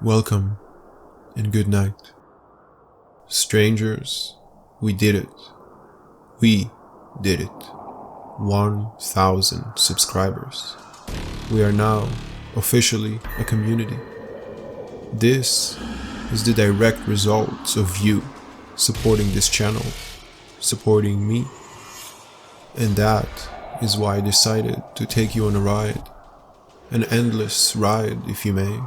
Welcome and good night. Strangers, we did it. We did it. 1,000 subscribers. We are now officially a community. This is the direct result of you supporting this channel, supporting me. And that is why I decided to take you on a ride. An endless ride, if you may.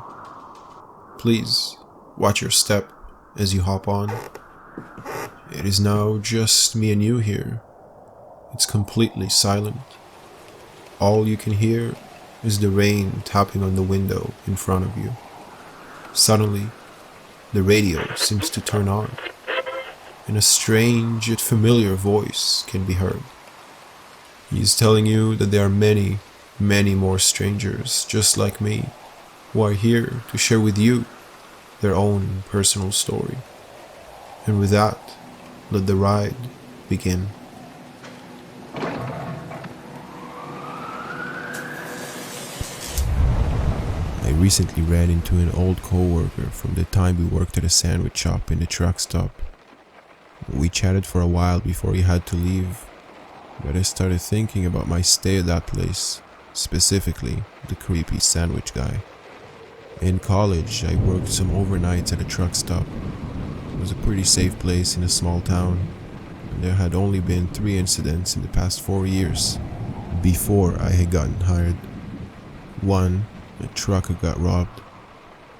Please, watch your step as you hop on. It is now just me and you here. It's completely silent. All you can hear is the rain tapping on the window in front of you. Suddenly, the radio seems to turn on, and a strange yet familiar voice can be heard. He is telling you that there are many, many more strangers just like me who are here to share with you their own personal story. And with that, let the ride begin. I recently ran into an old co-worker from the time we worked at a sandwich shop in the truck stop. We chatted for a while before he had to leave, but I started thinking about my stay at that place, specifically the creepy sandwich guy. In college, I worked some overnights at a truck stop. It was a pretty safe place in a small town, and there had only been 3 incidents in the past 4 years before I had gotten hired. One, a trucker got robbed.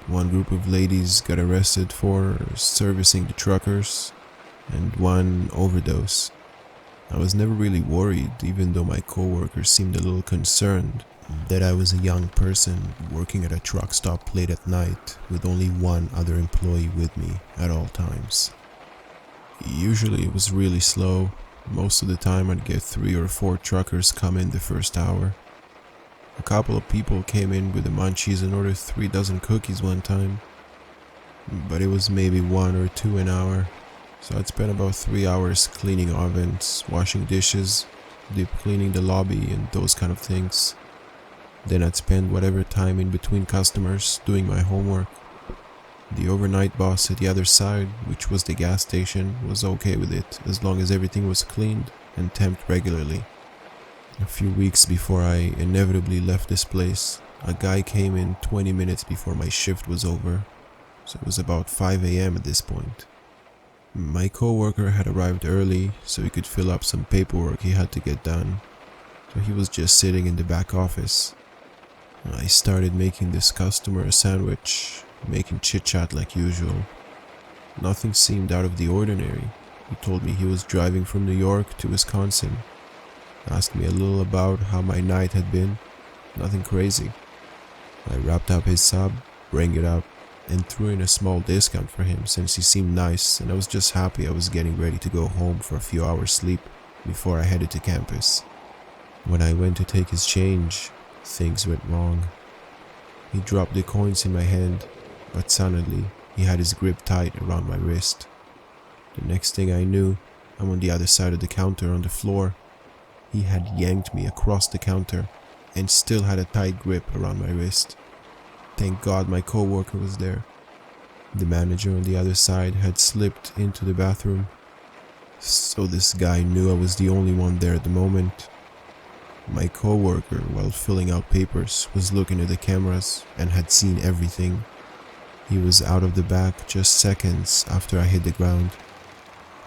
One group of ladies got arrested for servicing the truckers, and one overdose. I was never really worried, even though my coworkers seemed a little concerned that I was a young person working at a truck stop late at night with only one other employee with me at all times. Usually it was really slow. Most of the time I'd get 3 or 4 truckers come in the first hour. A couple of people came in with the munchies and ordered 3 dozen cookies one time, but it was maybe 1 or 2 an hour. So I'd spend about 3 hours cleaning ovens, washing dishes, deep cleaning the lobby and those kind of things. Then I'd spend whatever time in between customers doing my homework. The overnight boss at the other side, which was the gas station, was okay with it as long as everything was cleaned and temped regularly. A few weeks before I inevitably left this place, a guy came in 20 minutes before my shift was over, so it was about 5 a.m. at this point. My co-worker had arrived early so he could fill up some paperwork he had to get done, so he was just sitting in the back office. I started making this customer a sandwich, making chit-chat like usual. Nothing seemed out of the ordinary. He told me he was driving from New York to Wisconsin. Asked me a little about how my night had been. Nothing crazy. I wrapped up his sub, rang it up, and threw in a small discount for him since he seemed nice, and I was just happy I was getting ready to go home for a few hours sleep before I headed to campus. When I went to take his change, things went wrong. He dropped the coins in my hand, but suddenly he had his grip tight around my wrist. The next thing I knew, I'm on the other side of the counter on the floor. He had yanked me across the counter and still had a tight grip around my wrist. Thank God my co-worker was there. The manager on the other side had slipped into the bathroom, so this guy knew I was the only one there at the moment. My co-worker, while filling out papers, was looking at the cameras and had seen everything. He was out of the back just seconds after I hit the ground,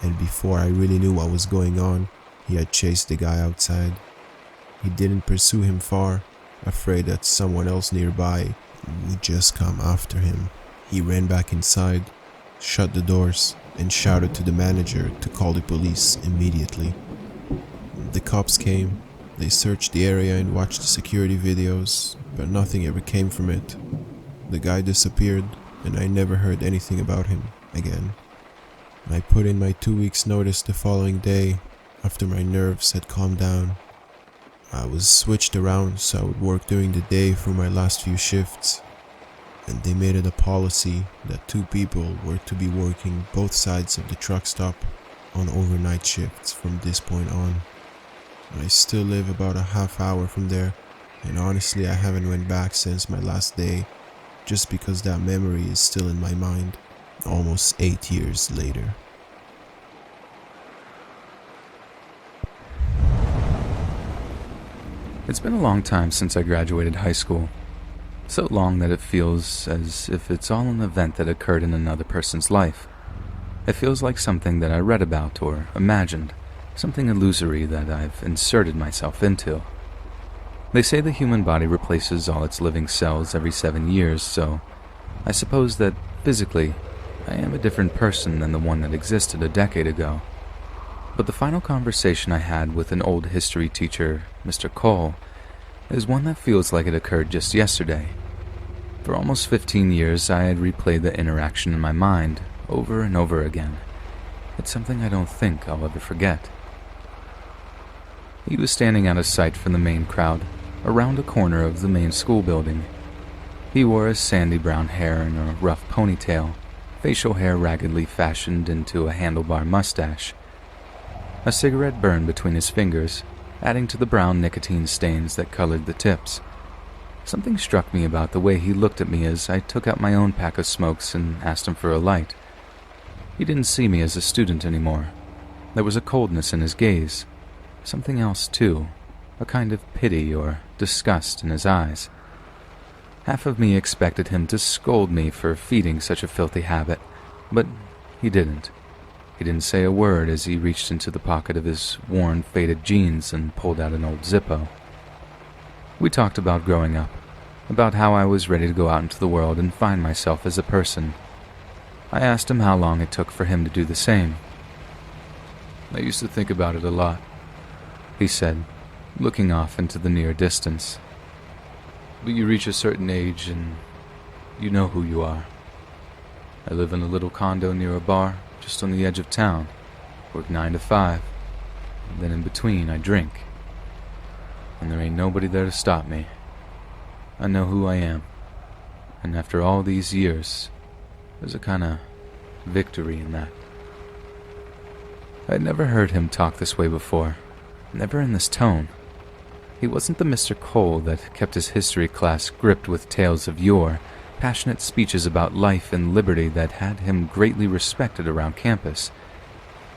and before I really knew what was going on, he had chased the guy outside. He didn't pursue him far, afraid that someone else nearby would just come after him. He ran back inside, shut the doors, and shouted to the manager to call the police immediately. The cops came. They searched the area and watched the security videos, but nothing ever came from it. The guy disappeared, and I never heard anything about him again. I put in my 2 weeks notice the following day, after my nerves had calmed down. I was switched around so I would work during the day for my last few shifts, and they made it a policy that 2 people were to be working both sides of the truck stop on overnight shifts from this point on. I still live about a half hour from there, and honestly I haven't went back since my last day. just because that memory is still in my mind, almost 8 years later. It's been a long time since I graduated high school. So long that it feels as if it's all an event that occurred in another person's life. It feels like something that I read about or imagined, something illusory that I've inserted myself into. They say the human body replaces all its living cells every 7 years, so I suppose that physically, I am a different person than the one that existed a decade ago. But the final conversation I had with an old history teacher, Mr. Cole, is one that feels like it occurred just yesterday. For almost 15 years, I had replayed the interaction in my mind over and over again. It's something I don't think I'll ever forget. He was standing out of sight from the main crowd, around a corner of the main school building. He wore his sandy brown hair in a rough ponytail, facial hair raggedly fashioned into a handlebar mustache. A cigarette burned between his fingers, adding to the brown nicotine stains that colored the tips. Something struck me about the way he looked at me as I took out my own pack of smokes and asked him for a light. He didn't see me as a student anymore. There was a coldness in his gaze. Something else, too, a kind of pity or disgust in his eyes. Half of me expected him to scold me for feeding such a filthy habit, but he didn't. He didn't say a word as he reached into the pocket of his worn, faded jeans and pulled out an old Zippo. We talked about growing up, about how I was ready to go out into the world and find myself as a person. I asked him how long it took for him to do the same. "I used to think about it a lot," he said, looking off into the near distance. "But you reach a certain age and you know who you are. I live in a little condo near a bar, just on the edge of town, work 9 to 5, and then in between I drink. And there ain't nobody there to stop me. I know who I am, and after all these years, there's a kind of victory in that." I'd never heard him talk this way before, never in this tone. He wasn't the Mr. Cole that kept his history class gripped with tales of yore, passionate speeches about life and liberty that had him greatly respected around campus.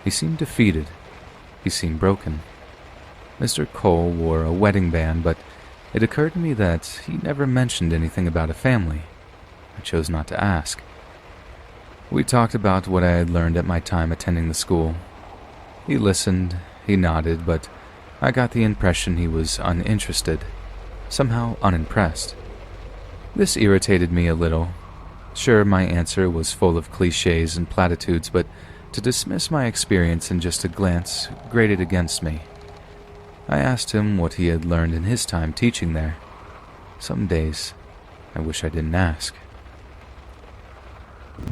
He seemed defeated. He seemed broken. Mr. Cole wore a wedding band, but it occurred to me that he never mentioned anything about a family. I chose not to ask. We talked about what I had learned at my time attending the school. He listened, he nodded, but I got the impression he was uninterested, somehow unimpressed. This irritated me a little. Sure, my answer was full of cliches and platitudes, but to dismiss my experience in just a glance grated against me. I asked him what he had learned in his time teaching there. Some days, I wish I didn't ask.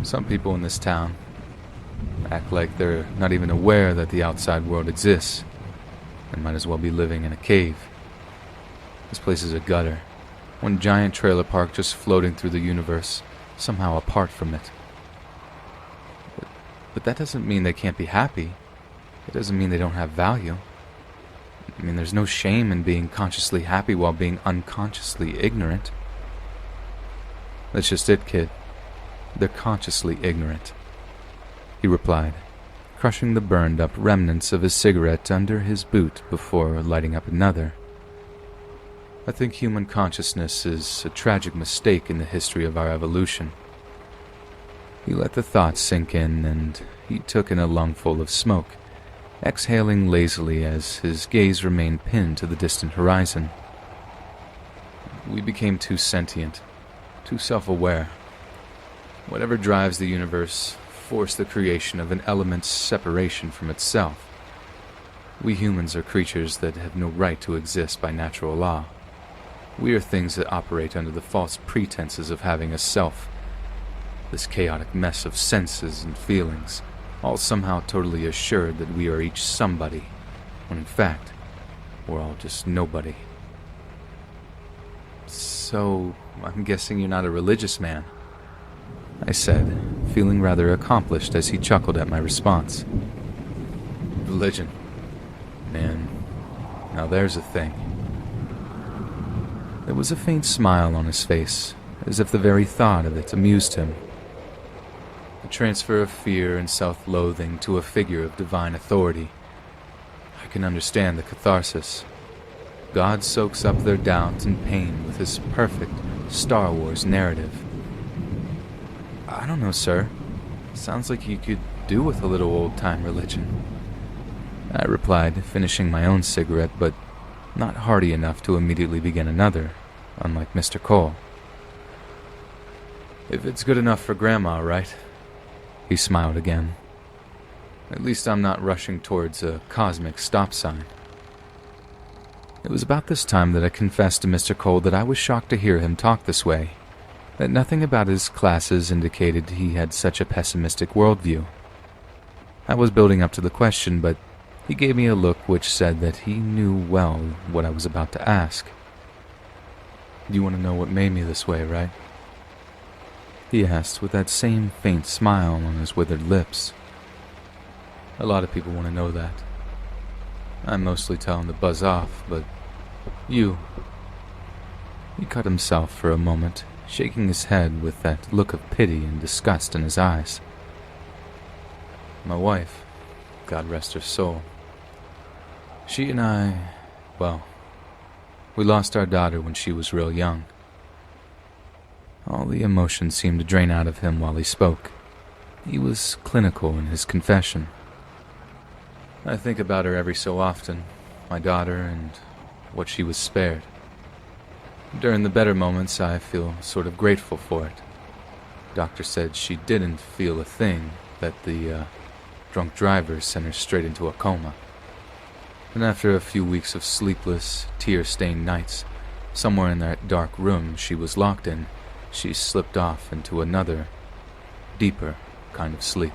"Some people in this town act like they're not even aware that the outside world exists, and might as well be living in a cave. This place is a gutter. One giant trailer park just floating through the universe, somehow apart from it. But that doesn't mean they can't be happy. It doesn't mean they don't have value. I mean, there's no shame in being consciously happy while being unconsciously ignorant." "That's just it, kid. They're consciously ignorant," he replied, crushing the burned-up remnants of his cigarette under his boot before lighting up another. "I think human consciousness is a tragic mistake in the history of our evolution." He let the thoughts sink in, and he took in a lungful of smoke, exhaling lazily as his gaze remained pinned to the distant horizon. "We became too sentient, too self-aware. Whatever drives the universe forced the creation of an element's separation from itself. We humans are creatures that have no right to exist by natural law. We are things that operate under the false pretenses of having a self. This chaotic mess of senses and feelings, all somehow totally assured that we are each somebody, when in fact, we're all just nobody." "So, I'm guessing you're not a religious man," I said, feeling rather accomplished as he chuckled at my response. "Religion? Man, now there's a thing." There was a faint smile on his face, as if the very thought of it amused him. A transfer of fear and self-loathing to a figure of divine authority. I can understand the catharsis. God soaks up their doubt and pain with his perfect Star Wars narrative. I don't know, sir. Sounds like you could do with a little old-time religion. I replied, finishing my own cigarette, but not hearty enough to immediately begin another, unlike Mr. Cole. If it's good enough for Grandma, right? He smiled again. At least I'm not rushing towards a cosmic stop sign. It was about this time that I confessed to Mr. Cole that I was shocked to hear him talk this way, that nothing about his classes indicated he had such a pessimistic worldview. I was building up to the question, but he gave me a look which said that he knew well what I was about to ask. You want to know what made me this way, right? He asked with that same faint smile on his withered lips. A lot of people want to know that. I mostly tell him to buzz off, but you... He cut himself for a moment, shaking his head with that look of pity and disgust in his eyes. My wife, God rest her soul. She and I, well, we lost our daughter when she was real young. All the emotion seemed to drain out of him while he spoke. He was clinical in his confession. I think about her every so often, my daughter, and what she was spared. During the better moments, I feel sort of grateful for it. Doctor said she didn't feel a thing, that the drunk driver sent her straight into a coma. And after a few weeks of sleepless, tear-stained nights, somewhere in that dark room she was locked in, she slipped off into another, deeper kind of sleep.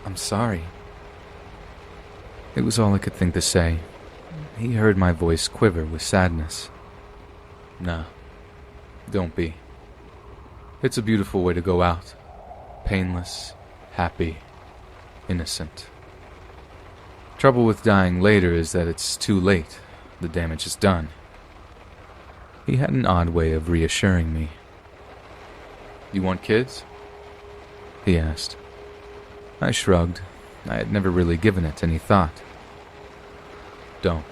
I'm sorry. It was all I could think to say. He heard my voice quiver with sadness. Nah, don't be. It's a beautiful way to go out. Painless, happy, innocent. Trouble with dying later is that it's too late. The damage is done. He had an odd way of reassuring me. You want kids? He asked. I shrugged. I had never really given it any thought. Don't,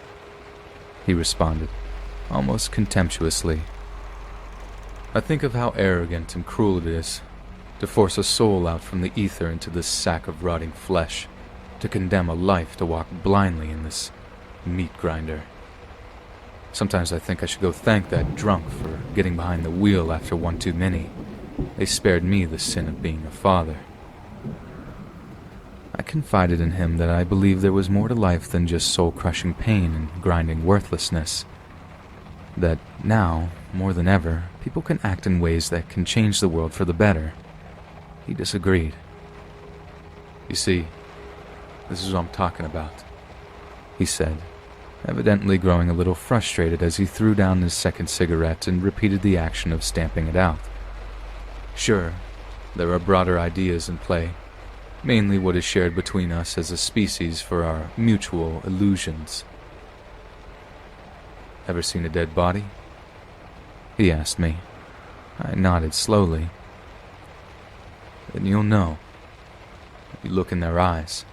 he responded, almost contemptuously. I think of how arrogant and cruel it is to force a soul out from the ether into this sack of rotting flesh, to condemn a life to walk blindly in this meat grinder. Sometimes I think I should go thank that drunk for getting behind the wheel after one too many. They spared me the sin of being a father. I confided in him that I believed there was more to life than just soul-crushing pain and grinding worthlessness. That now, more than ever, people can act in ways that can change the world for the better. He disagreed. You see, this is what I'm talking about, he said, evidently growing a little frustrated as he threw down his second cigarette and repeated the action of stamping it out. Sure, there are broader ideas in play, mainly what is shared between us as a species for our mutual illusions. Ever seen a dead body? He asked me. I nodded slowly. Then you'll know. If you look in their eyes,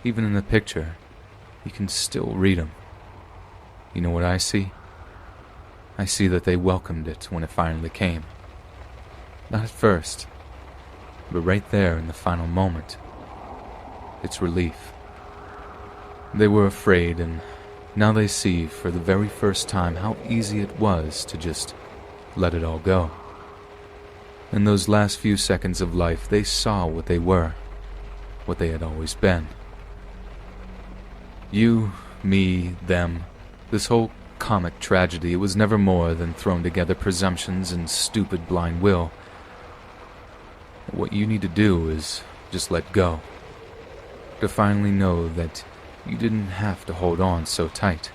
even in the picture, you can still read them. You know what I see? I see that they welcomed it when it finally came. Not at first, but right there in the final moment. It's relief. They were afraid, and now they see for the very first time how easy it was to just let it all go. In those last few seconds of life, they saw what they were, what they had always been. You, me, them, this whole comic tragedy, it was never more than thrown together presumptions and stupid blind will. What you need to do is just let go. To finally know that you didn't have to hold on so tight.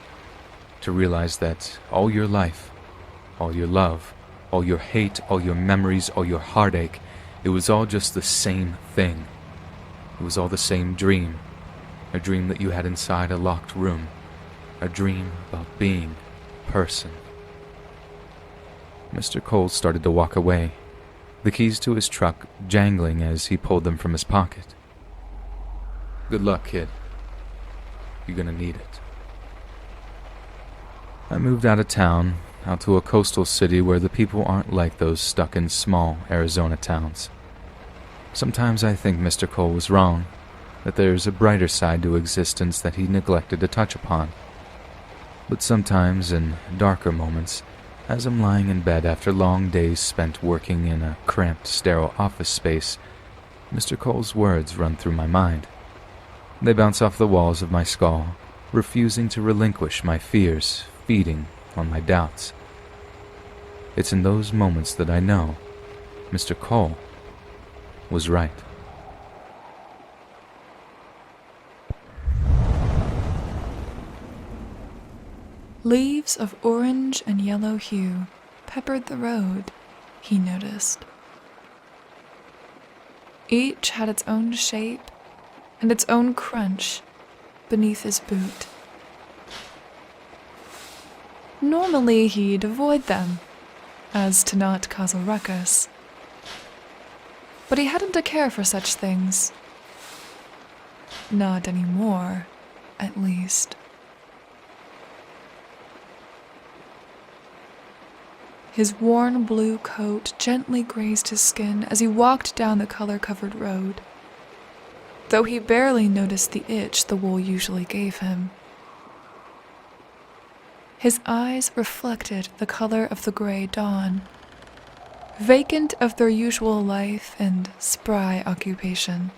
To realize that all your life, all your love, all your hate, all your memories, all your heartache, it was all just the same thing. It was all the same dream. A dream that you had inside a locked room. A dream about being a person. Mr. Cole started to walk away, the keys to his truck jangling as he pulled them from his pocket. "Good luck, kid. You're gonna need it." I moved out of town, out to a coastal city where the people aren't like those stuck in small Arizona towns. Sometimes I think Mr. Cole was wrong, that there's a brighter side to existence that he neglected to touch upon. But sometimes, in darker moments, as I'm lying in bed after long days spent working in a cramped, sterile office space, Mr. Cole's words run through my mind. They bounce off the walls of my skull, refusing to relinquish my fears, feeding on my doubts. It's in those moments that I know Mr. Cole was right. Leaves of orange and yellow hue peppered the road, he noticed. Each had its own shape and its own crunch beneath his boot. Normally he'd avoid them, as to not cause a ruckus. But he hadn't a care for such things. Not anymore, at least. His worn blue coat gently grazed his skin as he walked down the color-covered road, though he barely noticed the itch the wool usually gave him. His eyes reflected the color of the gray dawn, vacant of their usual life and spry occupation.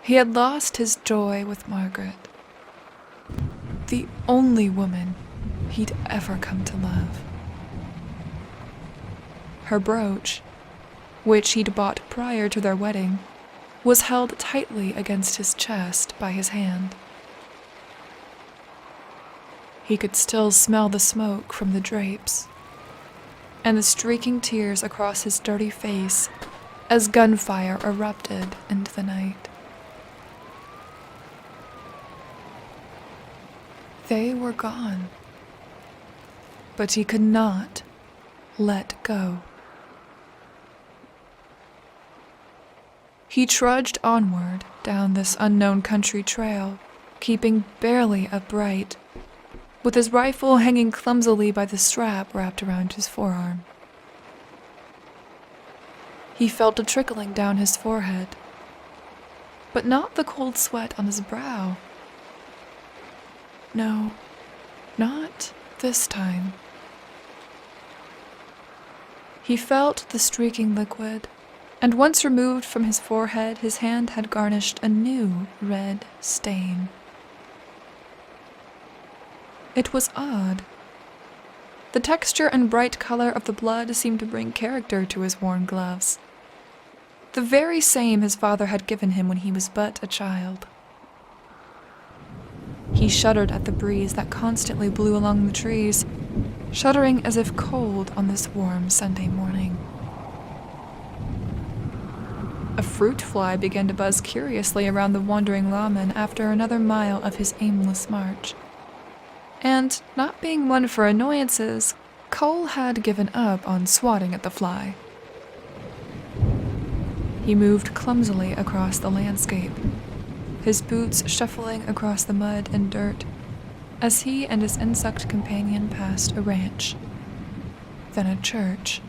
He had lost his joy with Margaret, the only woman he'd ever come to love. Her brooch, which he'd bought prior to their wedding, was held tightly against his chest by his hand. He could still smell the smoke from the drapes, and the streaking tears across his dirty face as gunfire erupted into the night. They were gone, but he could not let go. He trudged onward down this unknown country trail, keeping barely upright, with his rifle hanging clumsily by the strap wrapped around his forearm. He felt it trickling down his forehead, but not the cold sweat on his brow. No, not this time. He felt the streaking liquid, and once removed from his forehead, his hand had garnished a new red stain. It was odd. The texture and bright color of the blood seemed to bring character to his worn gloves, the very same his father had given him when he was but a child. He shuddered at the breeze that constantly blew along the trees, shuddering as if cold on this warm Sunday morning. A fruit fly began to buzz curiously around the wandering lawman after another mile of his aimless march. And, not being one for annoyances, Cole had given up on swatting at the fly. He moved clumsily across the landscape, his boots shuffling across the mud and dirt as he and his insect companion passed a ranch, then a church,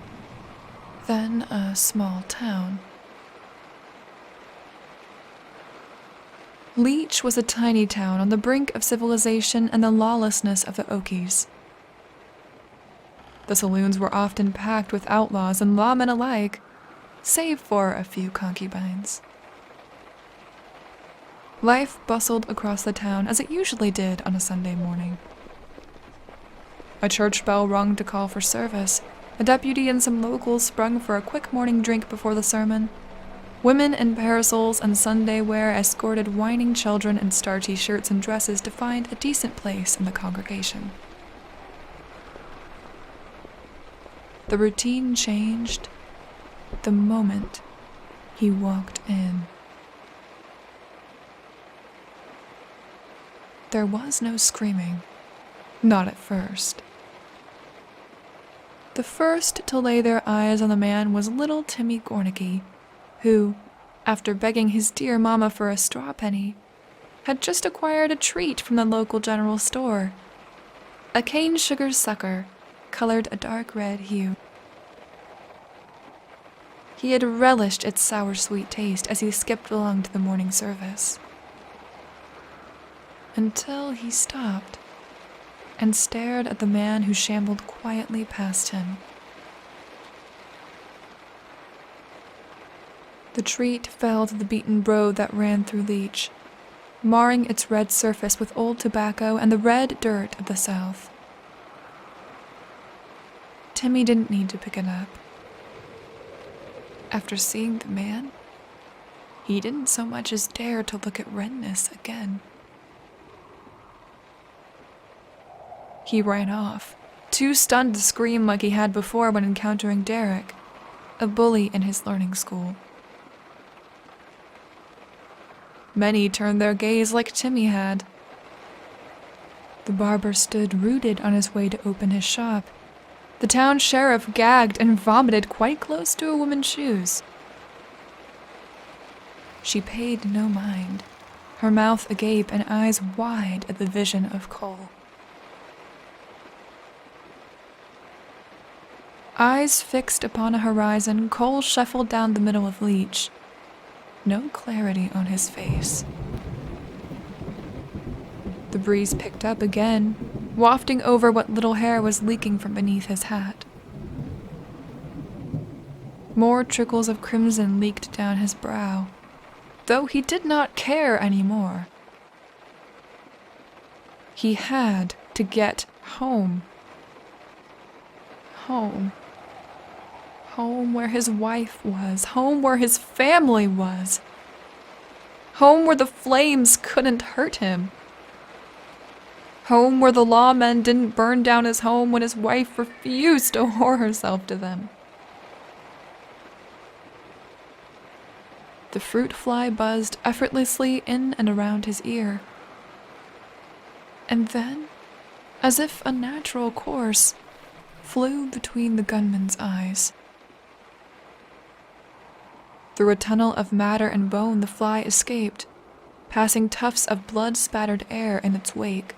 then a small town. Leech was a tiny town on the brink of civilization and the lawlessness of the Okies. The saloons were often packed with outlaws and lawmen alike, save for a few concubines. Life bustled across the town as it usually did on a Sunday morning. A church bell rung to call for service. A deputy and some locals sprung for a quick morning drink before the sermon. Women in parasols and Sunday wear escorted whining children in starchy shirts and dresses to find a decent place in the congregation. The routine changed the moment he walked in. There was no screaming, not at first. The first to lay their eyes on the man was little Timmy Gornicky, who, after begging his dear mama for a straw penny, had just acquired a treat from the local general store, a cane sugar sucker colored a dark red hue. He had relished its sour-sweet taste as he skipped along to the morning service, until he stopped and stared at the man who shambled quietly past him. The treat fell to the beaten road that ran through Leech, marring its red surface with old tobacco and the red dirt of the South. Timmy didn't need to pick it up. After seeing the man, he didn't so much as dare to look at redness again. He ran off, too stunned to scream like he had before when encountering Derek, a bully in his learning school. Many turned their gaze like Timmy had. The barber stood rooted on his way to open his shop. The town sheriff gagged and vomited quite close to a woman's shoes. She paid no mind, her mouth agape and eyes wide at the vision of Cole. Eyes fixed upon a horizon, Cole shuffled down the middle of Leech. No clarity on his face. The breeze picked up again, wafting over what little hair was leaking from beneath his hat. More trickles of crimson leaked down his brow, though he did not care anymore. He had to get home. Home. Home where his wife was. Home where his family was. Home where the flames couldn't hurt him. Home where the lawmen didn't burn down his home when his wife refused to whore herself to them. The fruit fly buzzed effortlessly in and around his ear. And then, as if a natural course, flew between the gunman's eyes. Through a tunnel of matter and bone the fly escaped, passing tufts of blood-spattered air in its wake,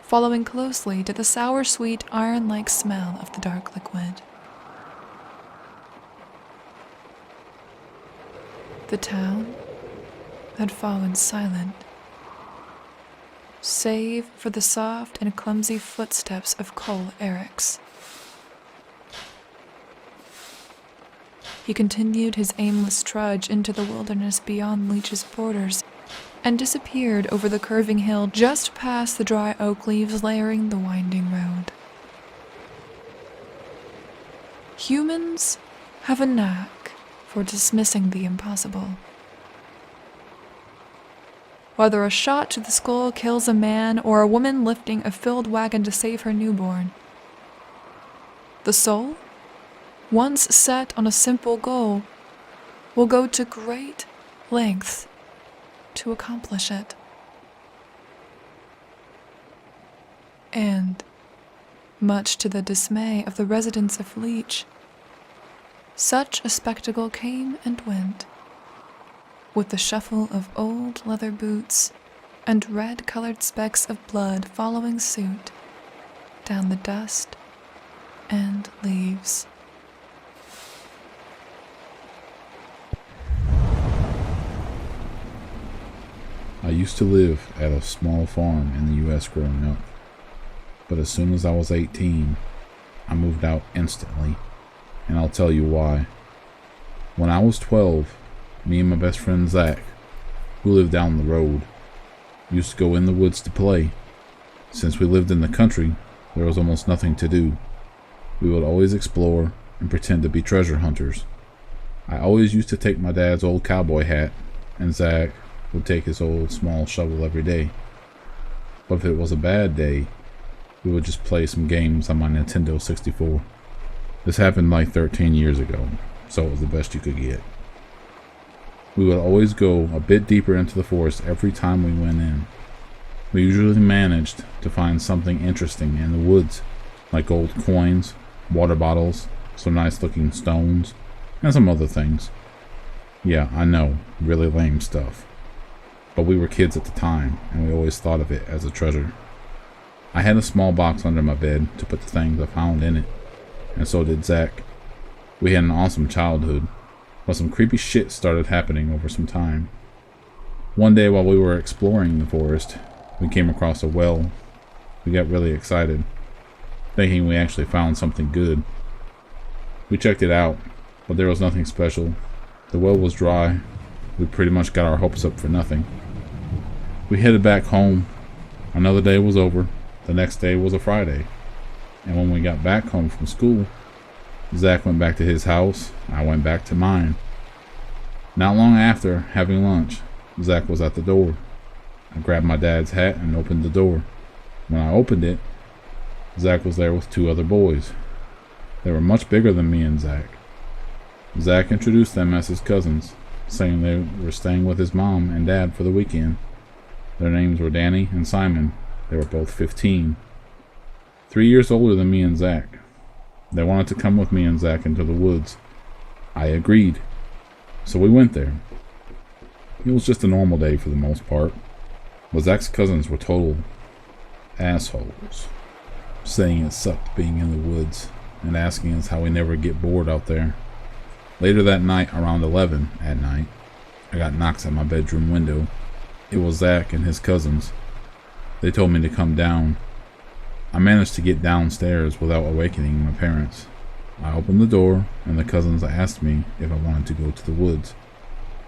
following closely to the sour-sweet, iron-like smell of the dark liquid. The town had fallen silent, save for the soft and clumsy footsteps of Cole Eriks. He continued his aimless trudge into the wilderness beyond Leech's borders and disappeared over the curving hill just past the dry oak leaves layering the winding road. Humans have a knack for dismissing the impossible. Whether a shot to the skull kills a man or a woman lifting a filled wagon to save her newborn, the soul, once set on a simple goal, will go to great lengths to accomplish it. And, much to the dismay of the residents of Leech, such a spectacle came and went, with the shuffle of old leather boots and red-colored specks of blood following suit down the dust and leaves. I used to live at a small farm in the U.S. growing up, but as soon as I was 18, I moved out instantly, and I'll tell you why. When I was 12, me and my best friend Zach, who lived down the road, used to go in the woods to play. Since we lived in the country, there was almost nothing to do. We would always explore and pretend to be treasure hunters. I always used to take my dad's old cowboy hat, and Zach would take his old small shovel every day. But if it was a bad day, we would just play some games on my Nintendo 64. This happened like 13 years ago, so it was the best you could get. We would always go a bit deeper into the forest every time we went in. We usually managed to find something interesting in the woods, like old coins, water bottles, some nice looking stones, and some other things. Yeah, I know, really lame stuff. But we were kids at the time, and we always thought of it as a treasure. I had a small box under my bed to put the things I found in it, and so did Zach. We had an awesome childhood, but some creepy shit started happening over some time. One day while we were exploring the forest, we came across a well. We got really excited, thinking we actually found something good. We checked it out, but there was nothing special. The well was dry. We pretty much got our hopes up for nothing. We headed back home. Another day was over. The next day was a Friday. And when we got back home from school, Zach went back to his house. I went back to mine. Not long after having lunch, Zach was at the door. I grabbed my dad's hat and opened the door. When I opened it, Zach was there with two other boys. They were much bigger than me and Zach. Zach introduced them as his cousins, saying they were staying with his mom and dad for the weekend. Their names were Danny and Simon. They were both 15. 3 years older than me and Zach. They wanted to come with me and Zach into the woods. I agreed. So we went there. It was just a normal day for the most part. But Zach's cousins were total assholes, saying it sucked being in the woods and asking us how we never get bored out there. Later that night, around 11 at night, I got knocks at my bedroom window. It was Zach and his cousins. They told me to come down. I managed to get downstairs without awakening my parents. I opened the door, and the cousins asked me if I wanted to go to the woods.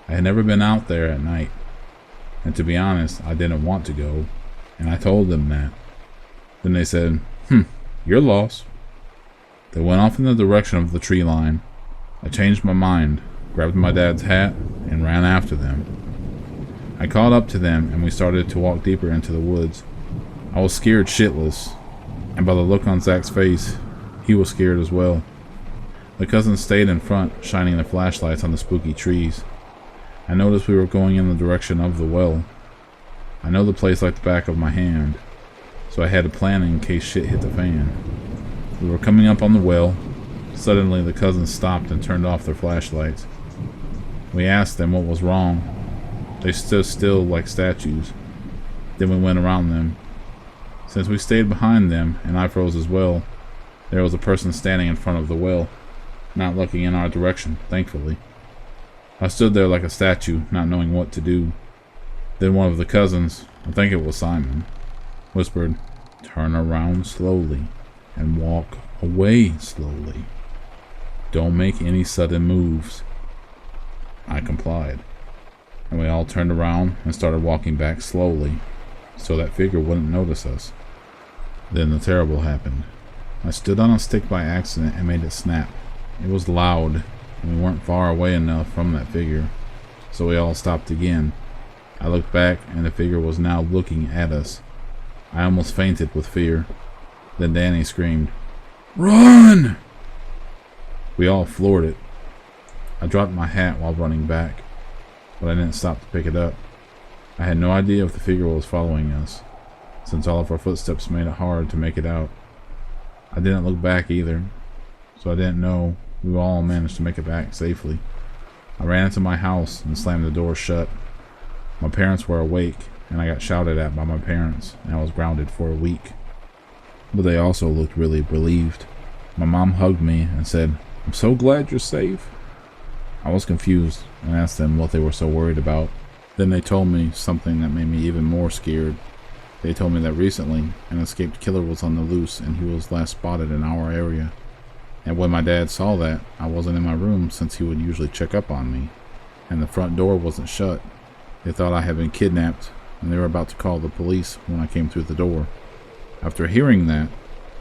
I had never been out there at night, and to be honest, I didn't want to go, and I told them that. Then they said, you're lost. They went off in the direction of the tree line. I changed my mind, grabbed my dad's hat, and ran after them. I caught up to them, and we started to walk deeper into the woods. I was scared shitless, and by the look on Zach's face, he was scared as well. The cousins stayed in front, shining their flashlights on the spooky trees. I noticed we were going in the direction of the well. I know the place like the back of my hand, so I had a plan in case shit hit the fan. We were coming up on the well. Suddenly the cousins stopped and turned off their flashlights. We asked them what was wrong. They stood still like statues. Then we went around them. Since we stayed behind them, and I froze as well, there was a person standing in front of the well, not looking in our direction, thankfully. I stood there like a statue, not knowing what to do. Then one of the cousins, I think it was Simon, whispered, "Turn around slowly and walk away slowly. Don't make any sudden moves." I complied, and we all turned around and started walking back slowly so that figure wouldn't notice us. Then the terrible happened. I stood on a stick by accident and made it snap. It was loud, and we weren't far away enough from that figure, so we all stopped again. I looked back, and the figure was now looking at us. I almost fainted with fear. Then Danny screamed, "Run!" We all floored it. I dropped my hat while running back, but I didn't stop to pick it up. I had no idea if the figure was following us, since all of our footsteps made it hard to make it out. I didn't look back either, so I didn't know we all managed to make it back safely. I ran into my house and slammed the door shut. My parents were awake, and I got shouted at by my parents, and I was grounded for a week. But they also looked really relieved. My mom hugged me and said, "I'm so glad you're safe." I was confused and asked them what they were so worried about. Then they told me something that made me even more scared. They told me that recently an escaped killer was on the loose and he was last spotted in our area. And when my dad saw that, I wasn't in my room since he would usually check up on me, and the front door wasn't shut. They thought I had been kidnapped, and they were about to call the police when I came through the door. After hearing that,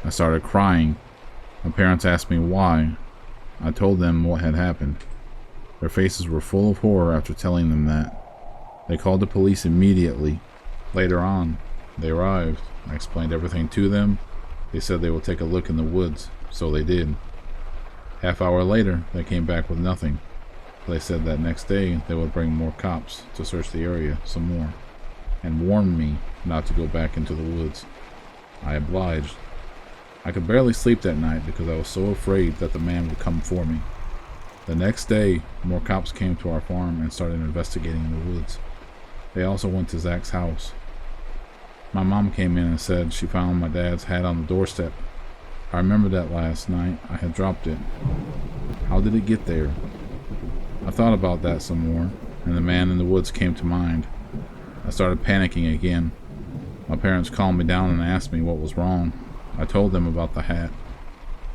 I started crying. My parents asked me why. I told them what had happened. Their faces were full of horror after telling them that. They called the police immediately. Later on, they arrived. I explained everything to them. They said they would take a look in the woods, so they did. Half-hour later, they came back with nothing. They said that next day they would bring more cops to search the area some more, and warned me not to go back into the woods. I obliged. I could barely sleep that night because I was so afraid that the man would come for me. The next day, more cops came to our farm and started investigating in the woods. They also went to Zach's house. My mom came in and said she found my dad's hat on the doorstep. I remember that last night I had dropped it. How did it get there? I thought about that some more, and the man in the woods came to mind. I started panicking again. My parents calmed me down and asked me what was wrong. I told them about the hat.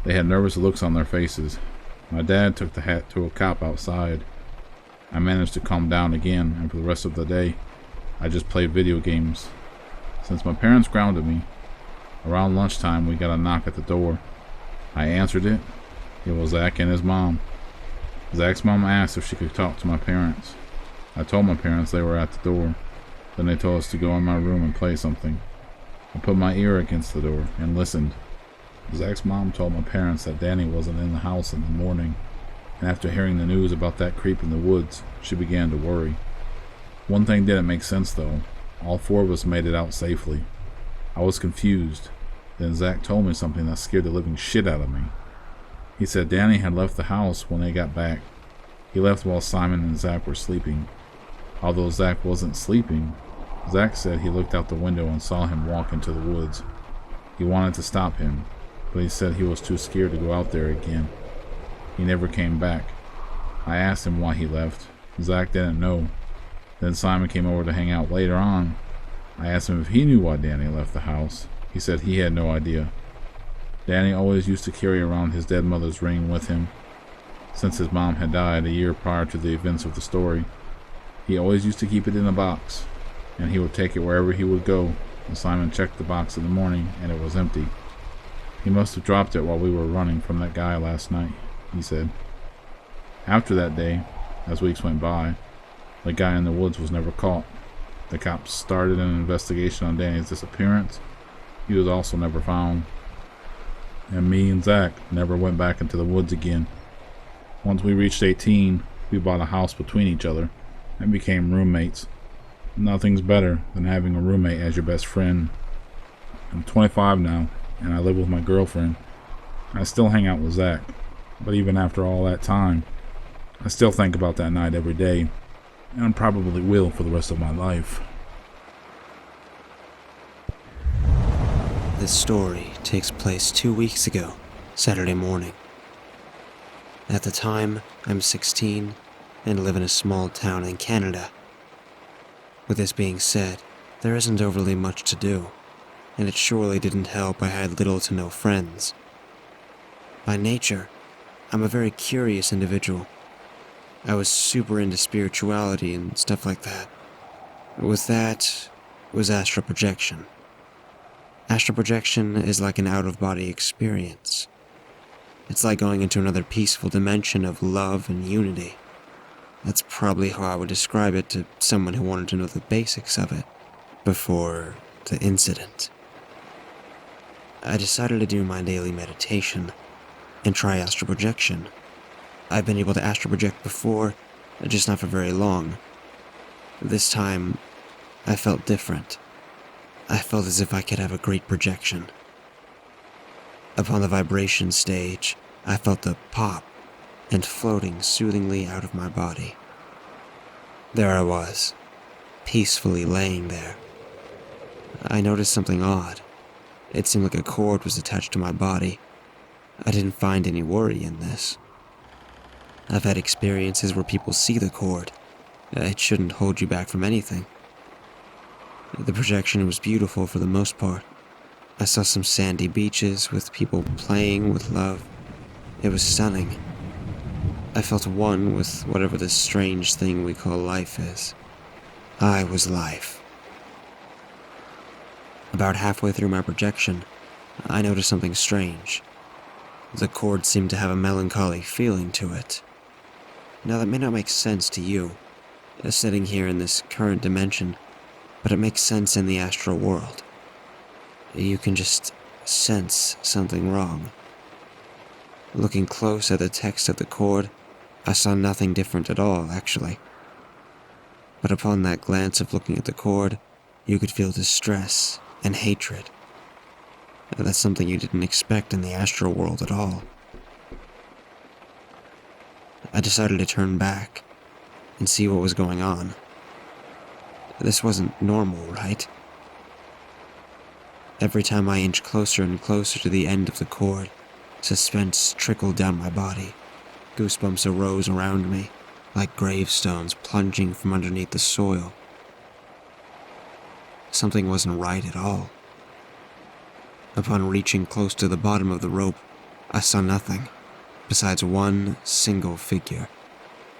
They had nervous looks on their faces. My dad took the hat to a cop outside. I managed to calm down again, and for the rest of the day, I just played video games. Since my parents grounded me, around lunchtime we got a knock at the door. I answered it. It was Zach and his mom. Zach's mom asked if she could talk to my parents. I told my parents they were at the door. Then they told us to go in my room and play something. I put my ear against the door and listened. Zach's mom told my parents that Danny wasn't in the house in the morning, and after hearing the news about that creep in the woods, she began to worry. One thing didn't make sense though. All four of us made it out safely. I was confused. Then Zach told me something that scared the living shit out of me. He said Danny had left the house when they got back. He left while Simon and Zach were sleeping. Although Zach wasn't sleeping, Zach said he looked out the window and saw him walk into the woods. He wanted to stop him, but he said he was too scared to go out there again. He never came back. I asked him why he left. Zach didn't know. Then Simon came over to hang out later on. I asked him if he knew why Danny left the house. He said he had no idea. Danny always used to carry around his dead mother's ring with him. Since his mom had died a year prior to the events of the story, he always used to keep it in a box, and he would take it wherever he would go, and Simon checked the box in the morning and it was empty. He must have dropped it while we were running from that guy last night, he said. After that day, as weeks went by, the guy in the woods was never caught. The cops started an investigation on Danny's disappearance. He was also never found. And me and Zach never went back into the woods again. Once we reached 18, we bought a house between each other and became roommates. Nothing's better than having a roommate as your best friend. I'm 25 now, and I live with my girlfriend. I still hang out with Zach, but even after all that time, I still think about that night every day, and I probably will for the rest of my life. This story takes place 2 weeks ago, Saturday morning. At the time, I'm 16 and live in a small town in Canada. With this being said, there isn't overly much to do, and it surely didn't help I had little to no friends. By nature, I'm a very curious individual. I was super into spirituality and stuff like that. With that was astral projection. Astral projection is like an out-of-body experience. It's like going into another peaceful dimension of love and unity. That's probably how I would describe it to someone who wanted to know the basics of it before the incident. I decided to do my daily meditation and try astral projection. I've been able to astral project before, just not for very long. This time, I felt different. I felt as if I could have a great projection. Upon the vibration stage, I felt the pop and floating soothingly out of my body. There I was, peacefully laying there. I noticed something odd. It seemed like a cord was attached to my body. I didn't find any worry in this. I've had experiences where people see the cord. It shouldn't hold you back from anything. The projection was beautiful for the most part. I saw some sandy beaches with people playing with love. It was stunning. I felt one with whatever this strange thing we call life is. I was life. About halfway through my projection, I noticed something strange. The cord seemed to have a melancholy feeling to it. Now that may not make sense to you, sitting here in this current dimension, but it makes sense in the astral world. You can just sense something wrong. Looking close at the text of the cord, I saw nothing different at all, actually. But upon that glance of looking at the cord, you could feel distress and hatred. That's something you didn't expect in the astral world at all. I decided to turn back and see what was going on. This wasn't normal, right? Every time I inched closer and closer to the end of the cord, suspense trickled down my body. Goosebumps arose around me, like gravestones plunging from underneath the soil. Something wasn't right at all. Upon reaching close to the bottom of the rope, I saw nothing besides one single figure.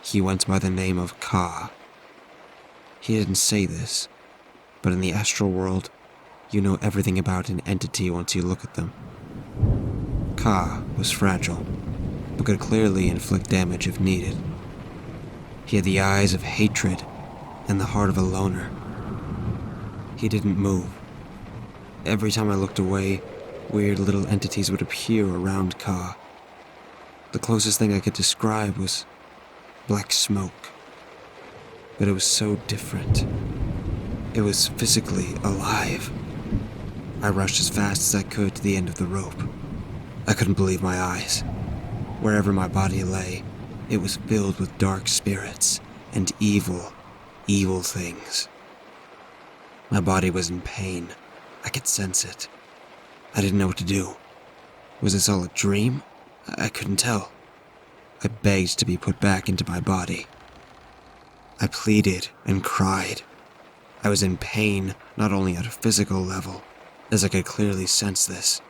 He went by the name of Ka. He didn't say this, but in the astral world, you know everything about an entity once you look at them. Ka was fragile, but could clearly inflict damage if needed. He had the eyes of hatred and the heart of a loner. He didn't move. Every time I looked away, weird little entities would appear around Ka. The closest thing I could describe was black smoke. But it was so different. It was physically alive. I rushed as fast as I could to the end of the rope. I couldn't believe my eyes. Wherever my body lay, it was filled with dark spirits and evil, evil things. My body was in pain. I could sense it. I didn't know what to do. Was this all a dream? I couldn't tell. I begged to be put back into my body. I pleaded and cried. I was in pain, not only at a physical level, as I could clearly sense this,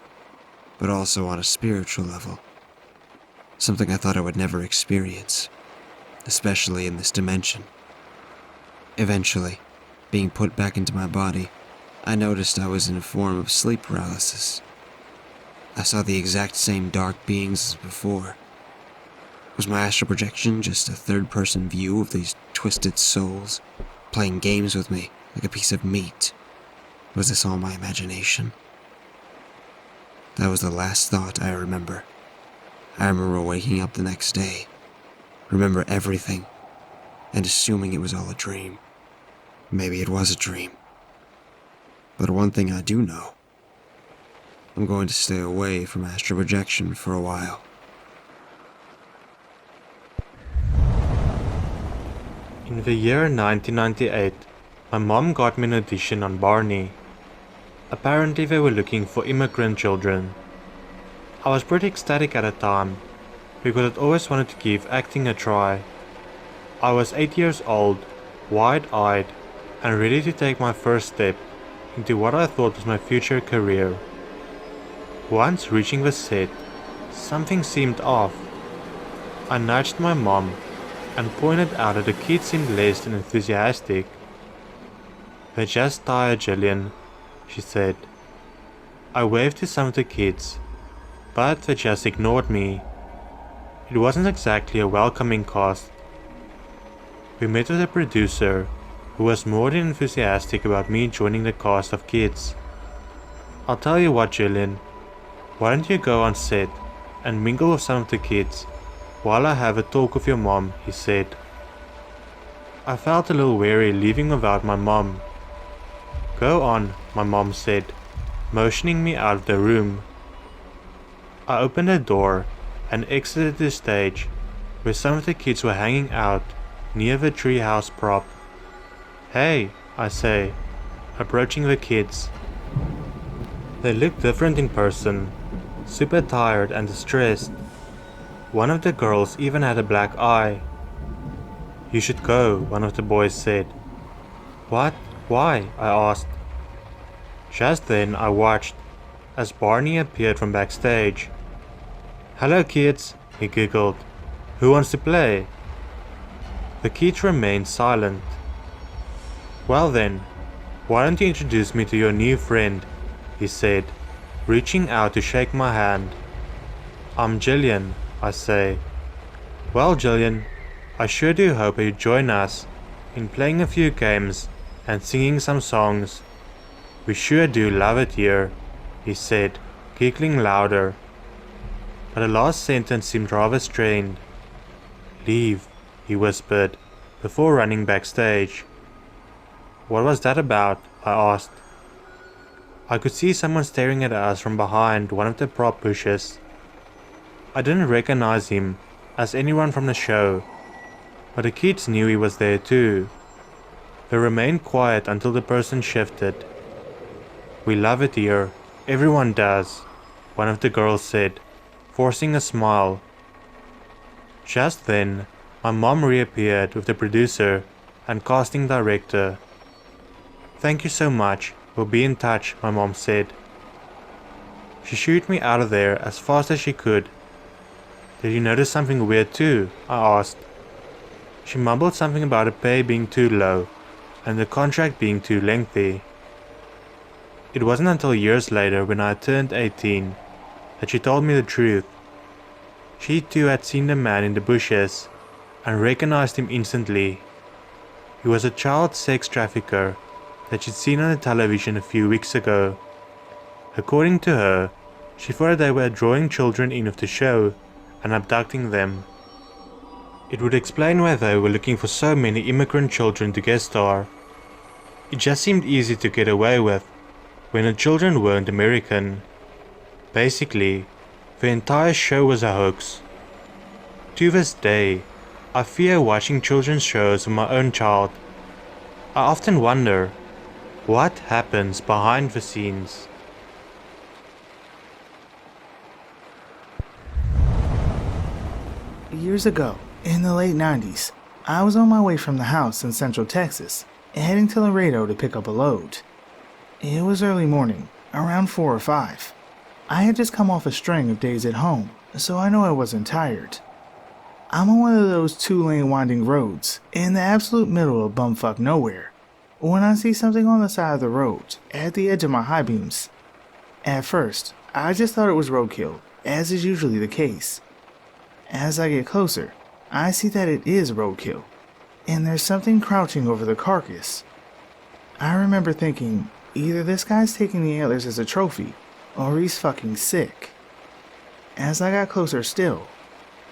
but also on a spiritual level. Something I thought I would never experience, especially in this dimension. Eventually, being put back into my body, I noticed I was in a form of sleep paralysis. I saw the exact same dark beings as before. Was my astral projection just a third-person view of these twisted souls, playing games with me like a piece of meat? Was this all my imagination? That was the last thought I remember. I remember waking up the next day, remember everything, and assuming it was all a dream. Maybe it was a dream. But one thing I do know, I'm going to stay away from astral projection for a while. In the year 1998, my mom got me an audition on Barney. Apparently they were looking for immigrant children. I was pretty ecstatic at the time, because I'd always wanted to give acting a try. I was 8 years old, wide-eyed, and ready to take my first step into what I thought was my future career. Once reaching the set, something seemed off. I nudged my mom and pointed out that the kids seemed less than enthusiastic. "They're just tired, Jillian," she said. I waved to some of the kids, but they just ignored me. It wasn't exactly a welcoming cast. We met with a producer who was more than enthusiastic about me joining the cast of kids. "I'll tell you what, Jillian, why don't you go on set and mingle with some of the kids while I have a talk with your mom," he said. I felt a little wary leaving without my mom. "Go on," my mom said, motioning me out of the room. I opened the door and exited the stage, where some of the kids were hanging out near the treehouse prop. "Hey," I say, approaching the kids. They looked different in person, super tired and distressed. One of the girls even had a black eye. "You should go," one of the boys said. "What? Why?" I asked. Just then I watched as Barney appeared from backstage. "Hello kids," he giggled. "Who wants to play?" The kids remained silent. "Well then, why don't you introduce me to your new friend?" he said, reaching out to shake my hand. "I'm Jillian," I say. "Well, Jillian, I sure do hope you join us in playing a few games and singing some songs. We sure do love it here," he said, giggling louder. But the last sentence seemed rather strained. "Leave," he whispered, before running backstage. "What was that about?" I asked. I could see someone staring at us from behind one of the prop bushes. I didn't recognize him as anyone from the show, but the kids knew he was there too. They remained quiet until the person shifted. "We love it here, everyone does," one of the girls said, forcing a smile. Just then, my mom reappeared with the producer and casting director. "Thank you so much, we'll be in touch," my mom said. She shooed me out of there as fast as she could. "Did you notice something weird too?" I asked. She mumbled something about the pay being too low and the contract being too lengthy. It wasn't until years later, when I turned 18, that she told me the truth. She too had seen the man in the bushes and recognized him instantly. He was a child sex trafficker that she'd seen on the television a few weeks ago. According to her, she thought they were drawing children in of the show and abducting them. It would explain why they were looking for so many immigrant children to guest star. It just seemed easy to get away with when the children weren't American. Basically, the entire show was a hoax. To this day, I fear watching children's shows with my own child. I often wonder, what happens behind the scenes? Years ago, in the late 90s, I was on my way from the house in Central Texas, heading to Laredo to pick up a load. It was early morning, around 4 or 5. I had just come off a string of days at home, so I know I wasn't tired. I'm on one of those 2-lane winding roads, in the absolute middle of bumfuck nowhere, when I see something on the side of the road, at the edge of my high beams. At first, I just thought it was roadkill, as is usually the case. As I get closer, I see that it is roadkill, and there's something crouching over the carcass. I remember thinking, either this guy's taking the antlers as a trophy, or he's fucking sick. As I got closer still,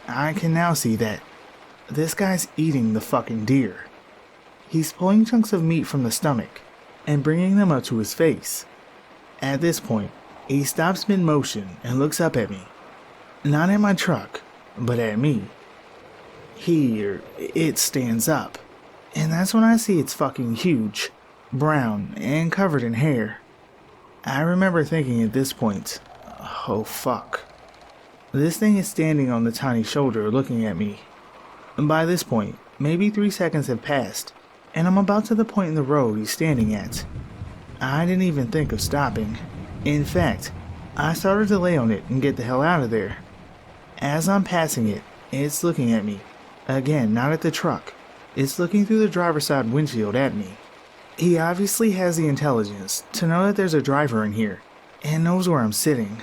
I can now see that this guy's eating the fucking deer. He's pulling chunks of meat from the stomach and bringing them up to his face. At this point, he stops mid-motion and looks up at me. Not at my truck, but at me. It stands up, and that's when I see it's fucking huge, brown, and covered in hair. I remember thinking at this point, oh fuck. This thing is standing on the tiny shoulder looking at me. By this point, maybe 3 seconds have passed, and I'm about to the point in the road he's standing at. I didn't even think of stopping. In fact, I started to lay on it and get the hell out of there. As I'm passing it, it's looking at me. Again, not at the truck. It's looking through the driver's side windshield at me. He obviously has the intelligence to know that there's a driver in here, and knows where I'm sitting.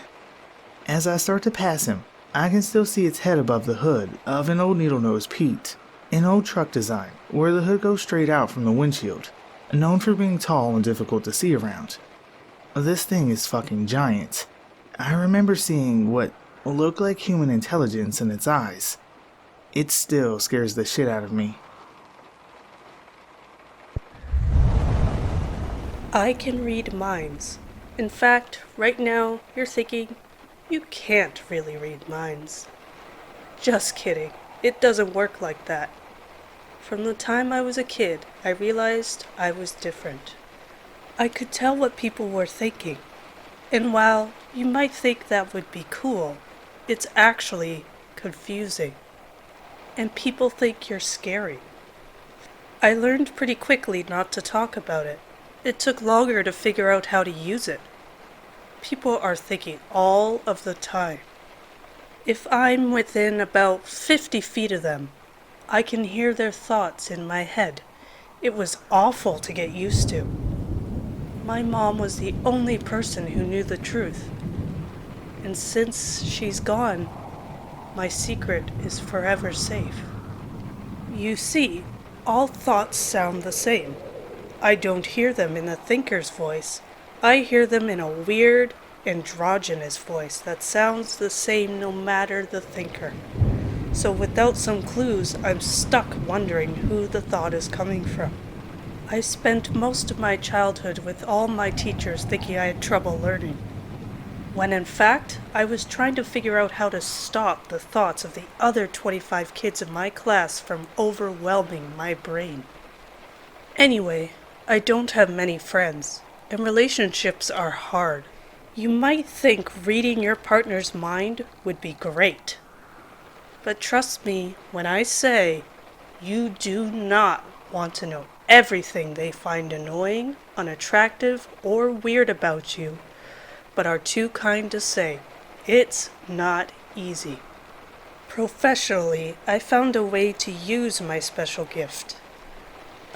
As I start to pass him, I can still see its head above the hood of an old needle-nose Pete, an old truck design where the hood goes straight out from the windshield, known for being tall and difficult to see around. This thing is fucking giant. I remember seeing what looked like human intelligence in its eyes. It still scares the shit out of me. I can read minds. In fact, right now, you're thinking, you can't really read minds. Just kidding. It doesn't work like that. From the time I was a kid, I realized I was different. I could tell what people were thinking. And while you might think that would be cool, it's actually confusing. And people think you're scary. I learned pretty quickly not to talk about it. It took longer to figure out how to use it. People are thinking all of the time. If I'm within about 50 feet of them, I can hear their thoughts in my head. It was awful to get used to. My mom was the only person who knew the truth. And since she's gone, my secret is forever safe. You see, all thoughts sound the same. I don't hear them in the thinker's voice. I hear them in a weird, androgynous voice that sounds the same no matter the thinker. So without some clues, I'm stuck wondering who the thought is coming from. I spent most of my childhood with all my teachers thinking I had trouble learning, when in fact I was trying to figure out how to stop the thoughts of the other 25 kids in my class from overwhelming my brain. Anyway, I don't have many friends, and relationships are hard. You might think reading your partner's mind would be great. But trust me when I say you do not want to know everything they find annoying, unattractive, or weird about you, but are too kind to say. It's not easy. Professionally, I found a way to use my special gift.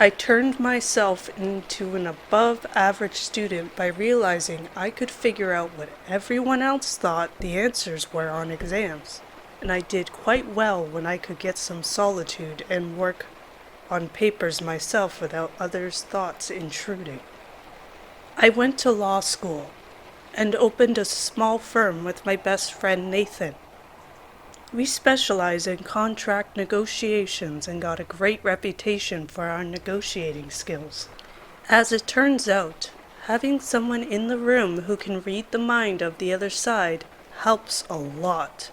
I turned myself into an above-average student by realizing I could figure out what everyone else thought the answers were on exams, and I did quite well when I could get some solitude and work on papers myself without others' thoughts intruding. I went to law school and opened a small firm with my best friend Nathan. We specialize in contract negotiations and got a great reputation for our negotiating skills. As it turns out, having someone in the room who can read the mind of the other side helps a lot.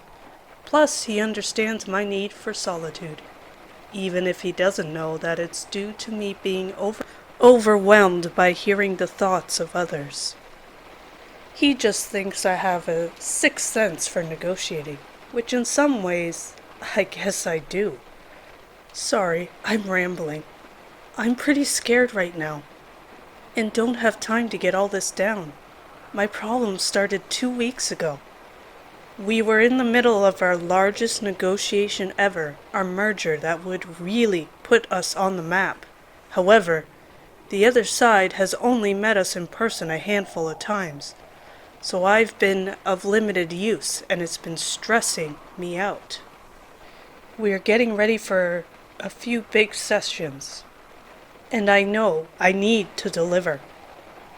Plus, he understands my need for solitude, even if he doesn't know that it's due to me being overwhelmed by hearing the thoughts of others. He just thinks I have a sixth sense for negotiating, which in some ways, I guess I do. Sorry, I'm rambling. I'm pretty scared right now, and don't have time to get all this down. My problem started 2 weeks ago. We were in the middle of our largest negotiation ever, our merger that would really put us on the map. However, the other side has only met us in person a handful of times. So I've been of limited use, and it's been stressing me out. We are getting ready for a few big sessions, and I know I need to deliver.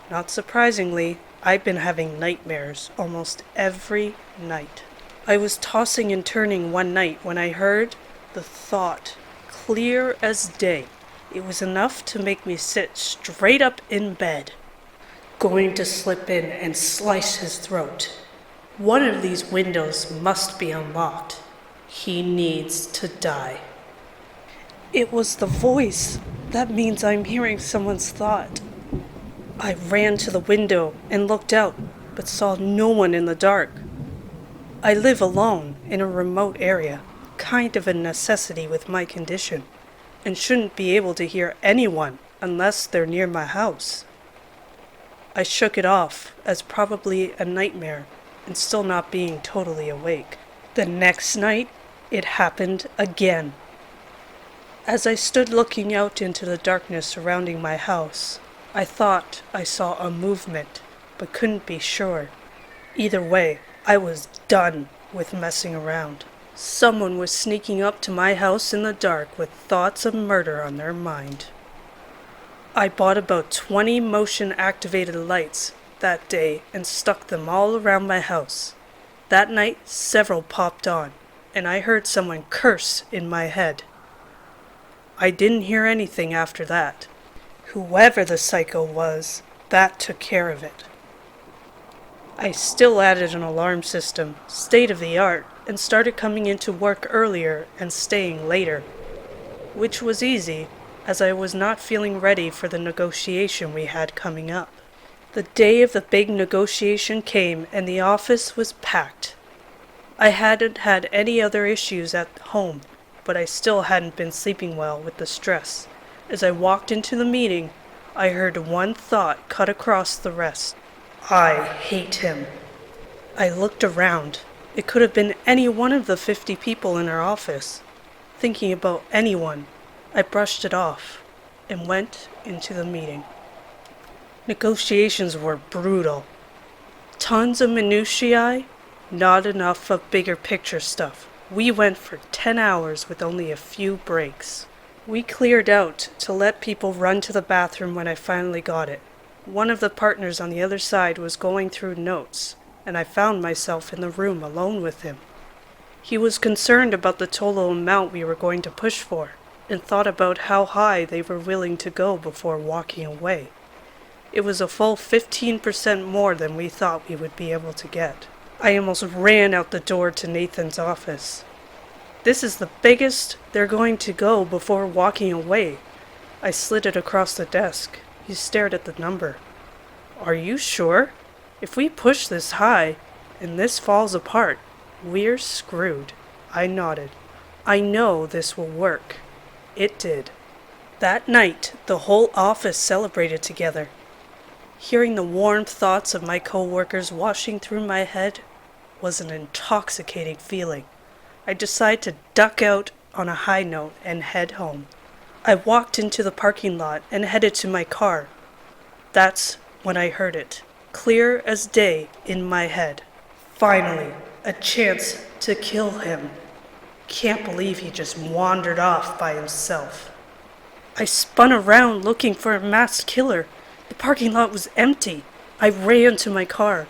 Not surprisingly, I've been having nightmares almost every night. I was tossing and turning one night when I heard the thought, clear as day. It was enough to make me sit straight up in bed. Going to slip in and slice his throat. One of these windows must be unlocked. He needs to die. It was the voice. That means I'm hearing someone's thought. I ran to the window and looked out, but saw no one in the dark. I live alone in a remote area, kind of a necessity with my condition, and shouldn't be able to hear anyone unless they're near my house. I shook it off as probably a nightmare and still not being totally awake. The next night, it happened again. As I stood looking out into the darkness surrounding my house, I thought I saw a movement, but couldn't be sure. Either way, I was done with messing around. Someone was sneaking up to my house in the dark with thoughts of murder on their mind. I bought about 20 motion-activated lights that day and stuck them all around my house. That night, several popped on, and I heard someone curse in my head. I didn't hear anything after that. Whoever the psycho was, that took care of it. I still added an alarm system, state-of-the-art, and started coming into work earlier and staying later, which was easy, as I was not feeling ready for the negotiation we had coming up. The day of the big negotiation came and the office was packed. I hadn't had any other issues at home, but I still hadn't been sleeping well with the stress. As I walked into the meeting, I heard one thought cut across the rest. I hate him. I looked around. It could have been any one of the 50 people in our office. Thinking about anyone, I brushed it off and went into the meeting. Negotiations were brutal. Tons of minutiae, not enough of bigger picture stuff. We went for 10 hours with only a few breaks. We cleared out to let people run to the bathroom when I finally got it. One of the partners on the other side was going through notes, and I found myself in the room alone with him. He was concerned about the total amount we were going to push for. and thought about how high they were willing to go before walking away. It was a full 15% more than we thought we would be able to get. I almost ran out the door to Nathan's office. This is the biggest they're going to go before walking away. I slid it across the desk. He stared at the number. Are you sure? If we push this high and this falls apart, we're screwed. I nodded. I know this will work. It did. That night, the whole office celebrated together. Hearing the warm thoughts of my co-workers washing through my head was an intoxicating feeling. I decided to duck out on a high note and head home. I walked into the parking lot and headed to my car. That's when I heard it, clear as day in my head. Finally, a chance to kill him. Can't believe he just wandered off by himself. I spun around looking for a masked killer. The parking lot was empty. I ran to my car.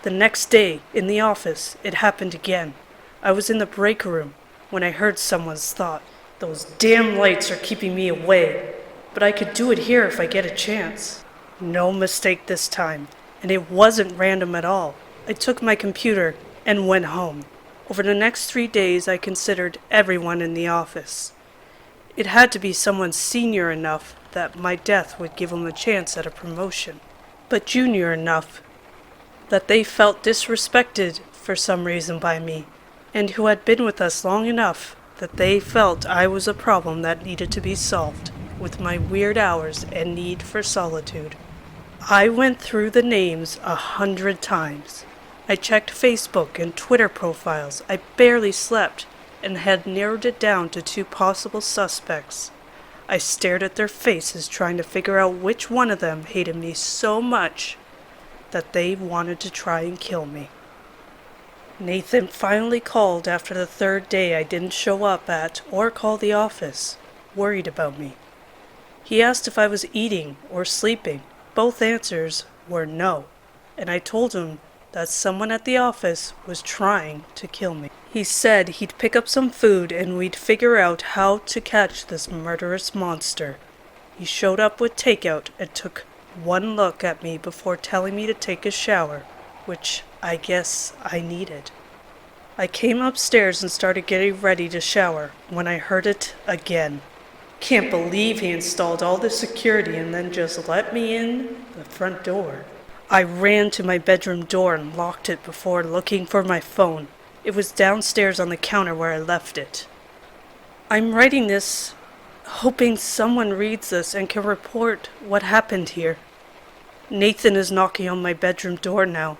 The next day, in the office, it happened again. I was in the break room when I heard someone's thought. Those damn lights are keeping me away, but I could do it here if I get a chance. No mistake this time, and it wasn't random at all. I took my computer and went home. Over the next 3 days, I considered everyone in the office. It had to be someone senior enough that my death would give them a chance at a promotion, but junior enough that they felt disrespected for some reason by me, and who had been with us long enough that they felt I was a problem that needed to be solved with my weird hours and need for solitude. I went through the names 100 times. I checked Facebook and Twitter profiles. I barely slept and had narrowed it down to 2 possible suspects. I stared at their faces trying to figure out which one of them hated me so much that they wanted to try and kill me. Nathan finally called after the 3rd day I didn't show up at or call the office, worried about me. He asked if I was eating or sleeping. Both answers were no, and I told him that someone at the office was trying to kill me. He said he'd pick up some food and we'd figure out how to catch this murderous monster. He showed up with takeout and took one look at me before telling me to take a shower, which I guess I needed. I came upstairs and started getting ready to shower when I heard it again. Can't believe he installed all this security and then just let me in the front door. I ran to my bedroom door and locked it before looking for my phone. It was downstairs on the counter where I left it. I'm writing this hoping someone reads this and can report what happened here. Nathan is knocking on my bedroom door now,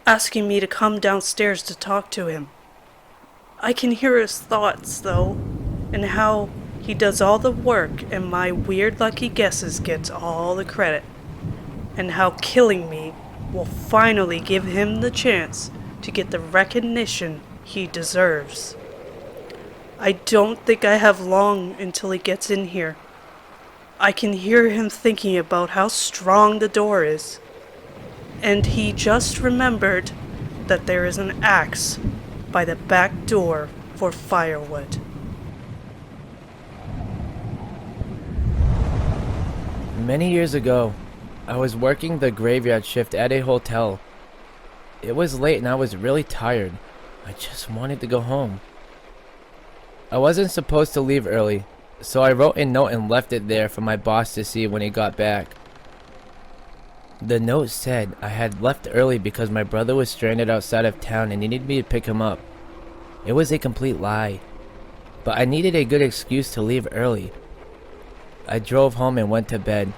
asking me to come downstairs to talk to him. I can hear his thoughts, though, and how he does all the work and my weird lucky guesses gets all the credit, and how killing me will finally give him the chance to get the recognition he deserves. I don't think I have long until he gets in here. I can hear him thinking about how strong the door is, and he just remembered that there is an axe by the back door for firewood. Many years ago, I was working the graveyard shift at a hotel. It was late and I was really tired. I just wanted to go home. I wasn't supposed to leave early, so I wrote a note and left it there for my boss to see when he got back. The note said I had left early because my brother was stranded outside of town and needed me to pick him up. It was a complete lie, but I needed a good excuse to leave early. I drove home and went to bed.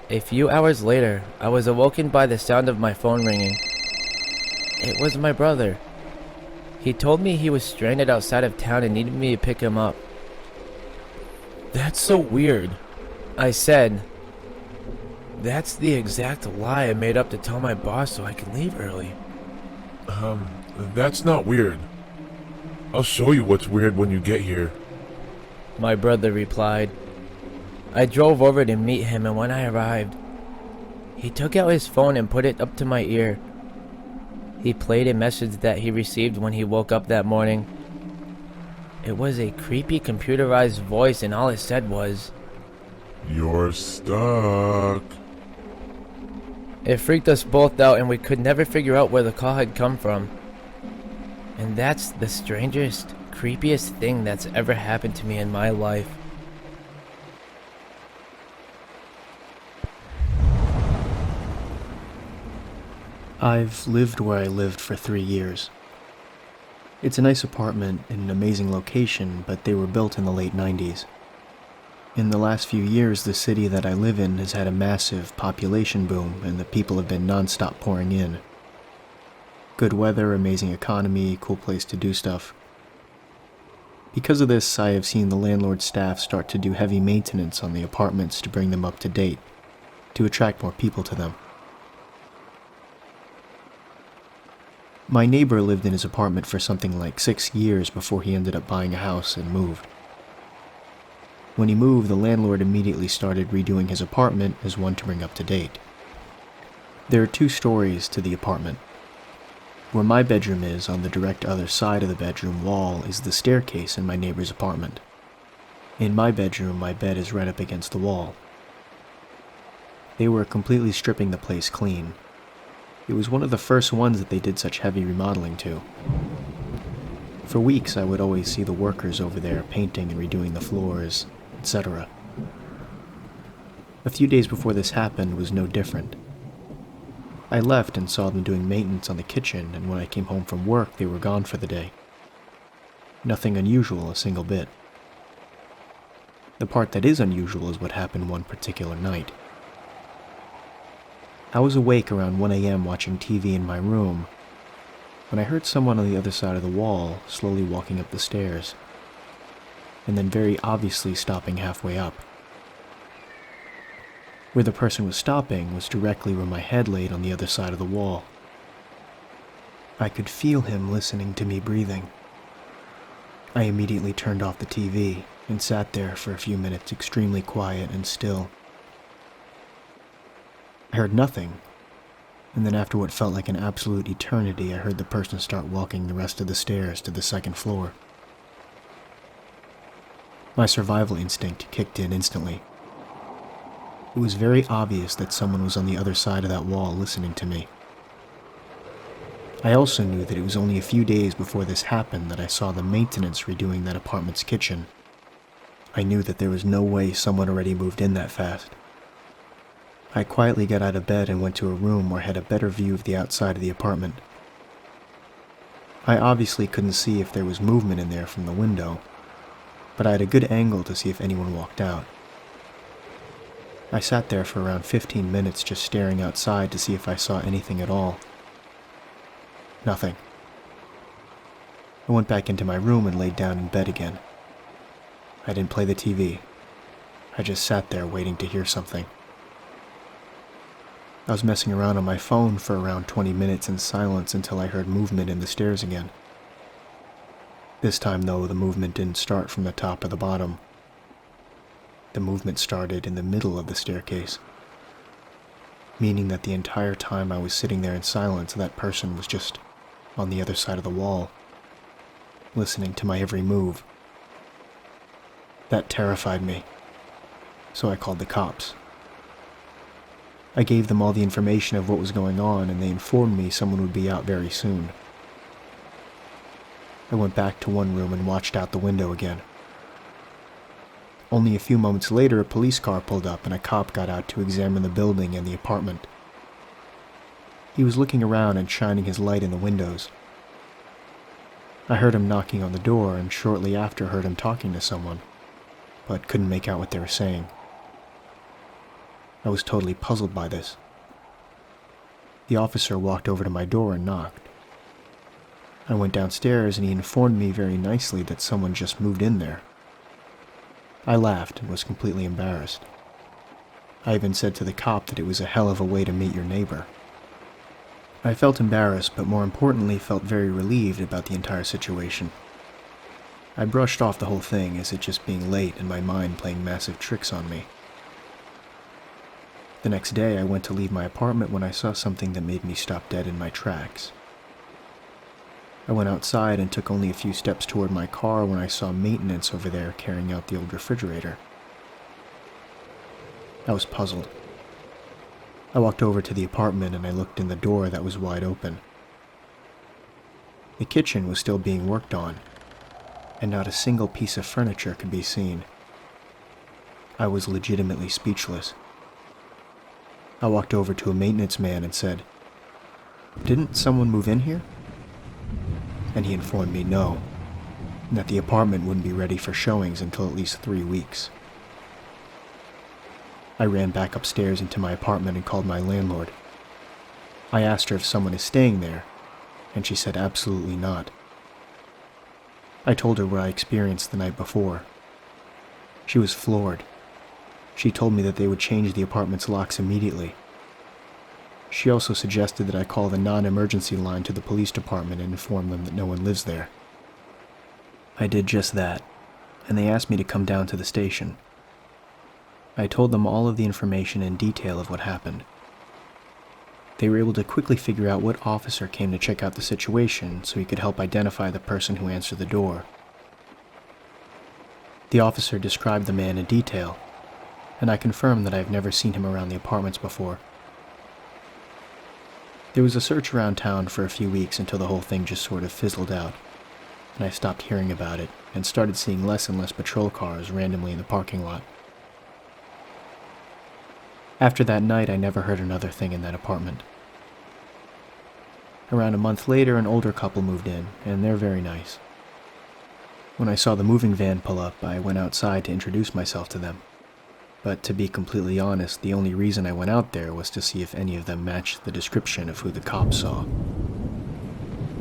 A few hours later, I was awoken by the sound of my phone ringing. It was my brother. He told me he was stranded outside of town and needed me to pick him up. That's so weird. I said, That's the exact lie I made up to tell my boss so I can leave early. That's not weird. I'll show you what's weird when you get here. my brother replied. I drove over to meet him, and when I arrived, he took out his phone and put it up to my ear. He played a message that he received when he woke up that morning. It was a creepy computerized voice, and all it said was, You're stuck. It freaked us both out, and we could never figure out where the call had come from. And that's the strangest, creepiest thing that's ever happened to me in my life. I've lived where I lived for 3 years. It's a nice apartment in an amazing location, but they were built in the late 90s. In the last few years, the city that I live in has had a massive population boom, and the people have been non-stop pouring in. Good weather, amazing economy, cool place to do stuff. Because of this, I have seen the landlord staff start to do heavy maintenance on the apartments to bring them up to date, to attract more people to them. My neighbor lived in his apartment for something like 6 years before he ended up buying a house and moved. When he moved, the landlord immediately started redoing his apartment as one to bring up to date. There are 2 stories to the apartment. Where my bedroom is, on the direct other side of the bedroom wall, is the staircase in my neighbor's apartment. In my bedroom, my bed is right up against the wall. They were completely stripping the place clean. It was one of the first ones that they did such heavy remodeling to. For weeks, I would always see the workers over there painting and redoing the floors, etc. A few days before this happened was no different. I left and saw them doing maintenance on the kitchen, and when I came home from work, they were gone for the day. Nothing unusual, a single bit. The part that is unusual is what happened one particular night. I was awake around 1 a.m. watching TV in my room when I heard someone on the other side of the wall slowly walking up the stairs, and then very obviously stopping halfway up. Where the person was stopping was directly where my head laid on the other side of the wall. I could feel him listening to me breathing. I immediately turned off the TV and sat there for a few minutes extremely quiet and still. I heard nothing, and then after what felt like an absolute eternity, I heard the person start walking the rest of the stairs to the 2nd floor. My survival instinct kicked in instantly. It was very obvious that someone was on the other side of that wall listening to me. I also knew that it was only a few days before this happened that I saw the maintenance redoing that apartment's kitchen. I knew that there was no way someone already moved in that fast. I quietly got out of bed and went to a room where I had a better view of the outside of the apartment. I obviously couldn't see if there was movement in there from the window, but I had a good angle to see if anyone walked out. I sat there for around 15 minutes just staring outside to see if I saw anything at all. Nothing. I went back into my room and laid down in bed again. I didn't play the TV. I just sat there waiting to hear something. I was messing around on my phone for around 20 minutes in silence until I heard movement in the stairs again. This time, though, the movement didn't start from the top or the bottom. The movement started in the middle of the staircase, meaning that the entire time I was sitting there in silence, that person was just on the other side of the wall, listening to my every move. That terrified me, so I called the cops. I gave them all the information of what was going on, and they informed me someone would be out very soon. I went back to one room and watched out the window again. Only a few moments later, a police car pulled up and a cop got out to examine the building and the apartment. He was looking around and shining his light in the windows. I heard him knocking on the door and shortly after heard him talking to someone, but couldn't make out what they were saying. I was totally puzzled by this. The officer walked over to my door and knocked. I went downstairs and he informed me very nicely that someone just moved in there. I laughed and was completely embarrassed. I even said to the cop that it was a hell of a way to meet your neighbor. I felt embarrassed, but more importantly felt very relieved about the entire situation. I brushed off the whole thing as it just being late and my mind playing massive tricks on me. The next day, I went to leave my apartment when I saw something that made me stop dead in my tracks. I went outside and took only a few steps toward my car when I saw maintenance over there carrying out the old refrigerator. I was puzzled. I walked over to the apartment and I looked in the door that was wide open. The kitchen was still being worked on, and not a single piece of furniture could be seen. I was legitimately speechless. I walked over to a maintenance man and said, "Didn't someone move in here?" And he informed me no, and that the apartment wouldn't be ready for showings until at least 3 weeks. I ran back upstairs into my apartment and called my landlord. I asked her if someone is staying there, and she said absolutely not. I told her what I experienced the night before. She was floored. She told me that they would change the apartment's locks immediately. She also suggested that I call the non-emergency line to the police department and inform them that no one lives there. I did just that, and they asked me to come down to the station. I told them all of the information in detail of what happened. They were able to quickly figure out what officer came to check out the situation so he could help identify the person who answered the door. The officer described the man in detail, and I confirmed that I have never seen him around the apartments before. There was a search around town for a few weeks until the whole thing just sort of fizzled out, and I stopped hearing about it and started seeing less and less patrol cars randomly in the parking lot. After that night, I never heard another thing in that apartment. Around a month later, an older couple moved in, and they're very nice. When I saw the moving van pull up, I went outside to introduce myself to them. But to be completely honest, the only reason I went out there was to see if any of them matched the description of who the cops saw.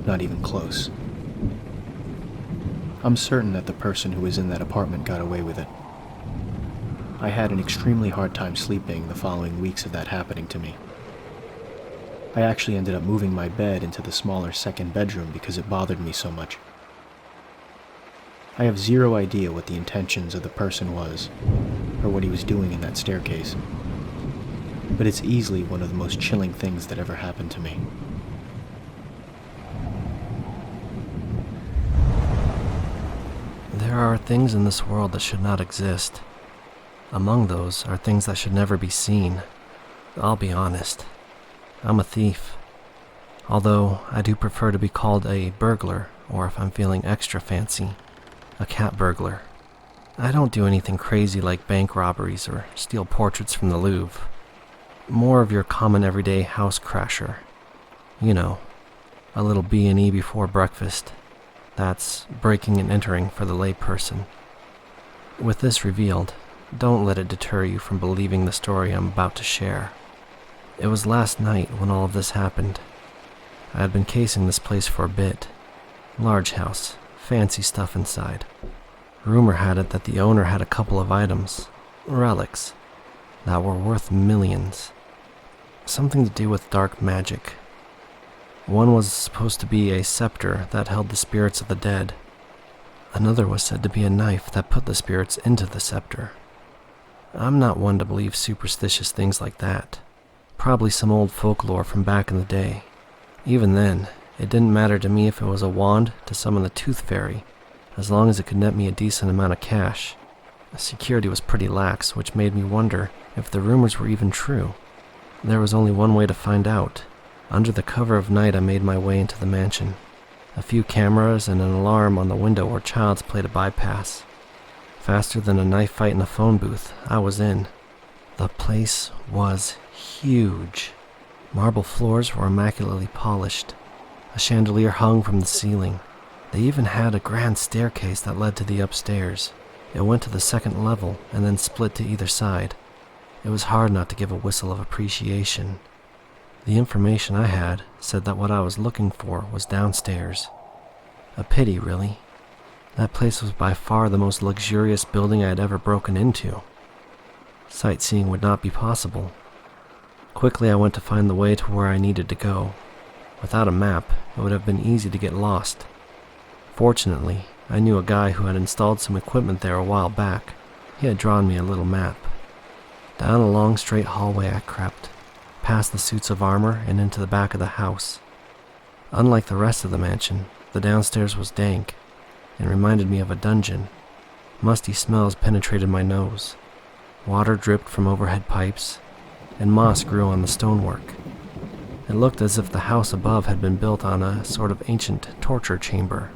Not even close. I'm certain that the person who was in that apartment got away with it. I had an extremely hard time sleeping the following weeks of that happening to me. I actually ended up moving my bed into the smaller second bedroom because it bothered me so much. I have zero idea what the intentions of the person was, or what he was doing in that staircase, but it's easily one of the most chilling things that ever happened to me. There are things in this world that should not exist. Among those are things that should never be seen. I'll be honest. I'm a thief. Although I do prefer to be called a burglar, or if I'm feeling extra fancy, a cat burglar. I don't do anything crazy like bank robberies or steal portraits from the Louvre. More of your common everyday house crasher. You know, a little B&E before breakfast. That's breaking and entering for the layperson. With this revealed, don't let it deter you from believing the story I'm about to share. It was last night when all of this happened. I had been casing this place for a bit. Large house, fancy stuff inside. Rumor had it that the owner had a couple of items, relics, that were worth millions. Something to do with dark magic. One was supposed to be a scepter that held the spirits of the dead. Another was said to be a knife that put the spirits into the scepter. I'm not one to believe superstitious things like that. Probably some old folklore from back in the day. Even then, it didn't matter to me if it was a wand to summon the tooth fairy, as long as it could net me a decent amount of cash. The security was pretty lax, which made me wonder if the rumors were even true. There was only one way to find out. Under the cover of night, I made my way into the mansion. A few cameras and an alarm on the window were child's play to bypass. Faster than a knife fight in a phone booth, I was in. The place was huge. Marble floors were immaculately polished. A chandelier hung from the ceiling. They even had a grand staircase that led to the upstairs. It went to the second level and then split to either side. It was hard not to give a whistle of appreciation. The information I had said that what I was looking for was downstairs. A pity, really. That place was by far the most luxurious building I had ever broken into. Sightseeing would not be possible. Quickly, I went to find the way to where I needed to go. Without a map, it would have been easy to get lost. Fortunately, I knew a guy who had installed some equipment there a while back. He had drawn me a little map. Down a long straight hallway I crept, past the suits of armor and into the back of the house. Unlike the rest of the mansion, The downstairs was dank and reminded me of a dungeon. Musty smells penetrated my nose. Water dripped from overhead pipes, and moss grew on the stonework. It looked as if the house above had been built on a sort of ancient torture chamber.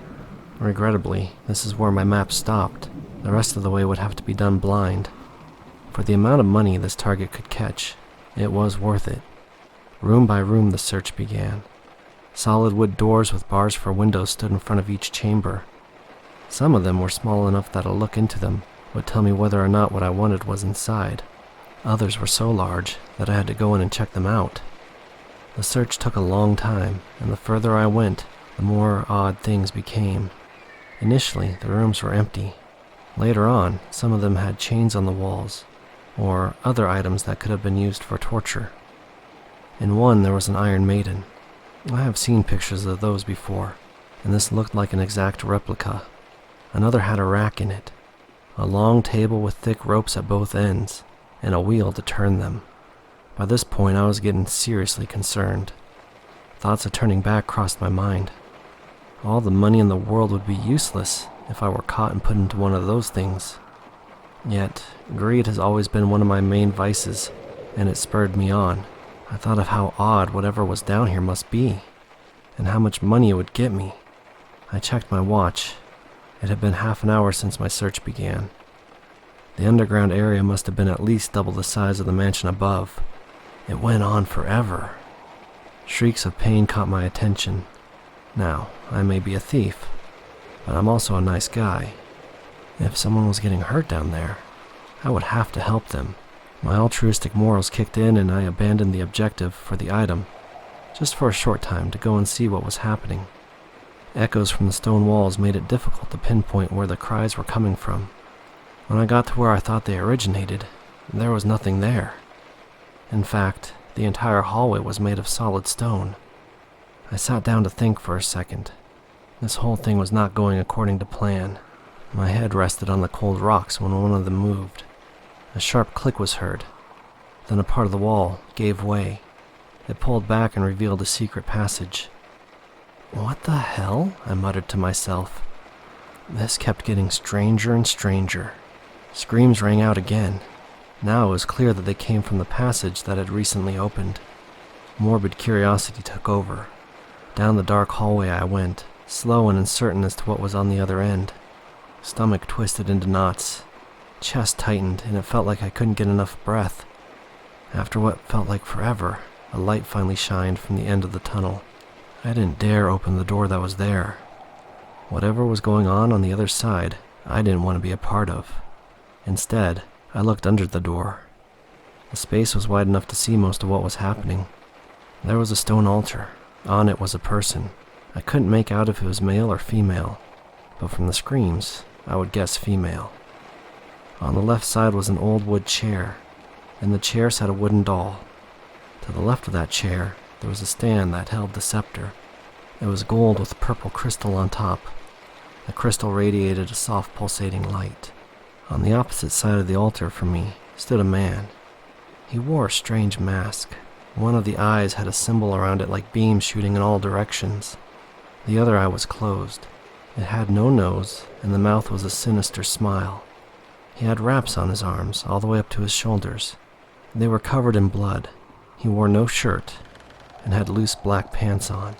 Regrettably, this is where my map stopped. The rest of the way would have to be done blind. For the amount of money this target could catch, it was worth it. Room by room the search began. Solid wood doors with bars for windows stood in front of each chamber. Some of them were small enough that a look into them would tell me whether or not what I wanted was inside. Others were so large that I had to go in and check them out. The search took a long time, and the further I went, the more odd things became. Initially, the rooms were empty. Later on, some of them had chains on the walls, or other items that could have been used for torture. In one, there was an iron maiden. I have seen pictures of those before, and this looked like an exact replica. Another had a rack in it, a long table with thick ropes at both ends, and a wheel to turn them. By this point, I was getting seriously concerned. Thoughts of turning back crossed my mind. All the money in the world would be useless if I were caught and put into one of those things. Yet, greed has always been one of my main vices, and it spurred me on. I thought of how odd whatever was down here must be, and how much money it would get me. I checked my watch. It had been half an hour since my search began. The underground area must have been at least double the size of the mansion above. It went on forever. Shrieks of pain caught my attention. Now, I may be a thief, but I'm also a nice guy. If someone was getting hurt down there, I would have to help them. My altruistic morals kicked in and I abandoned the objective for the item, just for a short time to go and see what was happening. Echoes from the stone walls made it difficult to pinpoint where the cries were coming from. When I got to where I thought they originated, there was nothing there. In fact, the entire hallway was made of solid stone. I sat down to think for a second. This whole thing was not going according to plan. My head rested on the cold rocks when one of them moved. A sharp click was heard. Then a part of the wall gave way. It pulled back and revealed a secret passage. What the hell? I muttered to myself. This kept getting stranger and stranger. Screams rang out again. Now it was clear that they came from the passage that had recently opened. Morbid curiosity took over. Down the dark hallway I went, slow and uncertain as to what was on the other end. Stomach twisted into knots. Chest tightened, and it felt like I couldn't get enough breath. After what felt like forever, a light finally shined from the end of the tunnel. I didn't dare open the door that was there. Whatever was going on the other side, I didn't want to be a part of. Instead, I looked under the door. The space was wide enough to see most of what was happening. There was a stone altar. On it was a person. I couldn't make out if it was male or female, but from the screams, I would guess female. On the left side was an old wood chair. In the chair sat a wooden doll. To the left of that chair, there was a stand that held the scepter. It was gold with purple crystal on top. The crystal radiated a soft pulsating light. On the opposite side of the altar from me stood a man. He wore a strange mask. One of the eyes had a symbol around it like beams shooting in all directions. The other eye was closed. It had no nose, and the mouth was a sinister smile. He had wraps on his arms, all the way up to his shoulders. They were covered in blood. He wore no shirt, and had loose black pants on.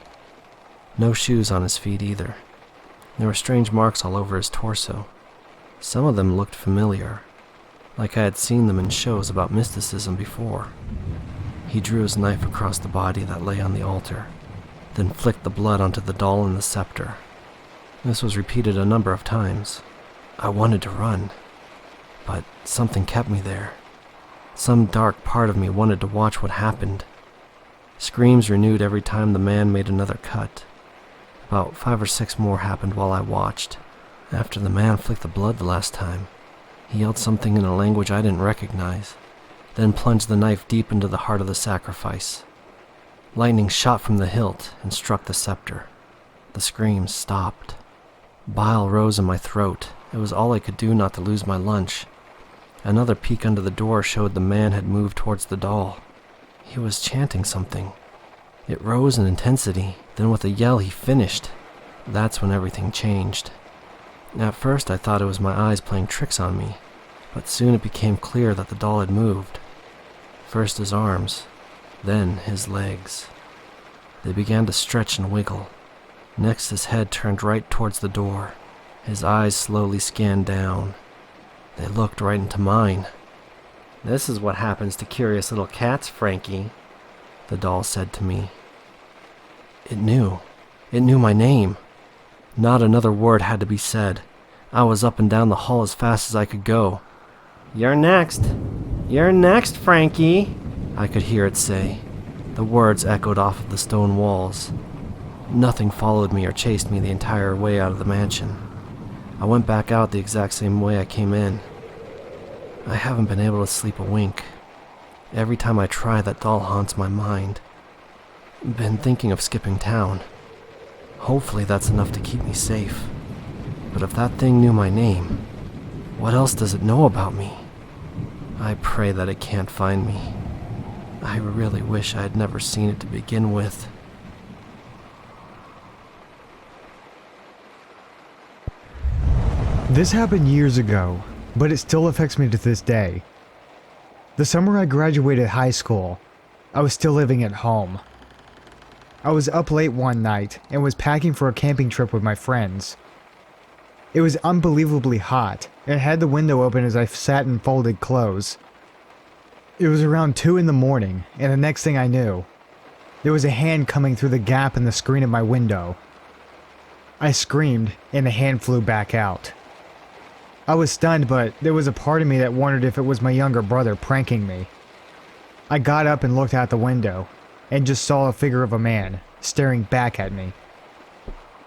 No shoes on his feet either. There were strange marks all over his torso. Some of them looked familiar, like I had seen them in shows about mysticism before. He drew his knife across the body that lay on the altar, then flicked the blood onto the doll and the scepter. This was repeated a number of times. I wanted to run, but something kept me there. Some dark part of me wanted to watch what happened. Screams renewed every time the man made another cut. About 5 or 6 more happened while I watched. After the man flicked the blood the last time, he yelled something in a language I didn't recognize, then plunged the knife deep into the heart of the sacrifice. Lightning shot from the hilt and struck the scepter. The screams stopped. Bile rose in my throat. It was all I could do not to lose my lunch. Another peek under the door showed the man had moved towards the doll. He was chanting something. It rose in intensity, then with a yell he finished. That's when everything changed. At first I thought it was my eyes playing tricks on me, but soon it became clear that the doll had moved. First his arms, then his legs. They began to stretch and wiggle. Next his head turned right towards the door. His eyes slowly scanned down. They looked right into mine. "This is what happens to curious little cats, Frankie," the doll said to me. It knew my name. Not another word had to be said. I was up and down the hall as fast as I could go. "You're next. You're next, Frankie," I could hear it say. The words echoed off of the stone walls. Nothing followed me or chased me the entire way out of the mansion. I went back out the exact same way I came in. I haven't been able to sleep a wink. Every time I try, that doll haunts my mind. Been thinking of skipping town. Hopefully that's enough to keep me safe. But if that thing knew my name, what else does it know about me? I pray that it can't find me. I really wish I had never seen it to begin with. This happened years ago, but it still affects me to this day. The summer I graduated high school, I was still living at home. I was up late one night and was packing for a camping trip with my friends. It was unbelievably hot and had the window open as I sat and folded clothes. It was around 2 in the morning, and the next thing I knew, there was a hand coming through the gap in the screen of my window. I screamed, and the hand flew back out. I was stunned, but there was a part of me that wondered if it was my younger brother pranking me. I got up and looked out the window, and just saw a figure of a man staring back at me.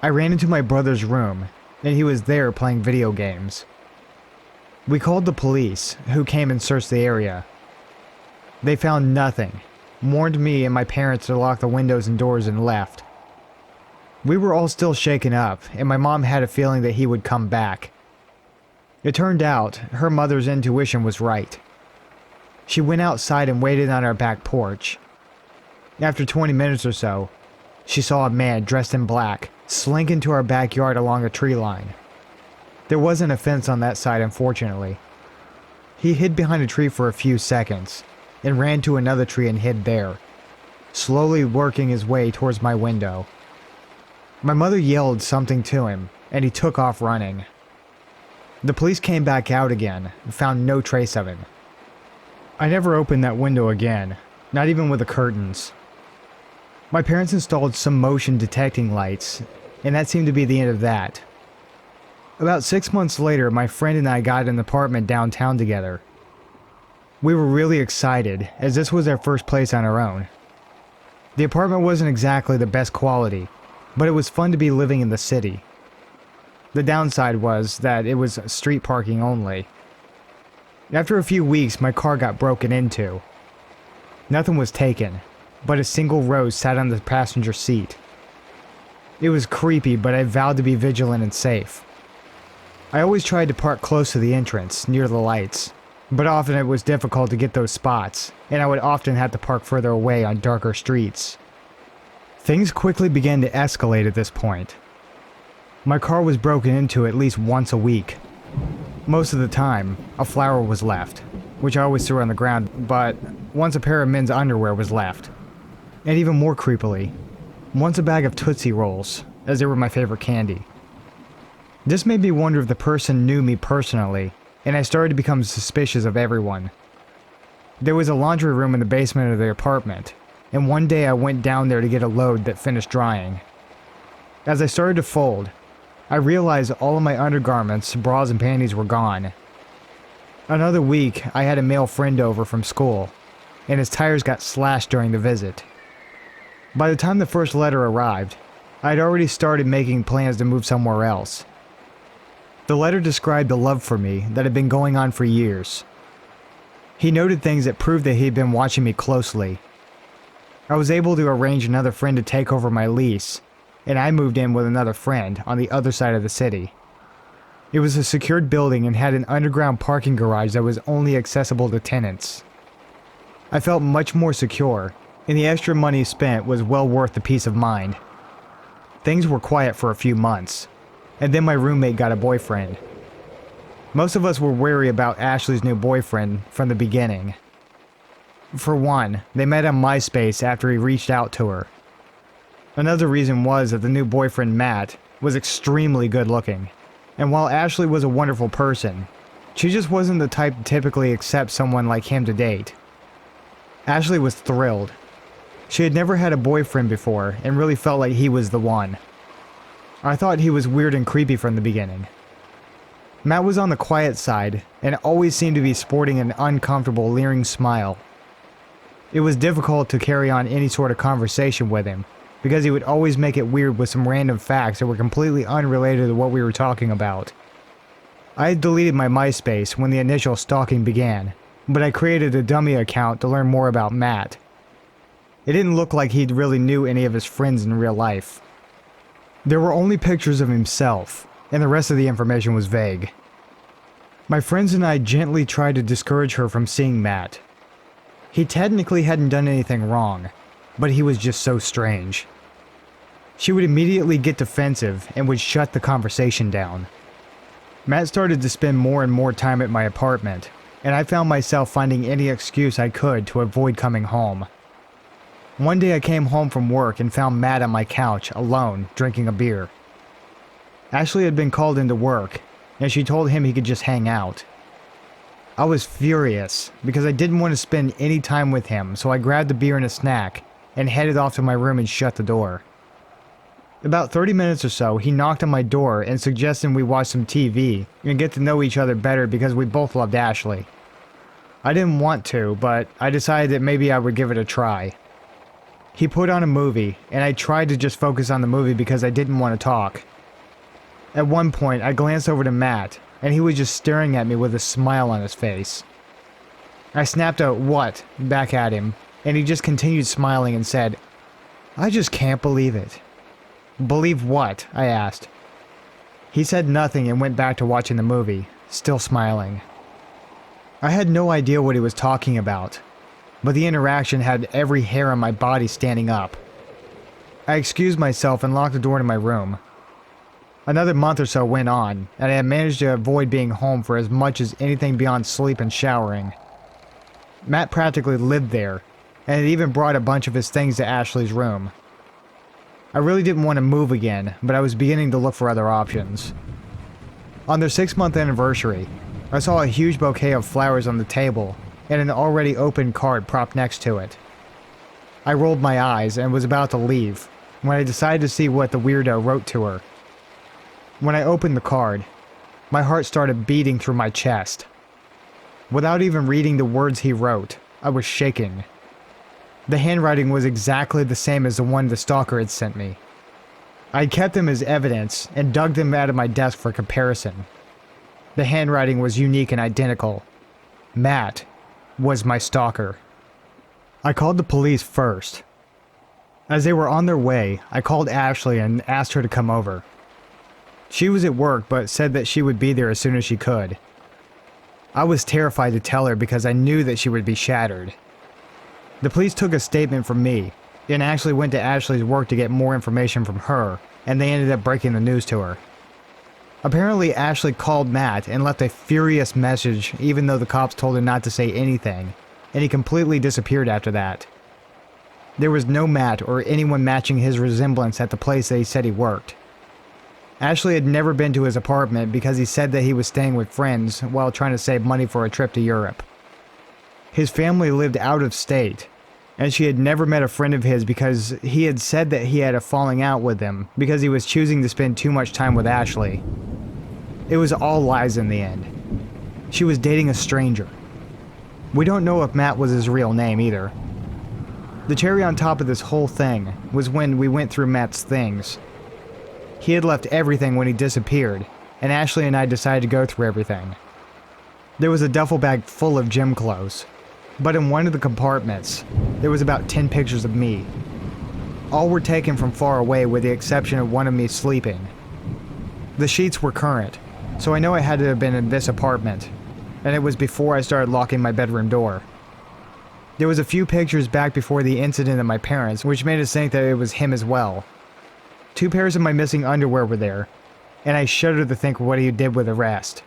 I ran into my brother's room, and he was there playing video games. We called the police, who came and searched the area. They found nothing, warned me and my parents to lock the windows and doors, and left. We were all still shaken up, and my mom had a feeling that he would come back. It turned out her mother's intuition was right. She went outside and waited on our back porch. After 20 minutes or so, she saw a man dressed in black slink into our backyard along a tree line. There wasn't a fence on that side, unfortunately. He hid behind a tree for a few seconds, and ran to another tree and hid there, slowly working his way towards my window. My mother yelled something to him, and he took off running. The police came back out again and found no trace of him. I never opened that window again, not even with the curtains. My parents installed some motion detecting lights, and that seemed to be the end of that. About 6 months later, my friend and I got an apartment downtown together. We were really excited, as this was our first place on our own. The apartment wasn't exactly the best quality, but it was fun to be living in the city. The downside was that it was street parking only. After a few weeks, my car got broken into. Nothing was taken, but a single rose sat on the passenger seat. It was creepy, but I vowed to be vigilant and safe. I always tried to park close to the entrance, near the lights, but often it was difficult to get those spots, and I would often have to park further away on darker streets. Things quickly began to escalate at this point. My car was broken into at least once a week. Most of the time, a flower was left, which I always threw on the ground, but once a pair of men's underwear was left. And even more creepily, once a bag of Tootsie Rolls, as they were my favorite candy. This made me wonder if the person knew me personally, and I started to become suspicious of everyone. There was a laundry room in the basement of the apartment, and one day I went down there to get a load that finished drying. As I started to fold, I realized all of my undergarments, bras, and panties were gone. Another week, I had a male friend over from school, and his tires got slashed during the visit. By the time the first letter arrived, I had already started making plans to move somewhere else. The letter described a love for me that had been going on for years. He noted things that proved that he had been watching me closely. I was able to arrange another friend to take over my lease, and I moved in with another friend on the other side of the city. It was a secured building and had an underground parking garage that was only accessible to tenants. I felt much more secure, and the extra money spent was well worth the peace of mind. Things were quiet for a few months, and then my roommate got a boyfriend. Most of us were wary about Ashley's new boyfriend from the beginning. For one, they met on MySpace after he reached out to her. Another reason was that the new boyfriend, Matt, was extremely good looking, and while Ashley was a wonderful person, she just wasn't the type to typically accept someone like him to date. Ashley was thrilled. She had never had a boyfriend before and really felt like he was the one. I thought he was weird and creepy from the beginning. Matt was on the quiet side and always seemed to be sporting an uncomfortable, leering smile. It was difficult to carry on any sort of conversation with him because he would always make it weird with some random facts that were completely unrelated to what we were talking about. I had deleted my MySpace when the initial stalking began, but I created a dummy account to learn more about Matt. It didn't look like he really knew any of his friends in real life. There were only pictures of himself, and the rest of the information was vague. My friends and I gently tried to discourage her from seeing Matt. He technically hadn't done anything wrong, but he was just so strange. She would immediately get defensive and would shut the conversation down. Matt started to spend more and more time at my apartment, and I found myself finding any excuse I could to avoid coming home. One day I came home from work and found Matt on my couch, alone, drinking a beer. Ashley had been called into work, and she told him he could just hang out. I was furious, because I didn't want to spend any time with him, so I grabbed a beer and a snack, and headed off to my room and shut the door. About 30 minutes or so, he knocked on my door and suggested we watch some TV and get to know each other better because we both loved Ashley. I didn't want to, but I decided that maybe I would give it a try. He put on a movie, and I tried to just focus on the movie because I didn't want to talk. At one point, I glanced over to Matt, and he was just staring at me with a smile on his face. I snapped a "what" back at him, and he just continued smiling and said, "I just can't believe it." "Believe what?" I asked. He said nothing and went back to watching the movie, still smiling. I had no idea what he was talking about, but the interaction had every hair on my body standing up. I excused myself and locked the door to my room. Another month or so went on, and I had managed to avoid being home for as much as anything beyond sleep and showering. Matt practically lived there, and had even brought a bunch of his things to Ashley's room. I really didn't want to move again, but I was beginning to look for other options. On their 6-month anniversary, I saw a huge bouquet of flowers on the table, and an already open card propped next to it. I rolled my eyes and was about to leave, when I decided to see what the weirdo wrote to her. When I opened the card, my heart started beating through my chest. Without even reading the words he wrote, I was shaking. The handwriting was exactly the same as the one the stalker had sent me. I had kept them as evidence and dug them out of my desk for comparison. The handwriting was unique and identical. Matt was my stalker. I called the police first. As they were on their way, I called Ashley and asked her to come over. She was at work but said that she would be there as soon as she could. I was terrified to tell her because I knew that she would be shattered. The police took a statement from me and actually went to Ashley's work to get more information from her, and they ended up breaking the news to her. Apparently, Ashley called Matt and left a furious message even though the cops told him not to say anything, and he completely disappeared after that. There was no Matt or anyone matching his resemblance at the place that he said he worked. Ashley had never been to his apartment because he said that he was staying with friends while trying to save money for a trip to Europe. His family lived out of state, and she had never met a friend of his because he had said that he had a falling out with them because he was choosing to spend too much time with Ashley. It was all lies in the end. She was dating a stranger. We don't know if Matt was his real name either. The cherry on top of this whole thing was when we went through Matt's things. He had left everything when he disappeared, and Ashley and I decided to go through everything. There was a duffel bag full of gym clothes, but in one of the compartments, there was about 10 pictures of me. All were taken from far away with the exception of one of me sleeping. The sheets were current, so I know it had to have been in this apartment, and it was before I started locking my bedroom door. There was a few pictures back before the incident at my parents', which made us think that it was him as well. 2 pairs of my missing underwear were there, and I shudder to think what he did with the rest.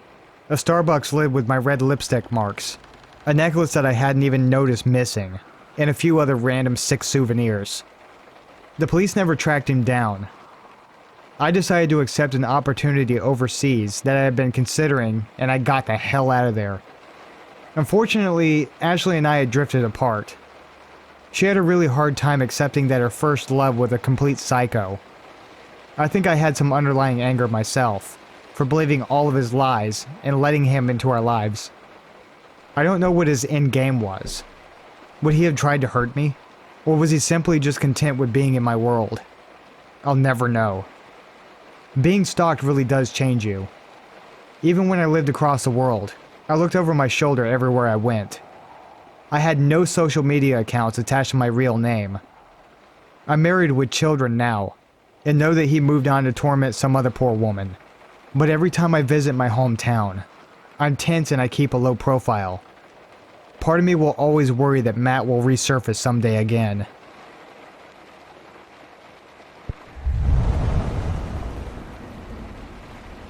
A Starbucks lid with my red lipstick marks, a necklace that I hadn't even noticed missing, and a few other random sick souvenirs. The police never tracked him down. I decided to accept an opportunity overseas that I had been considering, and I got the hell out of there. Unfortunately, Ashley and I had drifted apart. She had a really hard time accepting that her first love was a complete psycho. I think I had some underlying anger myself, for believing all of his lies and letting him into our lives. I don't know what his end game was. Would he have tried to hurt me? Or was he simply just content with being in my world? I'll never know. Being stalked really does change you. Even when I lived across the world, I looked over my shoulder everywhere I went. I had no social media accounts attached to my real name. I'm married with children now, and know that he moved on to torment some other poor woman. But every time I visit my hometown, I'm tense and I keep a low profile. Part of me will always worry that Matt will resurface someday again.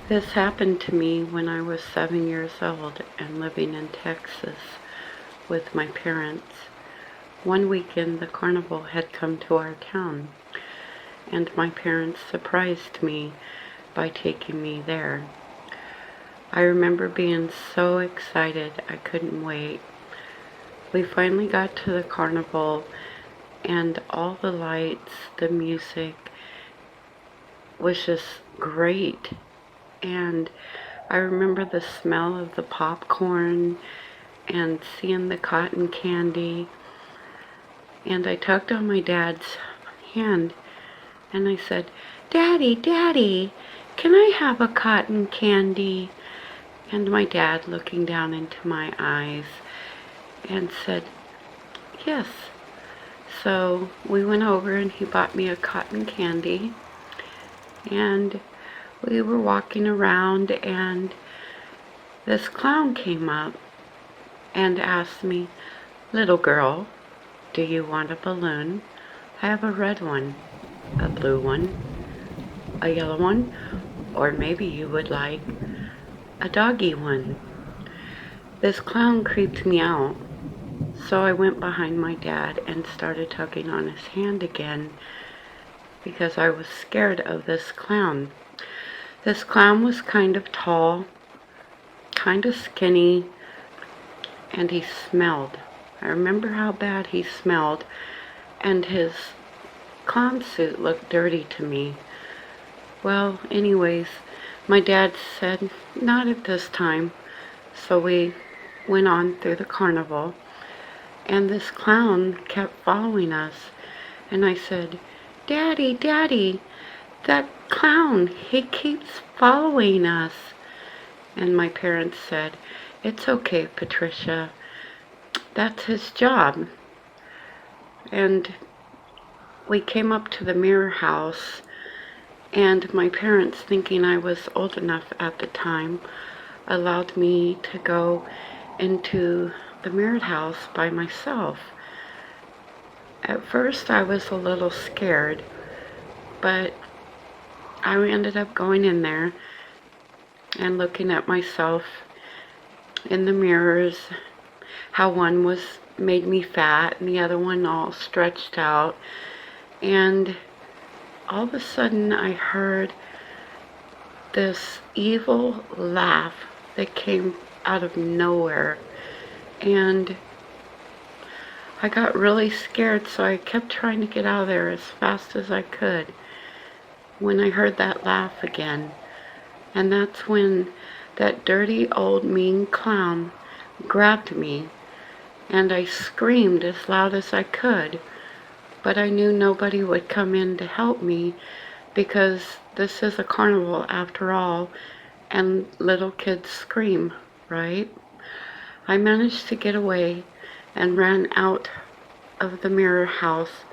This happened to me when I was 7 years old and living in Texas with my parents. One weekend the carnival had come to our town, and my parents surprised me by taking me there. I remember being so excited I couldn't wait. We finally got to the carnival, and all the lights, the music was just great. And I remember the smell of the popcorn and seeing the cotton candy. And I tugged on my dad's hand and I said, "Daddy, Daddy, can I have a cotton candy?" And my dad, looking down into my eyes, and said, "Yes." So we went over and he bought me a cotton candy, and we were walking around, and this clown came up and asked me, "Little girl, do you want a balloon? I have a red one, a blue one, a yellow one, or maybe you would like a doggy one." This clown creeped me out, so I went behind my dad and started tugging on his hand again because I was scared of this clown. This clown was kind of tall, kind of skinny, and he smelled. I remember how bad he smelled, and his clown suit looked dirty to me. Well, anyways, my dad said, "Not at this time." So we went on through the carnival, and this clown kept following us, and I said, "Daddy, Daddy, that clown, he keeps following us." And my parents said, "It's okay, Patricia. That's his job." And we came up to the mirror house, and my parents, thinking I was old enough at the time, allowed me to go into the mirrored house by myself. At first I was a little scared, but I ended up going in there and looking at myself in the mirrors, how one was made me fat and the other one all stretched out, and all of a sudden I heard this evil laugh that came out of nowhere, and I got really scared, so I kept trying to get out of there as fast as I could when I heard that laugh again. And that's when that dirty old mean clown grabbed me, and I screamed as loud as I could, but I knew nobody would come in to help me because this is a carnival after all, and little kids scream, right? I managed to get away and ran out of the mirror house,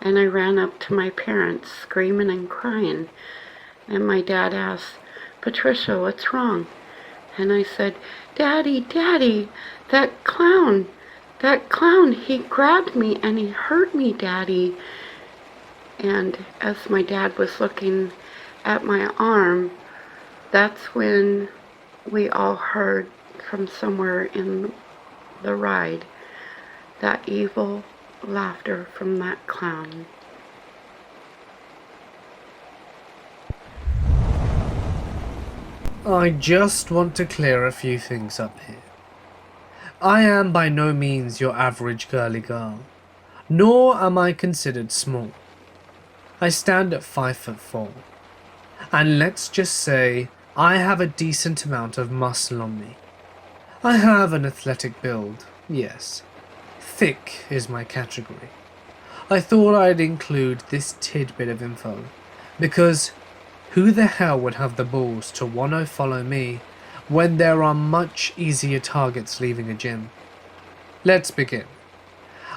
and I ran up to my parents screaming and crying, and my dad asked, "Patricia, what's wrong?" And I said, "Daddy, Daddy, that clown, he grabbed me and he hurt me, Daddy." And as my dad was looking at my arm, that's when we all heard from somewhere in the ride that evil laughter from that clown. I just want to clear a few things up here. I am by no means your average girly girl, nor am I considered small. I stand at 5'4", and let's just say I have a decent amount of muscle on me. I have an athletic build, yes. Thick is my category. I thought I'd include this tidbit of info, because who the hell would have the balls to want to follow me when there are much easier targets leaving a gym? Let's begin.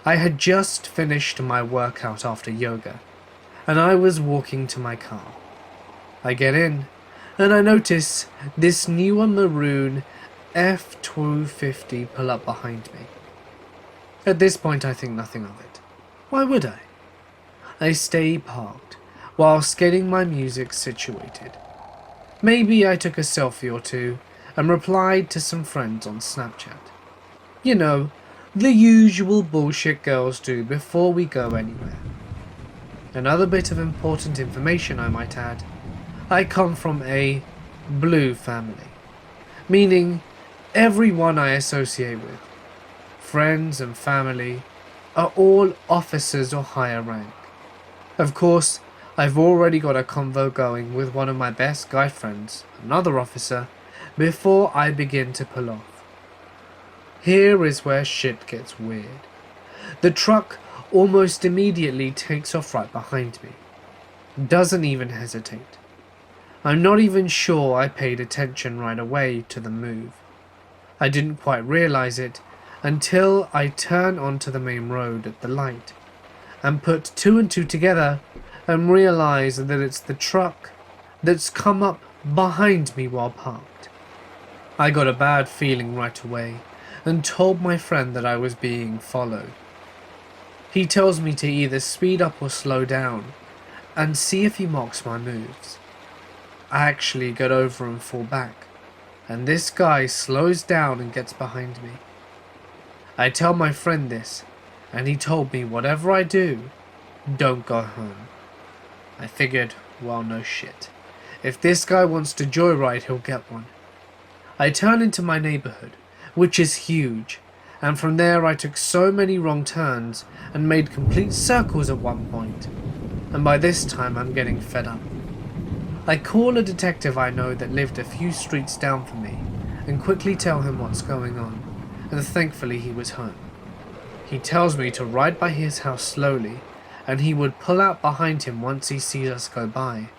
I had just finished my workout after yoga, and I was walking to my car. I get in, and I notice this newer maroon F250 pull up behind me. At this point I think nothing of it. Why would I? I stay parked, whilst getting my music situated. Maybe I took a selfie or two, and replied to some friends on Snapchat. You know, the usual bullshit girls do before we go anywhere. Another bit of important information I might add. I come from a blue family, meaning everyone I associate with, friends and family, are all officers or higher rank. Of course, I've already got a convo going with one of my best guy friends, another officer, before I begin to pull off. Here is where shit gets weird. The truck almost immediately takes off right behind me. Doesn't even hesitate. I'm not even sure I paid attention right away to the move. I didn't quite realize it until I turn onto the main road at the light and put two and two together and realize that it's the truck that's come up behind me while parked. I got a bad feeling right away and told my friend that I was being followed. He tells me to either speed up or slow down and see if he mocks my moves. I actually get over and fall back, and this guy slows down and gets behind me. I tell my friend this, and he told me whatever I do, don't go home. I figured, well, no shit. If this guy wants to joyride, he'll get one. I turn into my neighborhood, which is huge, and from there I took so many wrong turns and made complete circles at one point, and by this time I'm getting fed up. I call a detective I know that lived a few streets down from me and quickly tell him what's going on, and thankfully he was home. He tells me to ride by his house slowly and he would pull out behind him once he sees us go by.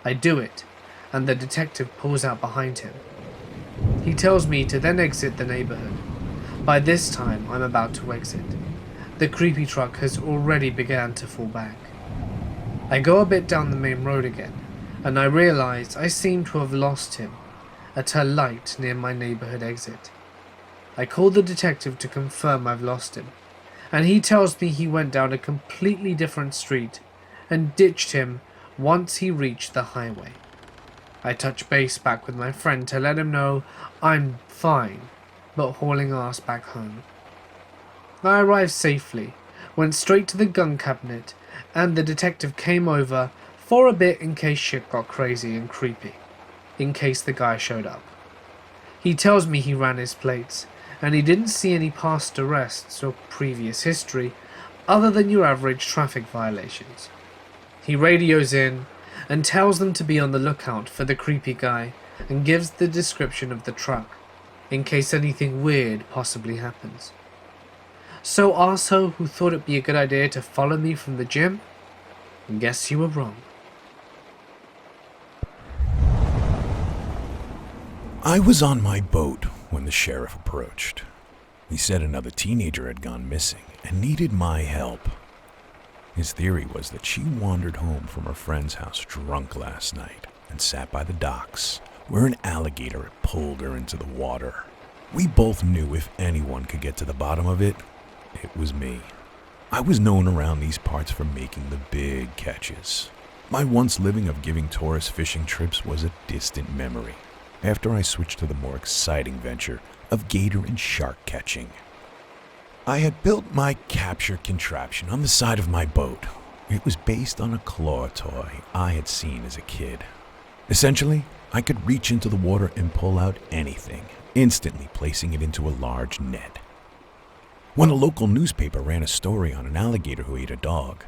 I do it, and the detective pulls out behind him. He tells me to then exit the neighborhood. By this time, I'm about to exit. The creepy truck has already begun to fall back. I go a bit down the main road again, and I realize I seem to have lost him at a light near my neighborhood exit. I call the detective to confirm I've lost him, and he tells me he went down a completely different street and ditched him once he reached the highway. I touch base back with my friend to let him know I'm fine, but hauling ass back home. I arrived safely, went straight to the gun cabinet, and the detective came over for a bit in case shit got crazy and creepy, in case the guy showed up. He tells me he ran his plates, and he didn't see any past arrests or previous history other than your average traffic violations. He radios in and tells them to be on the lookout for the creepy guy and gives the description of the truck, in case anything weird possibly happens. So arsehole who thought it'd be a good idea to follow me from the gym? Guess you were wrong. I was on my boat when the sheriff approached. He said another teenager had gone missing and needed my help. His theory was that she wandered home from her friend's house drunk last night and sat by the docks, where an alligator had pulled her into the water. We both knew if anyone could get to the bottom of it, it was me. I was known around these parts for making the big catches. My once living of giving tourist fishing trips was a distant memory after I switched to the more exciting venture of gator and shark catching. I had built my capture contraption on the side of my boat. It was based on a claw toy I had seen as a kid. Essentially, I could reach into the water and pull out anything, instantly placing it into a large net. When a local newspaper ran a story on an alligator who ate a dog,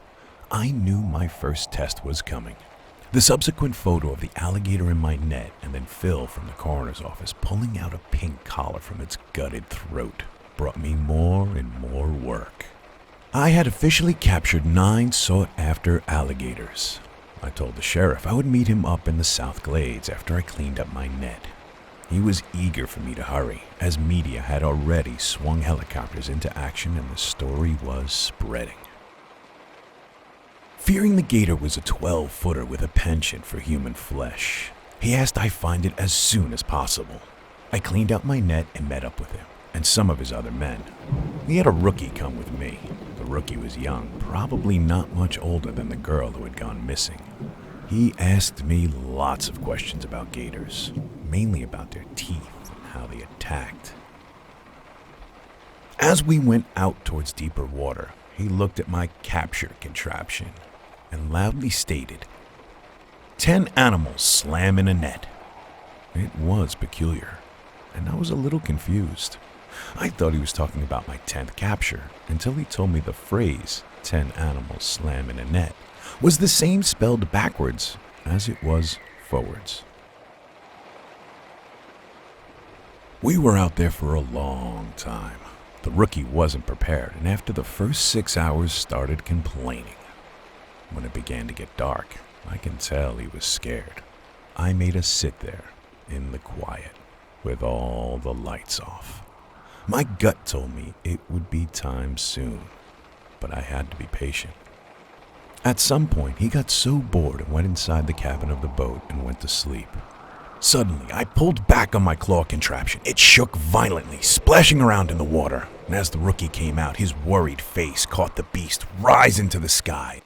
I knew my first test was coming. The subsequent photo of the alligator in my net and then Phil from the coroner's office pulling out a pink collar from its gutted throat brought me more and more work. I had officially captured 9 sought-after alligators. I told the sheriff I would meet him up in the South Glades after I cleaned up my net. He was eager for me to hurry, as media had already swung helicopters into action and the story was spreading. Fearing the gator was a 12-footer with a penchant for human flesh, he asked I find it as soon as possible. I cleaned out my net and met up with him, and some of his other men. He had a rookie come with me. The rookie was young, probably not much older than the girl who had gone missing. He asked me lots of questions about gators, mainly about their teeth and how they attacked. As we went out towards deeper water, he looked at my capture contraption and loudly stated, 10 animals slam in a net. It was peculiar, and I was a little confused. I thought he was talking about my 10th capture until he told me the phrase 10 animals slam in a net was the same spelled backwards as it was forwards. We were out there for a long time. The rookie wasn't prepared, and after the first 6 hours started complaining. When it began to get dark, I can tell he was scared. I made us sit there in the quiet with all the lights off. My gut told me it would be time soon, but I had to be patient. At some point, he got so bored and went inside the cabin of the boat and went to sleep. Suddenly, I pulled back on my claw contraption. It shook violently, splashing around in the water. And as the rookie came out, his worried face caught the beast rise into the sky.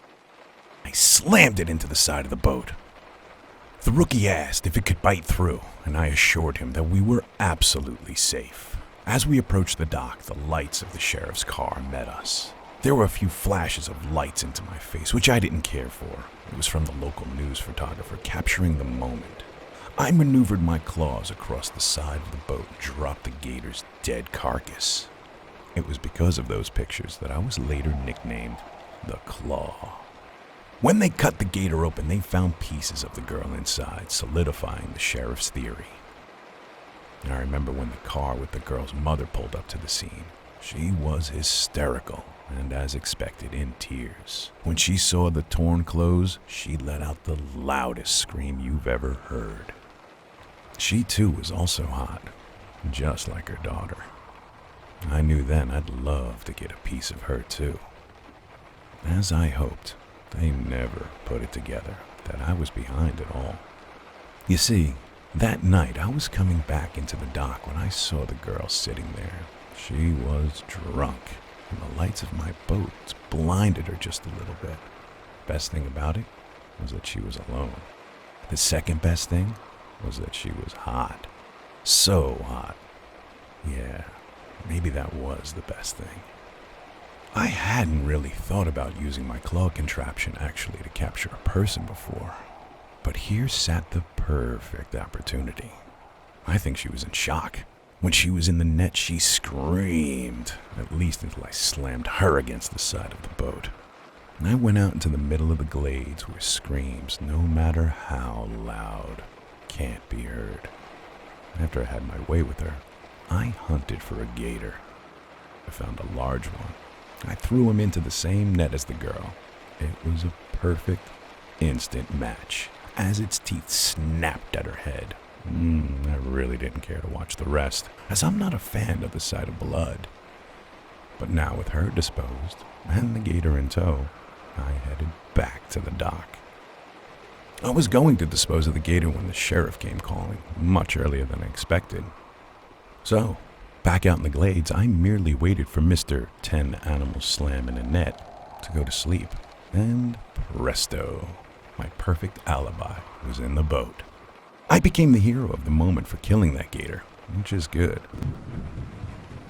I slammed it into the side of the boat. The rookie asked if it could bite through, and I assured him that we were absolutely safe. As we approached the dock, the lights of the sheriff's car met us. There were a few flashes of lights into my face, which I didn't care for. It was from the local news photographer capturing the moment. I maneuvered my claws across the side of the boat and dropped the gator's dead carcass. It was because of those pictures that I was later nicknamed the Claw. When they cut the gator open, they found pieces of the girl inside, solidifying the sheriff's theory. And I remember when the car with the girl's mother pulled up to the scene. She was hysterical, and as expected, in tears. When she saw the torn clothes, she let out the loudest scream you've ever heard. She too was also hot, just like her daughter. I knew then I'd love to get a piece of her too. As I hoped, they never put it together that I was behind it all. You see, that night I was coming back into the dock when I saw the girl sitting there. She was drunk, and the lights of my boat blinded her just a little bit. Best thing about it was that she was alone. The second best thing was that she was hot. So hot. Yeah, maybe that was the best thing. I hadn't really thought about using my claw contraption actually to capture a person before, but here sat the perfect opportunity. I think she was in shock. When she was in the net, she screamed, at least until I slammed her against the side of the boat. And I went out into the middle of the glades where screams, no matter how loud, can't be heard. After I had my way with her, I hunted for a gator. I found a large one. I threw him into the same net as the girl. It was a perfect, instant match, as its teeth snapped at her head. I really didn't care to watch the rest, as I'm not a fan of the sight of blood. But now with her disposed, and the gator in tow, I headed back to the dock. I was going to dispose of the gator when the sheriff came calling, much earlier than I expected. So, Back out in the glades, I merely waited for Mr. 10 Animals Slam in a Net to go to sleep. And presto, my perfect alibi was in the boat. I became the hero of the moment for killing that gator, which is good,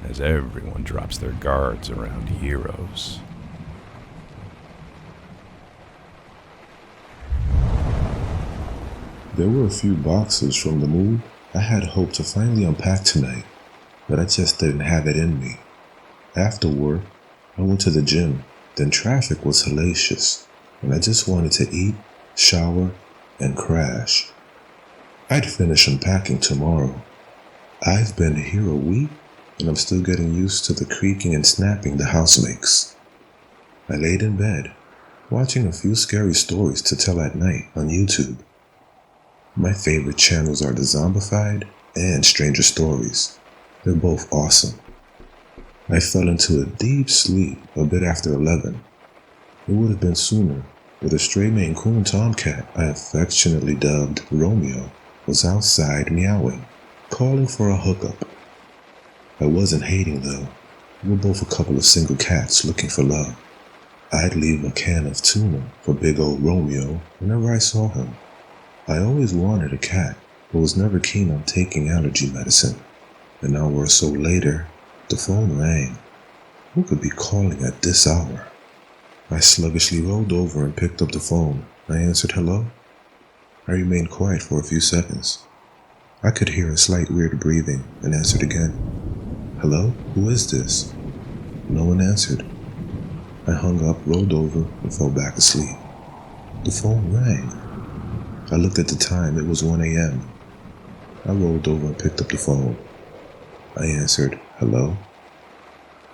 as everyone drops their guards around heroes. There were a few boxes from the move I had hoped to finally unpack tonight, but I just didn't have it in me. After work, I went to the gym, then traffic was hellacious, and I just wanted to eat, shower, and crash. I'd finish unpacking tomorrow. I've been here a week, and I'm still getting used to the creaking and snapping the house makes. I laid in bed, watching a few scary stories to tell at night on YouTube. My favorite channels are The Zombified and Stranger Stories. They're both awesome. I fell into a deep sleep a bit after 11. It would have been sooner, but a stray Maine Coon tomcat I affectionately dubbed Romeo was outside meowing, calling for a hookup. I wasn't hating though. We're both a couple of single cats looking for love. I'd leave a can of tuna for big old Romeo whenever I saw him. I always wanted a cat, but was never keen on taking allergy medicine. An hour or so later, the phone rang. Who could be calling at this hour? I sluggishly rolled over and picked up the phone. I answered hello. I remained quiet for a few seconds. I could hear a slight weird breathing and answered again. Hello? Who is this? No one answered. I hung up, rolled over, and fell back asleep. The phone rang. I looked at the time. It was 1 a.m. I rolled over and picked up the phone. I answered, hello?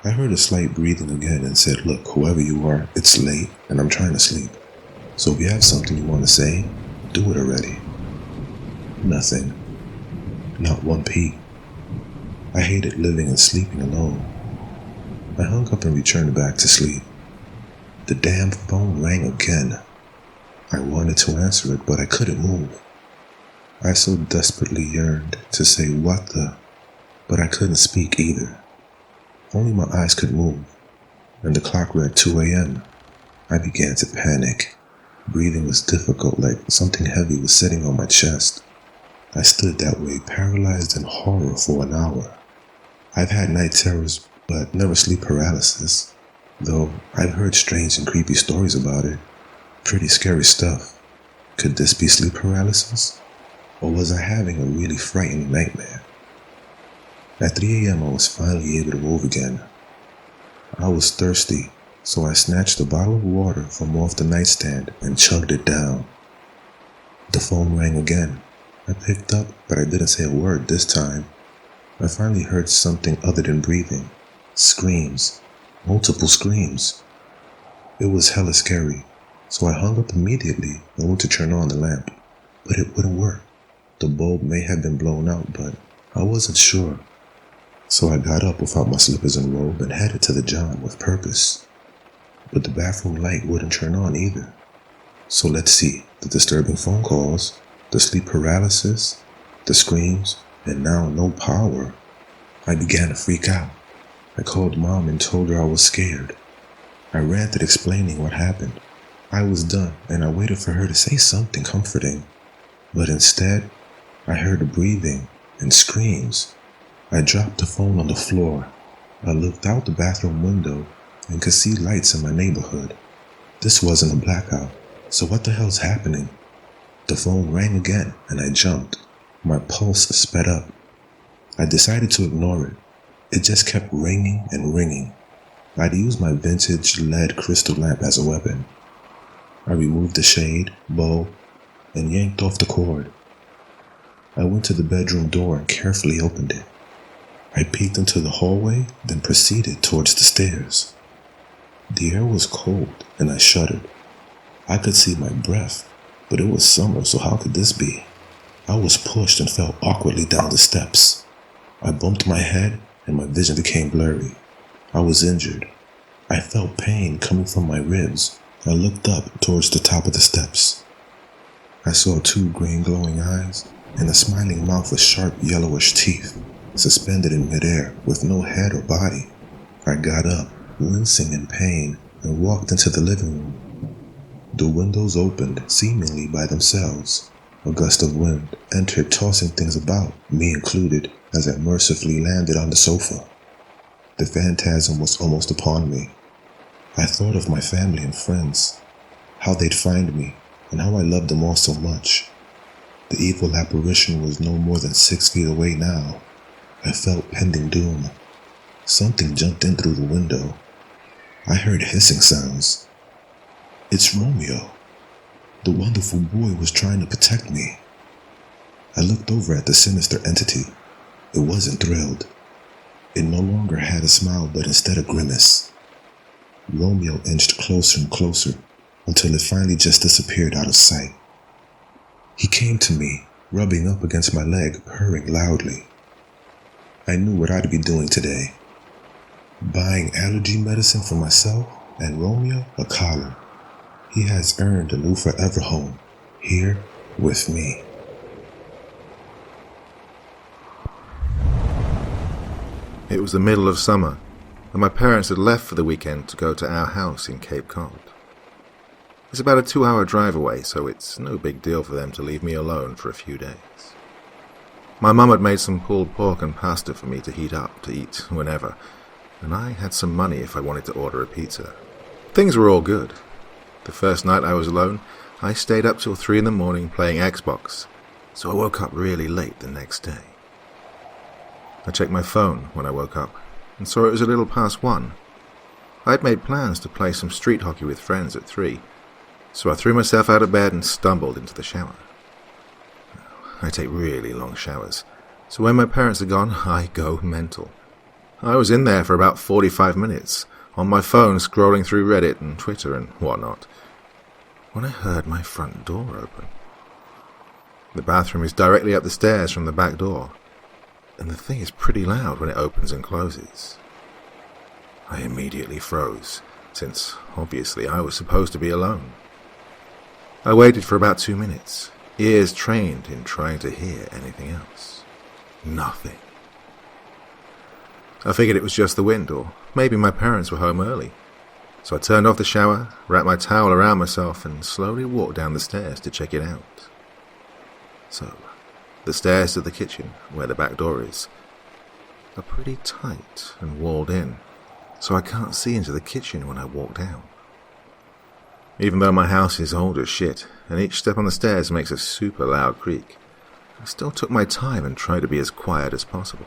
I heard a slight breathing again and said, look, whoever you are, it's late and I'm trying to sleep. So if you have something you want to say, do it already. Nothing. Not one peep. I hated living and sleeping alone. I hung up and returned back to sleep. The damn phone rang again. I wanted to answer it, but I couldn't move. I so desperately yearned to say what the, but I couldn't speak either. Only my eyes could move, and the clock read 2 a.m. I began to panic. Breathing was difficult, like something heavy was sitting on my chest. I stood that way, paralyzed in horror for an hour. I've had night terrors, but never sleep paralysis, though I've heard strange and creepy stories about it. Pretty scary stuff. Could this be sleep paralysis? Or was I having a really frightening nightmare? At 3 a.m. I was finally able to move again. I was thirsty, so I snatched a bottle of water from off the nightstand and chugged it down. The phone rang again. I picked up, but I didn't say a word this time. I finally heard something other than breathing. Screams. Multiple screams. It was hella scary. So I hung up immediately and went to turn on the lamp, but it wouldn't work. The bulb may have been blown out, but I wasn't sure. So I got up without my slippers and robe and headed to the john with purpose. But the bathroom light wouldn't turn on either. So let's see, the disturbing phone calls, the sleep paralysis, the screams, and now no power. I began to freak out. I called Mom and told her I was scared. I ranted explaining what happened. I was done, and I waited for her to say something comforting. But instead, I heard breathing and screams. I dropped the phone on the floor. I looked out the bathroom window and could see lights in my neighborhood. This wasn't a blackout, so what the hell's happening? The phone rang again, and I jumped. My pulse sped up. I decided to ignore it. It just kept ringing and ringing. I'd used my vintage lead crystal lamp as a weapon. I removed the shade, bulb, and yanked off the cord. I went to the bedroom door and carefully opened it. I peeked into the hallway, then proceeded towards the stairs. The air was cold, and I shuddered. I could see my breath, but it was summer, so how could this be? I was pushed and fell awkwardly down the steps. I bumped my head, and my vision became blurry. I was injured. I felt pain coming from my ribs. I looked up towards the top of the steps. I saw 2 green glowing eyes and a smiling mouth with sharp yellowish teeth. suspended in midair with no head or body. I got up, wincing in pain, and walked into the living room. The windows opened seemingly by themselves. A gust of wind entered, tossing things about, me included, as I mercifully landed on the sofa. The phantasm was almost upon me. I thought of my family and friends, how they'd find me, and how I loved them all so much. The evil apparition was no more than 6 feet away now. I felt pending doom. Something jumped in through the window. I heard hissing sounds. It's Romeo. The wonderful boy was trying to protect me. I looked over at the sinister entity. It wasn't thrilled. It no longer had a smile, but instead a grimace. Romeo inched closer and closer until it finally just disappeared out of sight. He came to me, rubbing up against my leg, purring loudly. I knew what I'd be doing today. Buying allergy medicine for myself and Romeo a collar. He has earned a new forever home, here with me. It was the middle of summer, and my parents had left for the weekend to go to our house in Cape Cod. It's about a 2-hour drive away, so it's no big deal for them to leave me alone for a few days. My mum had made some pulled pork and pasta for me to heat up to eat whenever, and I had some money if I wanted to order a pizza. Things were all good. The first night I was alone, I stayed up till 3 in the morning playing Xbox, so I woke up really late the next day. I checked my phone when I woke up, and saw it was a little past 1. I'd made plans to play some street hockey with friends at 3, so I threw myself out of bed and stumbled into the shower. I take really long showers, so when my parents are gone, I go mental. I was in there for about 45 minutes, on my phone scrolling through Reddit and Twitter and whatnot, when I heard my front door open. The bathroom is directly up the stairs from the back door, and the thing is pretty loud when it opens and closes. I immediately froze, since obviously I was supposed to be alone. I waited for about 2 minutes, ears trained in trying to hear anything else. Nothing. I figured it was just the wind, or maybe my parents were home early. So I turned off the shower, wrapped my towel around myself, and slowly walked down the stairs to check it out. So, the stairs to the kitchen, where the back door is, are pretty tight and walled in, so I can't see into the kitchen when I walk down. Even though my house is old as shit, and each step on the stairs makes a super loud creak, I still took my time and tried to be as quiet as possible.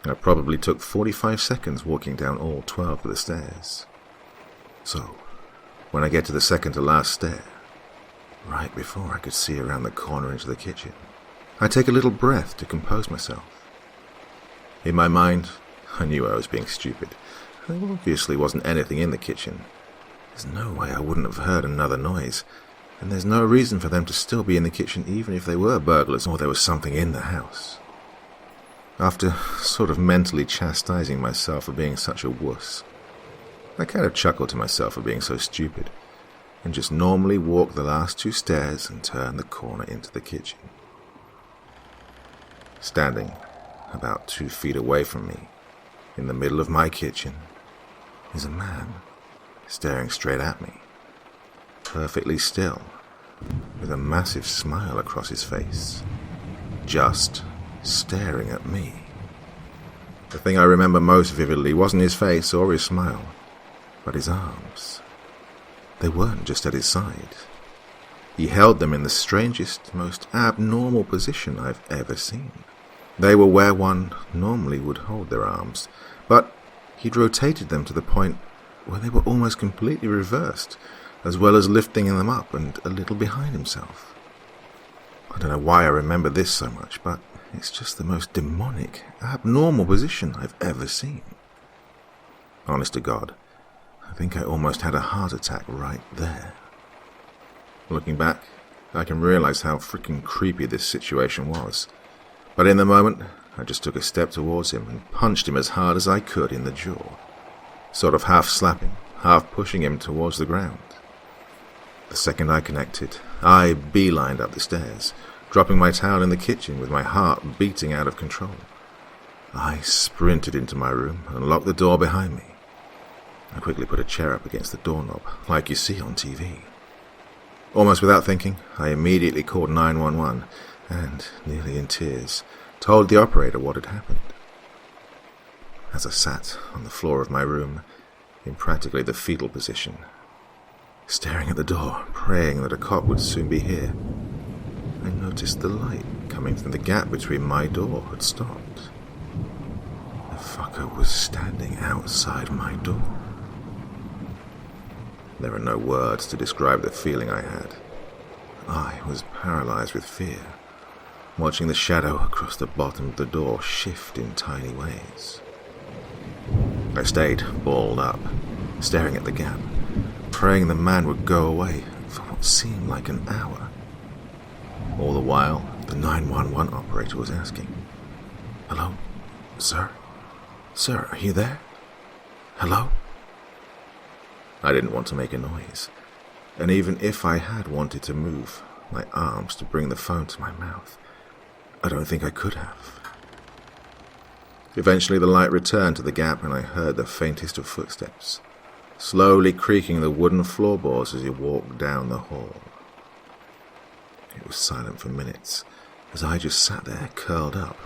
I probably took 45 seconds walking down all 12 of the stairs. So, when I get to the second to last stair, right before I could see around the corner into the kitchen, I take a little breath to compose myself. In my mind, I knew I was being stupid. There obviously wasn't anything in the kitchen. There's no way I wouldn't have heard another noise, and there's no reason for them to still be in the kitchen even if they were burglars or there was something in the house. After sort of mentally chastising myself for being such a wuss, I kind of chuckled to myself for being so stupid, and just normally walked the last 2 stairs and turned the corner into the kitchen. Standing about 2 feet away from me, in the middle of my kitchen, is a man staring straight at me, perfectly still, with a massive smile across his face, just staring at me. The thing I remember most vividly wasn't his face or his smile, but his arms. They weren't just at his side. He held them in the strangest, most abnormal position I've ever seen. They were where one normally would hold their arms, but he'd rotated them to the point where they were almost completely reversed, as well as lifting them up and a little behind himself. I don't know why I remember this so much, but it's just the most demonic, abnormal position I've ever seen. Honest to God, I think I almost had a heart attack right there. Looking back, I can realize how freaking creepy this situation was. But in the moment, I just took a step towards him and punched him as hard as I could in the jaw, sort of half slapping, half pushing him towards the ground. The second I connected, I beelined up the stairs, dropping my towel in the kitchen with my heart beating out of control. I sprinted into my room and locked the door behind me. I quickly put a chair up against the doorknob, like you see on TV. Almost without thinking, I immediately called 911 and, nearly in tears, told the operator what had happened. As I sat on the floor of my room, in practically the fetal position, staring at the door, praying that a cop would soon be here, I noticed the light coming from the gap between my door had stopped. The fucker was standing outside my door. There are no words to describe the feeling I had. I was paralyzed with fear, watching the shadow across the bottom of the door shift in tiny ways. I stayed balled up, staring at the gap, praying the man would go away for what seemed like an hour. All the while, the 911 operator was asking, "Hello, sir? Sir, are you there? Hello?" I didn't want to make a noise, and even if I had wanted to move my arms to bring the phone to my mouth, I don't think I could have. Eventually the light returned to the gap and I heard the faintest of footsteps, slowly creaking the wooden floorboards as he walked down the hall. It was silent for minutes, as I just sat there curled up,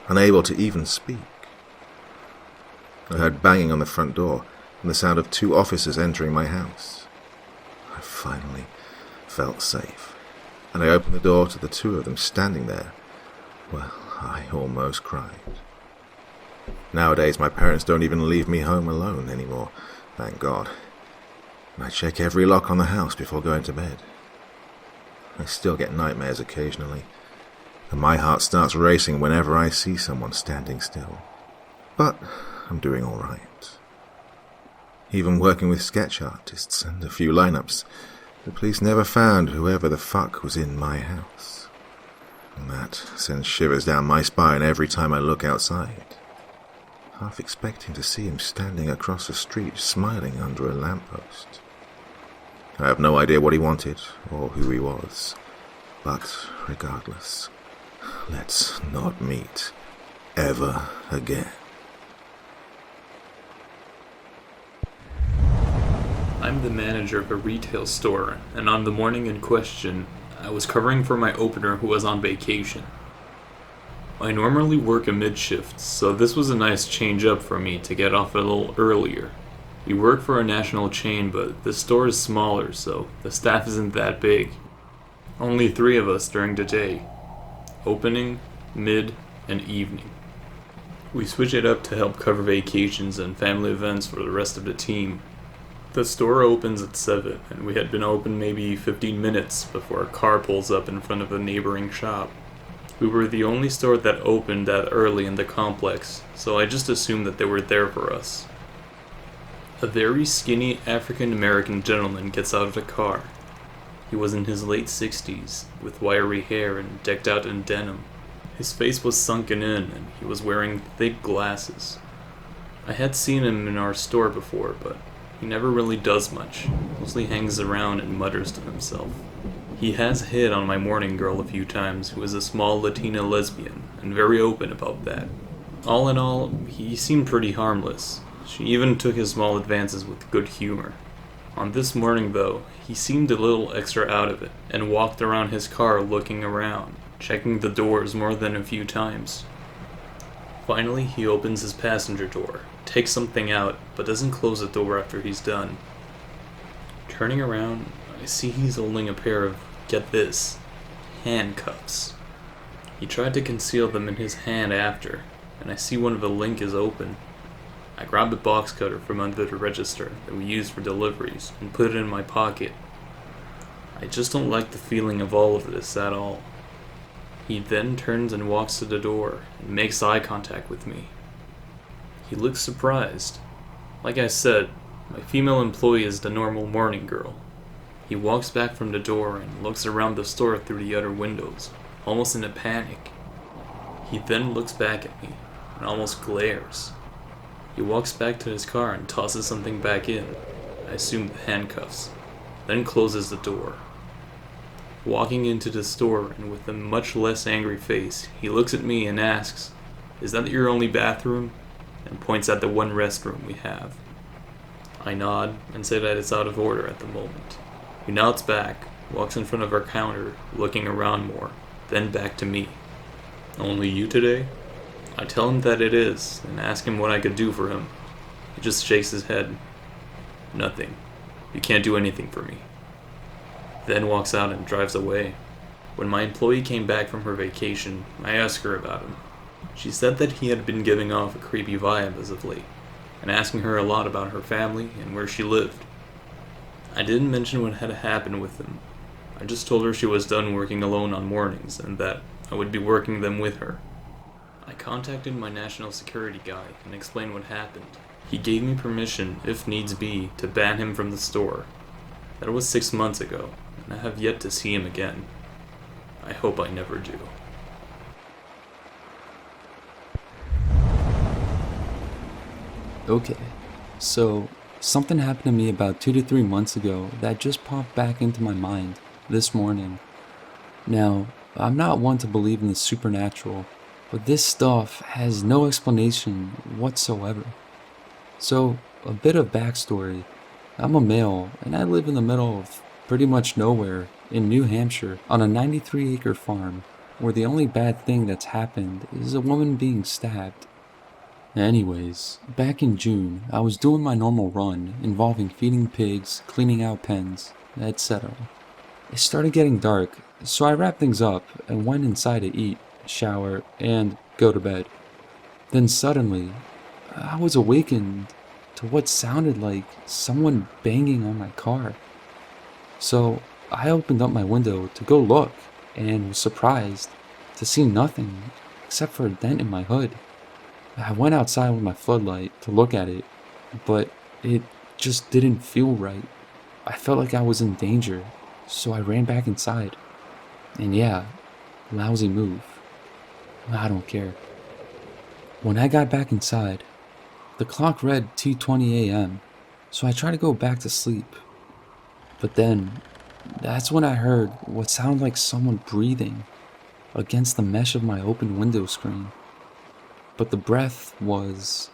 unable to even speak. I heard banging on the front door and the sound of 2 officers entering my house. I finally felt safe, and I opened the door to the 2 of them standing there. Well, I almost cried. Nowadays, my parents don't even leave me home alone anymore, thank God. And I check every lock on the house before going to bed. I still get nightmares occasionally, and my heart starts racing whenever I see someone standing still. But I'm doing all right. Even working with sketch artists and a few lineups, the police never found whoever the fuck was in my house. And that sends shivers down my spine every time I look outside, half expecting to see him standing across the street smiling under a lamppost. I have no idea what he wanted or who he was, but regardless, let's not meet ever again. I'm the manager of a retail store, and on the morning in question, I was covering for my opener who was on vacation. I normally work a mid-shift, so this was a nice change up for me to get off a little earlier. We work for a national chain, but the store is smaller, so the staff isn't that big. Only 3 of us during the day. Opening, mid, and evening. We switch it up to help cover vacations and family events for the rest of the team. The store opens at 7, and we had been open maybe 15 minutes before a car pulls up in front of a neighboring shop. We were the only store that opened that early in the complex, so I just assumed that they were there for us. A very skinny African-American gentleman gets out of the car. He was in his late 60s, with wiry hair and decked out in denim. His face was sunken in, and he was wearing thick glasses. I had seen him in our store before, but he never really does much, mostly hangs around and mutters to himself. He has hit on my morning girl a few times, who is a small Latina lesbian, and very open about that. All in all, he seemed pretty harmless. She even took his small advances with good humor. On this morning, though, he seemed a little extra out of it, and walked around his car looking around, checking the doors more than a few times. Finally, he opens his passenger door, takes something out, but doesn't close the door after he's done. Turning around, I see he's holding a pair of, get this, handcuffs. He tried to conceal them in his hand after, and I see one of the link is open. I grabbed a box cutter from under the register that we use for deliveries and put it in my pocket. I just don't like the feeling of all of this at all. He then turns and walks to the door and makes eye contact with me. He looks surprised. Like I said, my female employee is the normal morning girl. He walks back from the door and looks around the store through the other windows, almost in a panic. He then looks back at me and almost glares. He walks back to his car and tosses something back in, I assume the handcuffs, then closes the door. Walking into the store and with a much less angry face, he looks at me and asks, Is that your only bathroom? And points at the one restroom we have. I nod and say that it's out of order at the moment. He nods back, walks in front of our counter, looking around more, then back to me. Only you today? I tell him that it is, and ask him what I could do for him. He just shakes his head. Nothing. You can't do anything for me. Then walks out and drives away. When my employee came back from her vacation, I asked her about him. She said that he had been giving off a creepy vibe as of late, and asking her a lot about her family and where she lived. I didn't mention what had happened with him. I just told her she was done working alone on mornings and that I would be working them with her. I contacted my national security guy and explained what happened. He gave me permission, if needs be, to ban him from the store. That was 6 months ago, and I have yet to see him again. I hope I never do. Okay, so something happened to me about 2 to 3 months ago that just popped back into my mind this morning. Now, I'm not one to believe in the supernatural, but this stuff has no explanation whatsoever. So, a bit of backstory. I'm a male, and I live in the middle of pretty much nowhere in New Hampshire on a 93-acre farm, where the only bad thing that's happened is a woman being stabbed. Anyways, back in June, I was doing my normal run involving feeding pigs, cleaning out pens, etc. It started getting dark, so I wrapped things up and went inside to eat, shower, and go to bed. Then suddenly, I was awakened to what sounded like someone banging on my car. So I opened up my window to go look and was surprised to see nothing except for a dent in my hood. I went outside with my floodlight to look at it, but it just didn't feel right. I felt like I was in danger, so I ran back inside. And yeah, lousy move. I don't care. When I got back inside, the clock read 2:20 a.m., so I tried to go back to sleep. But then, that's when I heard what sounded like someone breathing against the mesh of my open window screen. But the breath was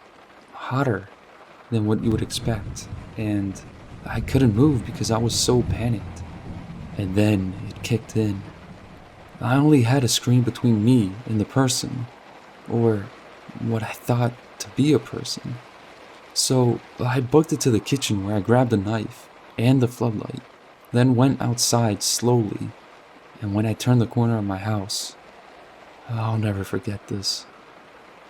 hotter than what you would expect, and I couldn't move because I was so panicked. And then it kicked in. I only had a screen between me and the person, or what I thought to be a person. So I booked it to the kitchen where I grabbed a knife and the floodlight, then went outside slowly, and when I turned the corner of my house, I'll never forget this.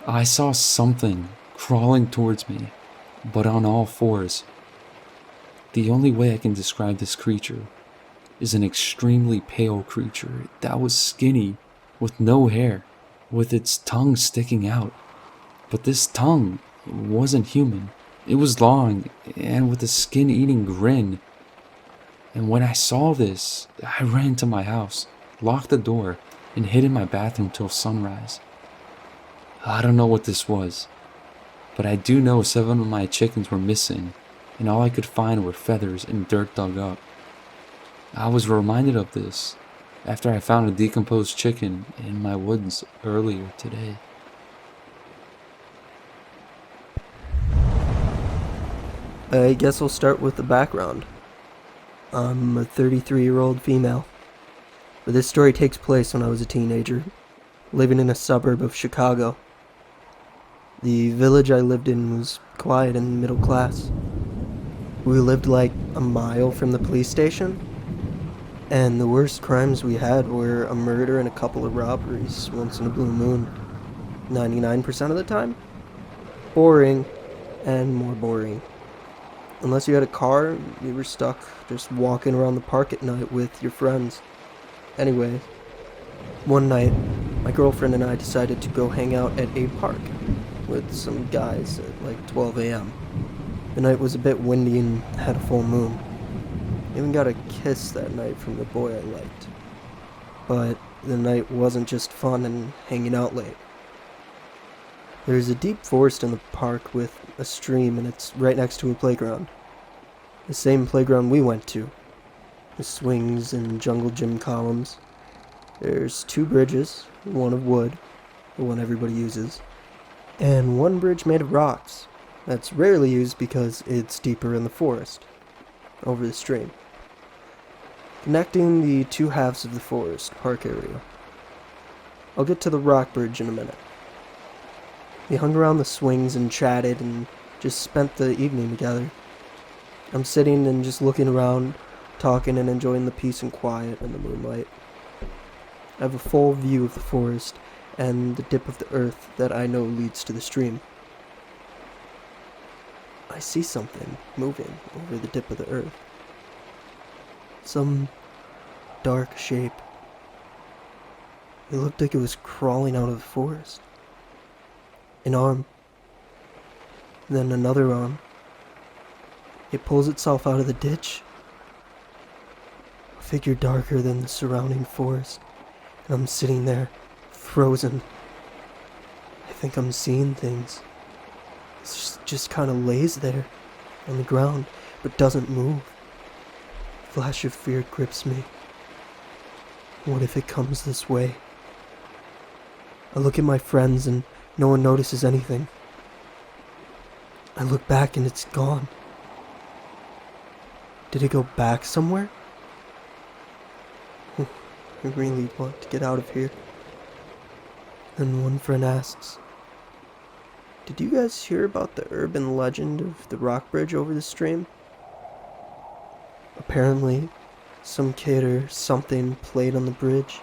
I saw something crawling towards me, but on all fours. The only way I can describe this creature is an extremely pale creature that was skinny, with no hair, with its tongue sticking out. But this tongue wasn't human. It was long and with a skin-eating grin. And when I saw this, I ran to my house, locked the door, and hid in my bathroom till sunrise. I don't know what this was, but I do know 7 of my chickens were missing, and all I could find were feathers and dirt dug up. I was reminded of this after I found a decomposed chicken in my woods earlier today. I guess I'll start with the background. I'm a 33-year-old female, but this story takes place when I was a teenager, living in a suburb of Chicago. The village I lived in was quiet and middle class. We lived like a mile from the police station, and the worst crimes we had were a murder and a couple of robberies once in a blue moon. 99% of the time. Boring, and more boring. Unless you had a car, you were stuck just walking around the park at night with your friends. Anyway, one night, my girlfriend and I decided to go hang out at a park with some guys at like 12 a.m. The night was a bit windy and had a full moon. Even got a kiss that night from the boy I liked. But the night wasn't just fun and hanging out late. There's a deep forest in the park with a stream, and it's right next to a playground. The same playground we went to. The swings and jungle gym columns. There's 2 bridges, one of wood, the one everybody uses, and one bridge made of rocks that's rarely used because it's deeper in the forest, over the stream, connecting the two halves of the forest park area. I'll get to the rock bridge in a minute. We hung around the swings and chatted and just spent the evening together. I'm sitting and just looking around, talking and enjoying the peace and quiet and the moonlight. I have a full view of the forest and the dip of the earth that I know leads to the stream. I see something moving over the dip of the earth. Some dark shape. It looked like it was crawling out of the forest. An arm. Then another arm. It pulls itself out of the ditch. A figure darker than the surrounding forest. And I'm sitting there, frozen. I think I'm seeing things. It just kind of lays there, on the ground, but doesn't move. A flash of fear grips me. What if it comes this way? I look at my friends and no one notices anything. I look back and it's gone. Did it go back somewhere? I really want to get out of here. Then one friend asks, "Did you guys hear about the urban legend of the rock bridge over the stream? Apparently, some kid or something played on the bridge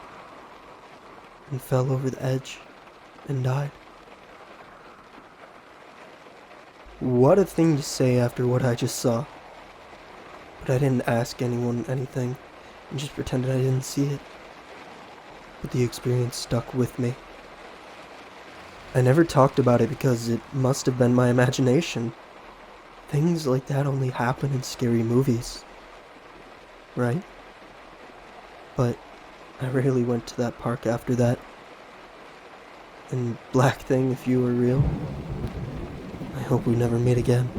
and fell over the edge and died." What a thing to say after what I just saw. But I didn't ask anyone anything and just pretended I didn't see it. But the experience stuck with me. I never talked about it because it must have been my imagination. Things like that only happen in scary movies. Right? But I rarely went to that park after that. And Black Thing, if you were real, I hope we never meet again.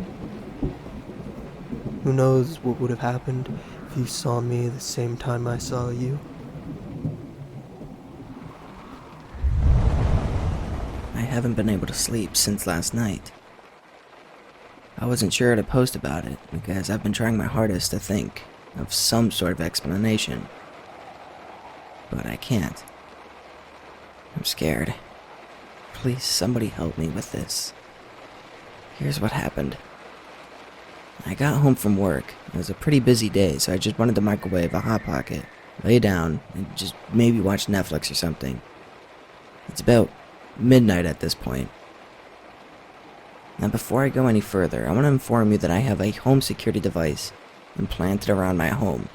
Who knows what would have happened if you saw me the same time I saw you? I haven't been able to sleep since last night. I wasn't sure to post about it because I've been trying my hardest to think of some sort of explanation. But I can't. I'm scared. Please, somebody help me with this. Here's what happened. I got home from work. It was a pretty busy day, so I just wanted to microwave a Hot Pocket, lay down, and just maybe watch Netflix or something. It's about midnight at this point. Now before I go any further, I want to inform you that I have a home security device implanted around my home.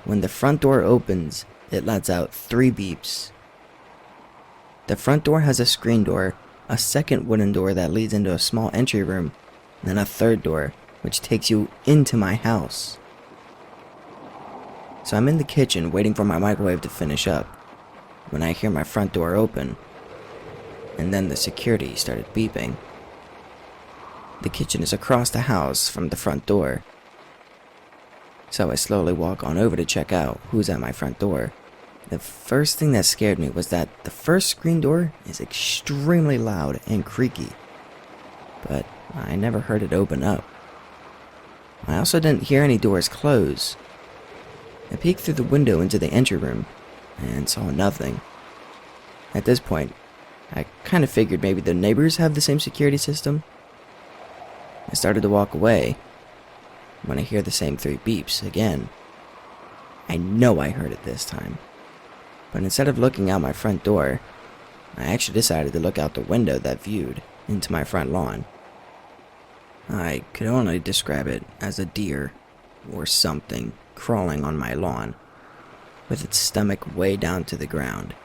When the front door opens, it lets out 3 beeps. The front door has a screen door, a second wooden door that leads into a small entry room, and then a third door, which takes you into my house. So I'm in the kitchen waiting for my microwave to finish up, when I hear my front door open, and then the security started beeping. The kitchen is across the house from the front door, so I slowly walk on over to check out who's at my front door. The first thing that scared me was that the first screen door is extremely loud and creaky, but I never heard it open up. I also didn't hear any doors close. I peeked through the window into the entry room and saw nothing. At this point, I kind of figured maybe the neighbors have the same security system. I started to walk away when I hear the same 3 beeps again. I know I heard it this time. But instead of looking out my front door, I actually decided to look out the window that viewed into my front lawn. I could only describe it as a deer or something crawling on my lawn, with its stomach way down to the ground.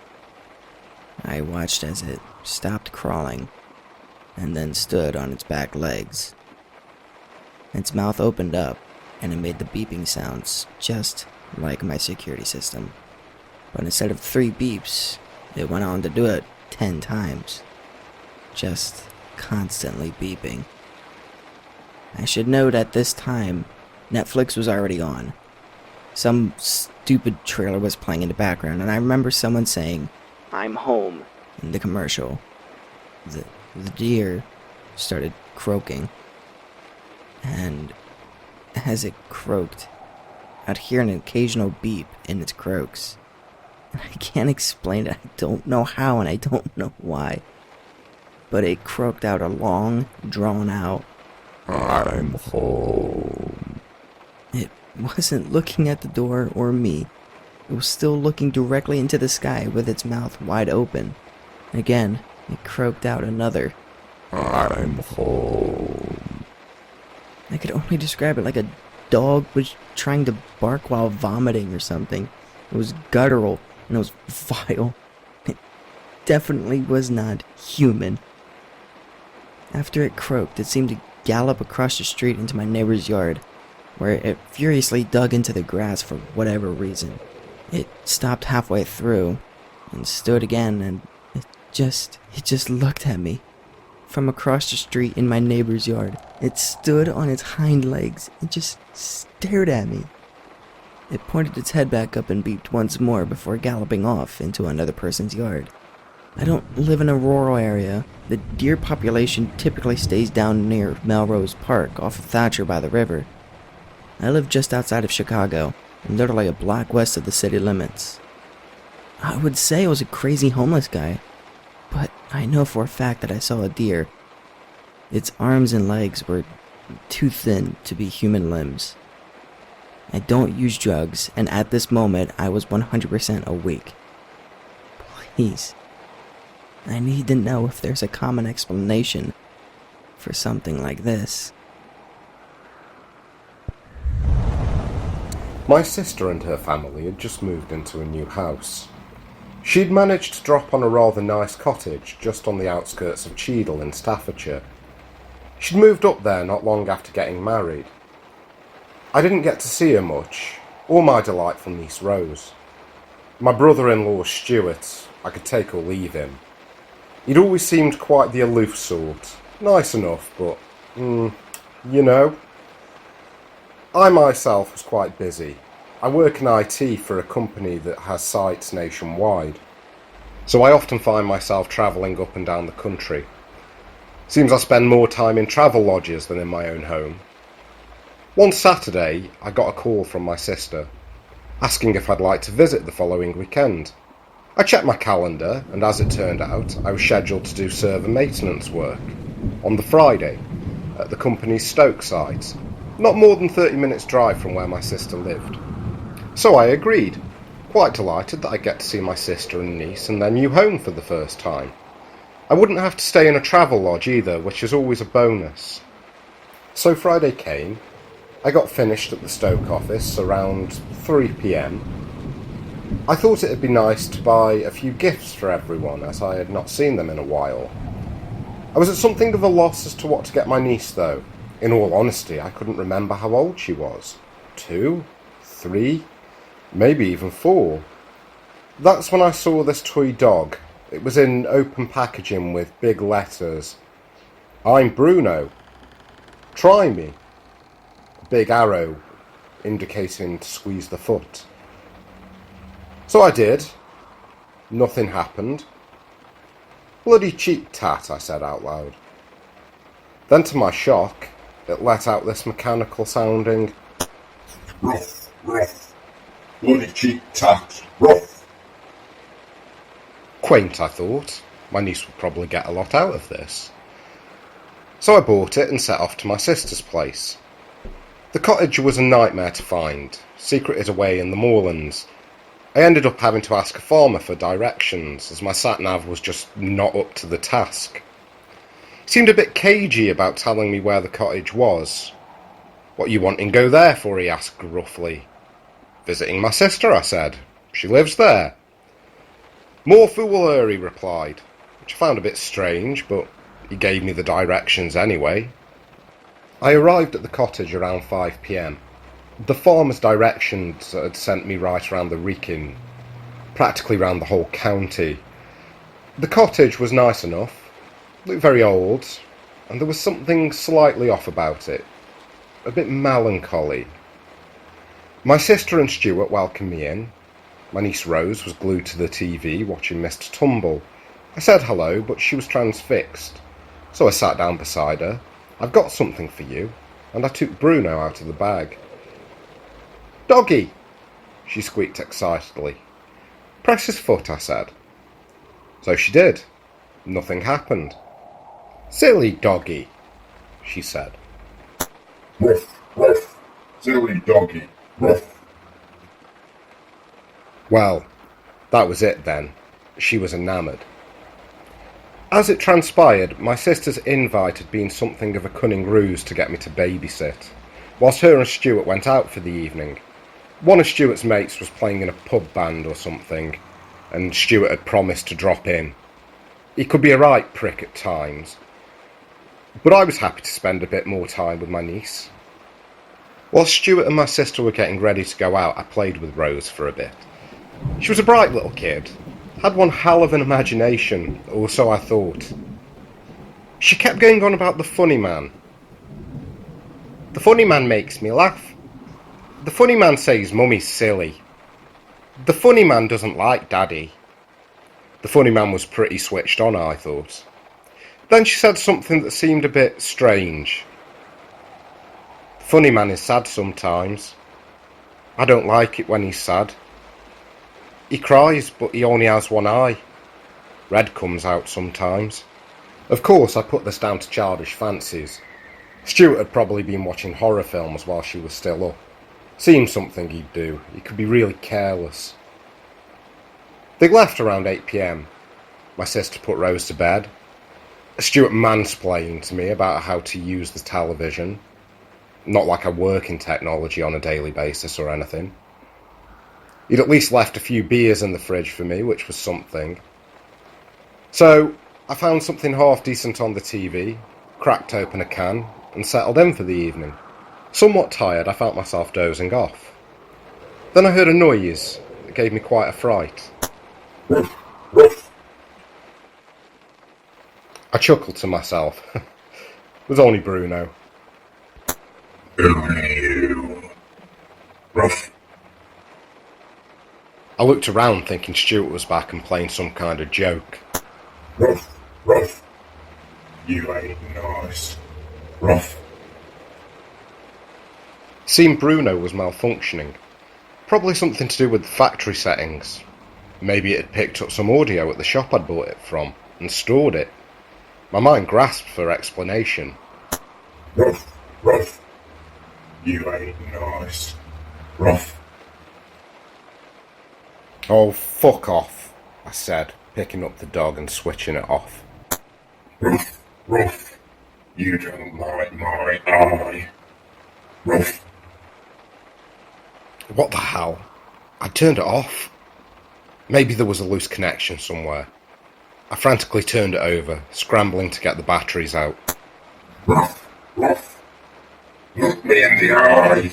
I watched as it stopped crawling and then stood on its back legs. Its mouth opened up and it made the beeping sounds just like my security system. But instead of 3 beeps, it went on to do it 10 times. Just constantly beeping. I should note at this time, Netflix was already on. Some stupid trailer was playing in the background, and I remember someone saying, "I'm home," in the commercial, the deer started croaking. And as it croaked, I'd hear an occasional beep in its croaks. And I can't explain it. I don't know how and I don't know why. But it croaked out a long, drawn-out, "I'm home." It wasn't looking at the door or me. It was still looking directly into the sky with its mouth wide open. Again, it croaked out another, "I'm home." I could only describe it like a dog was trying to bark while vomiting or something. It was guttural and it was vile. It definitely was not human. After it croaked, it seemed to gallop across the street into my neighbor's yard, where it furiously dug into the grass for whatever reason. It stopped halfway through and stood again, and it just looked at me. From across the street in my neighbor's yard, it stood on its hind legs and just stared at me. It pointed its head back up and beeped once more before galloping off into another person's yard. I don't live in a rural area. The deer population typically stays down near Melrose Park off of Thatcher by the river. I live just outside of Chicago, literally a block west of the city limits. I would say I was a crazy homeless guy, but I know for a fact that I saw a deer. Its arms and legs were too thin to be human limbs. I don't use drugs, and at this moment I was 100% awake. Please, I need to know if there's a common explanation for something like this. My sister and her family had just moved into a new house. She'd managed to drop on a rather nice cottage just on the outskirts of Cheadle in Staffordshire. She'd moved up there not long after getting married. I didn't get to see her much, or my delightful niece Rose. My brother-in-law Stuart, I could take or leave him. He'd always seemed quite the aloof sort, nice enough, but, you know. I myself was quite busy. I work in IT for a company that has sites nationwide, so I often find myself travelling up and down the country. Seems I spend more time in travel lodges than in my own home. One Saturday, I got a call from my sister, asking if I'd like to visit the following weekend. I checked my calendar, and as it turned out, I was scheduled to do server maintenance work on the Friday at the company's Stoke site, not more than 30 minutes drive from where my sister lived. So I agreed, quite delighted that I'd get to see my sister and niece and their new home for the first time. I wouldn't have to stay in a travel lodge either, which is always a bonus. So Friday came. I got finished at the Stoke office around 3 p.m. I thought it'd be nice to buy a few gifts for everyone, as I had not seen them in a while. I was at something of a loss as to what to get my niece, though. In all honesty, I couldn't remember how old she was. 2? 3? Maybe even 4. That's when I saw this toy dog. It was in open packaging with big letters. "I'm Bruno. Try me." A big arrow indicating to squeeze the foot. So I did. Nothing happened. "Bloody cheap tat," I said out loud. Then to my shock, it let out this mechanical sounding "Ruff, ruff. Bloody cheap tat. Ruff." Quaint, I thought. My niece would probably get a lot out of this. So I bought it and set off to my sister's place. The cottage was a nightmare to find, secreted away in the moorlands. I ended up having to ask a farmer for directions, as my sat-nav was just not up to the task. He seemed a bit cagey about telling me where the cottage was. "What you wanting go there for?" he asked gruffly. "Visiting my sister," I said. "She lives there." "More fool her," he replied, which I found a bit strange, but he gave me the directions anyway. I arrived at the cottage around 5 p.m. The farmer's directions had sent me right around the Wrekin, practically round the whole county. The cottage was nice enough, looked very old, and there was something slightly off about it, a bit melancholy. My sister and Stuart welcomed me in. My niece Rose was glued to the TV watching Mr. Tumble, I said hello, but she was transfixed, so I sat down beside her. "I've got something for you," and I took Bruno out of the bag. "Doggy," she squeaked excitedly. "Press his foot," I said. So she did. Nothing happened. "Silly doggy," she said. Ruff, ruff, silly doggy, ruff. Well, that was it then. She was enamoured. As it transpired, my sister's invite had been something of a cunning ruse to get me to babysit, whilst her and Stuart went out for the evening. One of Stuart's mates was playing in a pub band or something, and Stuart had promised to drop in. He could be a right prick at times, but I was happy to spend a bit more time with my niece. Whilst Stuart and my sister were getting ready to go out, I played with Rose for a bit. She was a bright little kid, had one hell of an imagination, or so I thought. She kept going on about the funny man. "The funny man makes me laugh. The funny man says Mummy's silly. The funny man doesn't like Daddy." The funny man was pretty switched on, I thought. Then she said something that seemed a bit strange. "The funny man is sad sometimes. I don't like it when he's sad. He cries, but he only has one eye. Red comes out sometimes." Of course, I put this down to childish fancies. Stuart had probably been watching horror films while she was still up. Seemed something he'd do. He could be really careless. They left around 8 p.m. My sister put Rose to bed. Stuart mansplained to me about how to use the television. Not like I work in technology on a daily basis or anything. He'd at least left a few beers in the fridge for me, which was something. So I found something half decent on the TV, cracked open a can, and settled in for the evening. Somewhat tired, I felt myself dozing off. Then I heard a noise that gave me quite a fright. Ruff, ruff. I chuckled to myself. It was only Bruno. You. Ruff. I looked around thinking Stuart was back and playing some kind of joke. Ruff, ruff. You ain't nice. Ruff. Seemed Bruno was malfunctioning. Probably something to do with the factory settings. Maybe it had picked up some audio at the shop I'd bought it from and stored it. My mind grasped for explanation. Ruff, ruff. You ain't nice. Ruff. "Oh, fuck off," I said, picking up the dog and switching it off. Ruff, ruff. You don't like my eye. Ruff. What the hell? I turned it off. Maybe there was a loose connection somewhere. I frantically turned it over, scrambling to get the batteries out. Ruff, ruff. Look me in the eye.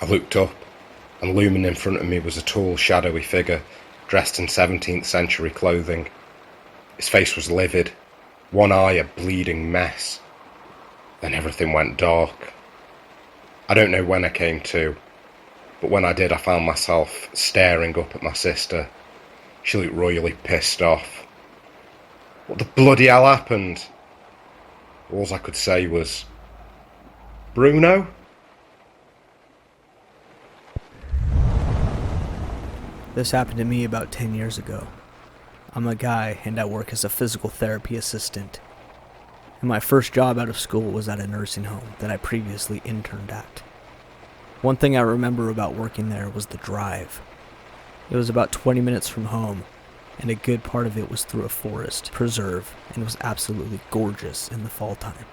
I looked up, and looming in front of me was a tall, shadowy figure, dressed in 17th century clothing. His face was livid, one eye a bleeding mess. Then everything went dark. I don't know when I came to, but when I did, I found myself staring up at my sister. She looked royally pissed off. What the bloody hell happened? All I could say was, "Bruno?" This happened to me about 10 years ago. I'm a guy and I work as a physical therapy assistant. And my first job out of school was at a nursing home that I previously interned at. One thing I remember about working there was the drive. It was about 20 minutes from home, and a good part of it was through a forest preserve and was absolutely gorgeous in the fall time.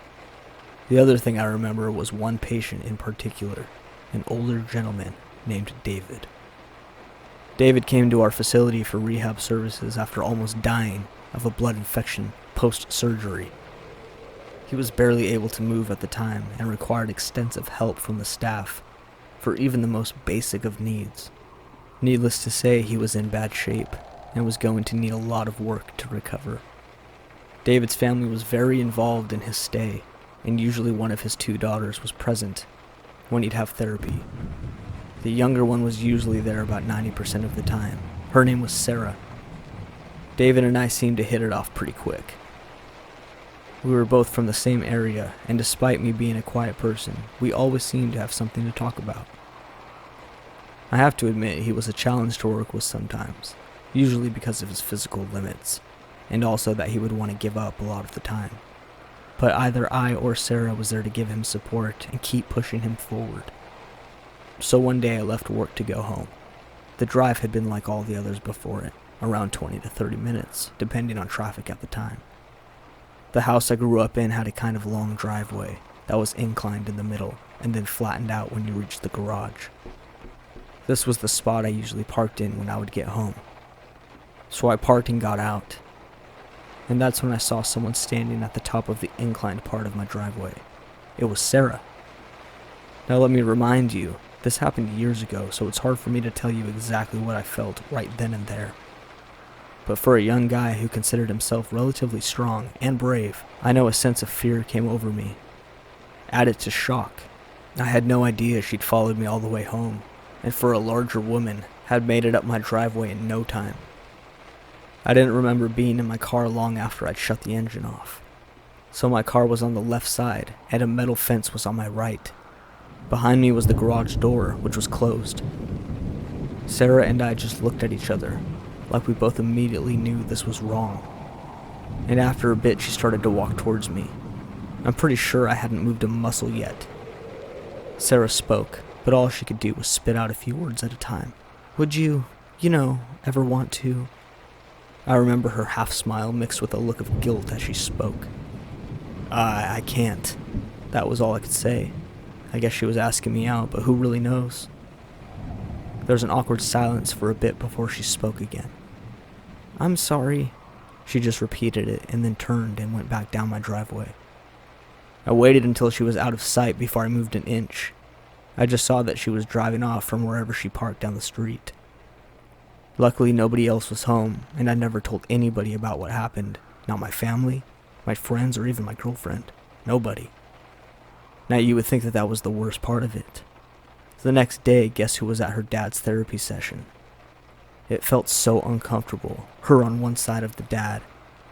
The other thing I remember was one patient in particular, an older gentleman named David. David came to our facility for rehab services after almost dying of a blood infection post-surgery. He was barely able to move at the time and required extensive help from the staff for even the most basic of needs. Needless to say, he was in bad shape and was going to need a lot of work to recover. David's family was very involved in his stay, and usually one of his 2 daughters was present when he'd have therapy. The younger one was usually there about 90% of the time. Her name was Sarah. David and I seemed to hit it off pretty quick. We were both from the same area, and despite me being a quiet person, we always seemed to have something to talk about. I have to admit, he was a challenge to work with sometimes, usually because of his physical limits, and also that he would want to give up a lot of the time. But either I or Sarah was there to give him support and keep pushing him forward. So one day I left work to go home. The drive had been like all the others before it, around 20 to 30 minutes, depending on traffic at the time. The house I grew up in had a kind of long driveway that was inclined in the middle and then flattened out when you reached the garage. This was the spot I usually parked in when I would get home. So I parked and got out. And that's when I saw someone standing at the top of the inclined part of my driveway. It was Sarah. Now let me remind you, this happened years ago, so it's hard for me to tell you exactly what I felt right then and there. But for a young guy who considered himself relatively strong and brave, I know a sense of fear came over me. Added to shock, I had no idea she'd followed me all the way home, and for a larger woman, had made it up my driveway in no time. I didn't remember being in my car long after I'd shut the engine off. So my car was on the left side, and a metal fence was on my right. Behind me was the garage door, which was closed. Sarah and I just looked at each other, like we both immediately knew this was wrong. And after a bit, she started to walk towards me. I'm pretty sure I hadn't moved a muscle yet. Sarah spoke, but all she could do was spit out a few words at a time. Would you, ever want to? I remember her half smile mixed with a look of guilt as she spoke. I can't. That was all I could say. I guess she was asking me out, but who really knows? There was an awkward silence for a bit before she spoke again. I'm sorry. She just repeated it and then turned and went back down my driveway. I waited until she was out of sight before I moved an inch. I just saw that she was driving off from wherever she parked down the street. Luckily, nobody else was home, and I never told anybody about what happened. Not my family, my friends, or even my girlfriend. Nobody. Now, you would think that that was the worst part of it. The next day, guess who was at her dad's therapy session? It felt so uncomfortable, her on one side of the dad,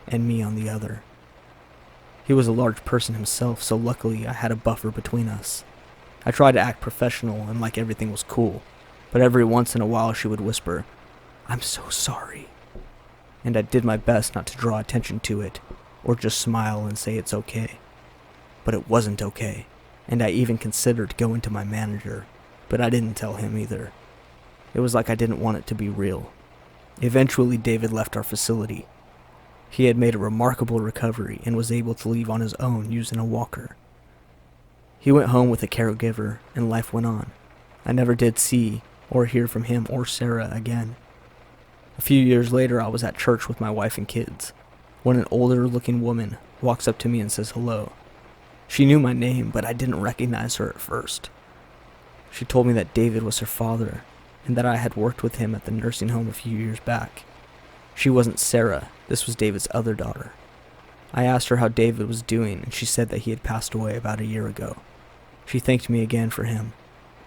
and me on the other. He was a large person himself, so luckily I had a buffer between us. I tried to act professional and like everything was cool, but every once in a while she would whisper, "I'm so sorry." And I did my best not to draw attention to it, or just smile and say it's okay. But it wasn't okay, and I even considered going to my manager, but I didn't tell him either. It was like I didn't want it to be real. Eventually, David left our facility. He had made a remarkable recovery and was able to leave on his own using a walker. He went home with a caregiver, and life went on. I never did see or hear from him or Sarah again. A few years later, I was at church with my wife and kids, when an older-looking woman walks up to me and says hello. She knew my name, but I didn't recognize her at first. She told me that David was her father, and that I had worked with him at the nursing home a few years back. She wasn't Sarah, this was David's other daughter. I asked her how David was doing, and she said that he had passed away about a year ago. She thanked me again for him,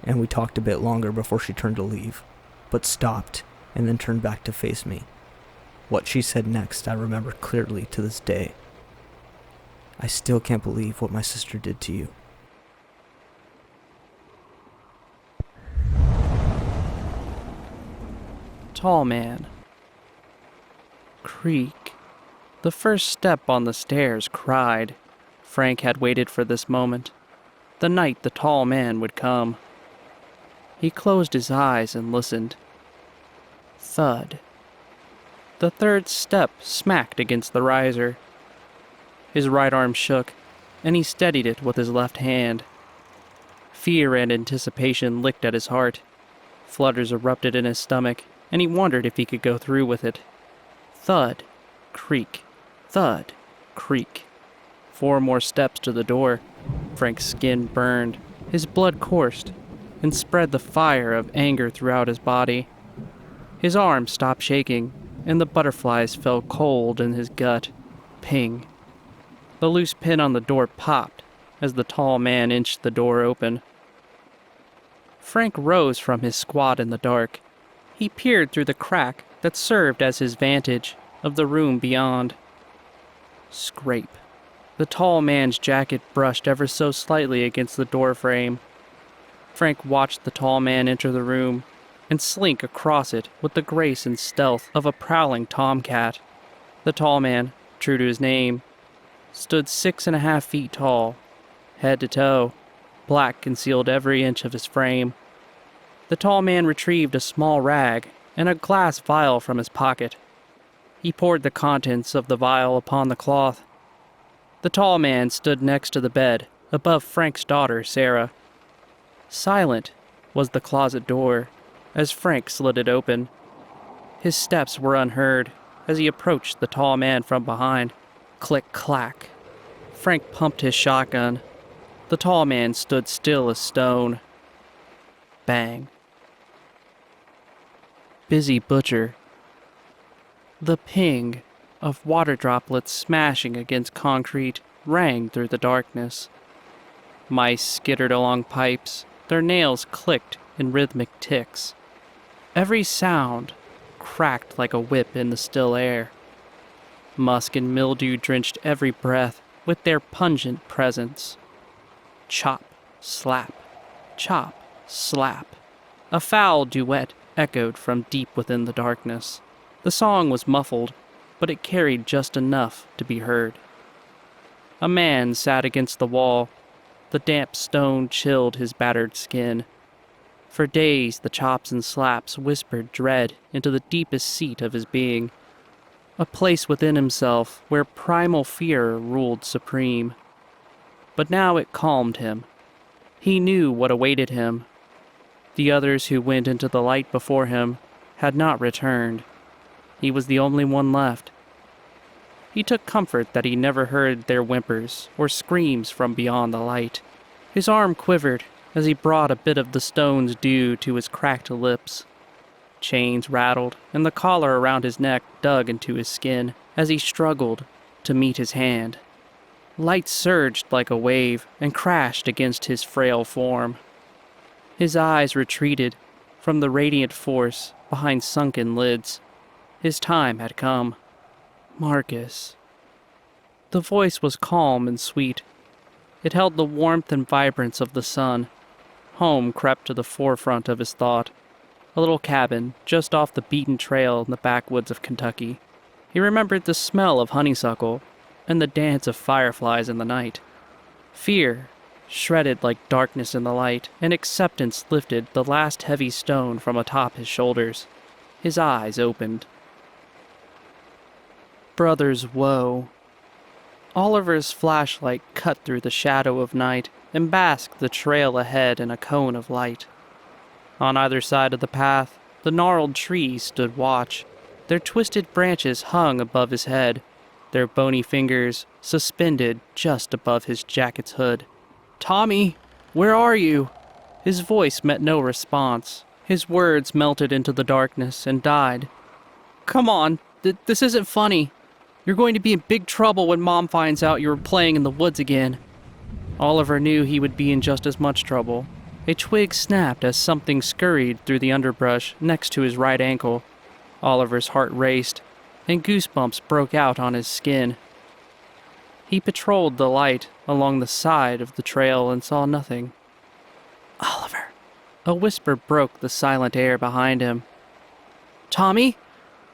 and we talked a bit longer before she turned to leave, but stopped and then turned back to face me. What she said next I remember clearly to this day. I still can't believe what my sister did to you. Tall man. Creak. The first step on the stairs cried. Frank had waited for this moment. The night the tall man would come. He closed his eyes and listened. Thud. The third step smacked against the riser. His right arm shook, and he steadied it with his left hand. Fear and anticipation licked at his heart. Flutters erupted in his stomach, and he wondered if he could go through with it. Thud, creak, thud, creak. 4 more steps to the door. Frank's skin burned, his blood coursed, and spread the fire of anger throughout his body. His arms stopped shaking, and the butterflies fell cold in his gut. Ping. The loose pin on the door popped as the tall man inched the door open. Frank rose from his squat in the dark. He peered through the crack that served as his vantage of the room beyond. Scrape. The tall man's jacket brushed ever so slightly against the door frame. Frank watched the tall man enter the room and slink across it with the grace and stealth of a prowling tomcat. The tall man, true to his name, stood 6.5 feet tall, head to toe. Black concealed every inch of his frame. The tall man retrieved a small rag and a glass vial from his pocket. He poured the contents of the vial upon the cloth. The tall man stood next to the bed, above Frank's daughter, Sarah. Silent was the closet door as Frank slid it open. His steps were unheard as he approached the tall man from behind. Click-clack. Frank pumped his shotgun. The tall man stood still as stone. Bang. Busy butcher. The ping of water droplets smashing against concrete rang through the darkness. Mice skittered along pipes. Their nails clicked in rhythmic ticks. Every sound cracked like a whip in the still air. Musk and mildew drenched every breath with their pungent presence. Chop, slap, chop, slap. A foul duet echoed from deep within the darkness. The song was muffled, but it carried just enough to be heard. A man sat against the wall. The damp stone chilled his battered skin. For days, the chops and slaps whispered dread into the deepest seat of his being, a place within himself where primal fear ruled supreme. But now it calmed him. He knew what awaited him. The others who went into the light before him had not returned. He was the only one left. He took comfort that he never heard their whimpers or screams from beyond the light. His arm quivered as he brought a bit of the stone's dew to his cracked lips. Chains rattled, and the collar around his neck dug into his skin as he struggled to meet his hand. Light surged like a wave and crashed against his frail form. His eyes retreated from the radiant force behind sunken lids. His time had come. Marcus. The voice was calm and sweet. It held the warmth and vibrance of the sun. Home crept to the forefront of his thought. A little cabin just off the beaten trail in the backwoods of Kentucky. He remembered the smell of honeysuckle and the dance of fireflies in the night. Fear shredded like darkness in the light, and acceptance lifted the last heavy stone from atop his shoulders. His eyes opened. Brother's woe. Oliver's flashlight cut through the shadow of night and basked the trail ahead in a cone of light. On either side of the path, the gnarled trees stood watch. Their twisted branches hung above his head, their bony fingers suspended just above his jacket's hood. "Tommy, where are you?" His voice met no response. His words melted into the darkness and died. "Come on, this isn't funny. You're going to be in big trouble when Mom finds out you were playing in the woods again." Oliver knew he would be in just as much trouble. A twig snapped as something scurried through the underbrush next to his right ankle. Oliver's heart raced, and goosebumps broke out on his skin. He patrolled the light along the side of the trail and saw nothing. "Oliver!" A whisper broke the silent air behind him. "Tommy?"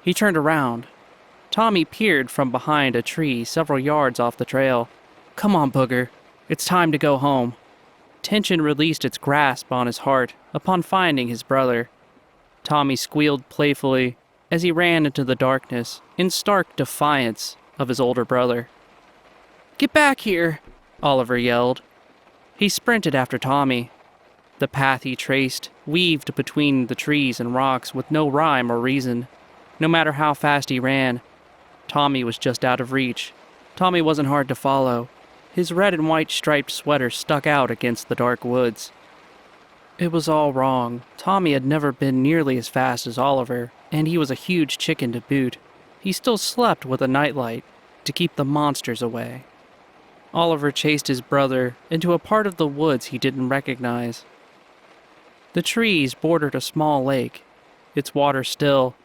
He turned around. Tommy peered from behind a tree several yards off the trail. "Come on, Booger. It's time to go home." Tension released its grasp on his heart upon finding his brother. Tommy squealed playfully as he ran into the darkness in stark defiance of his older brother. "Get back here!" Oliver yelled. He sprinted after Tommy. The path he traced weaved between the trees and rocks with no rhyme or reason. No matter how fast he ran, Tommy was just out of reach. Tommy wasn't hard to follow. His red and white striped sweater stuck out against the dark woods. It was all wrong. Tommy had never been nearly as fast as Oliver, and he was a huge chicken to boot. He still slept with a nightlight to keep the monsters away. Oliver chased his brother into a part of the woods he didn't recognize. The trees bordered a small lake, its water still.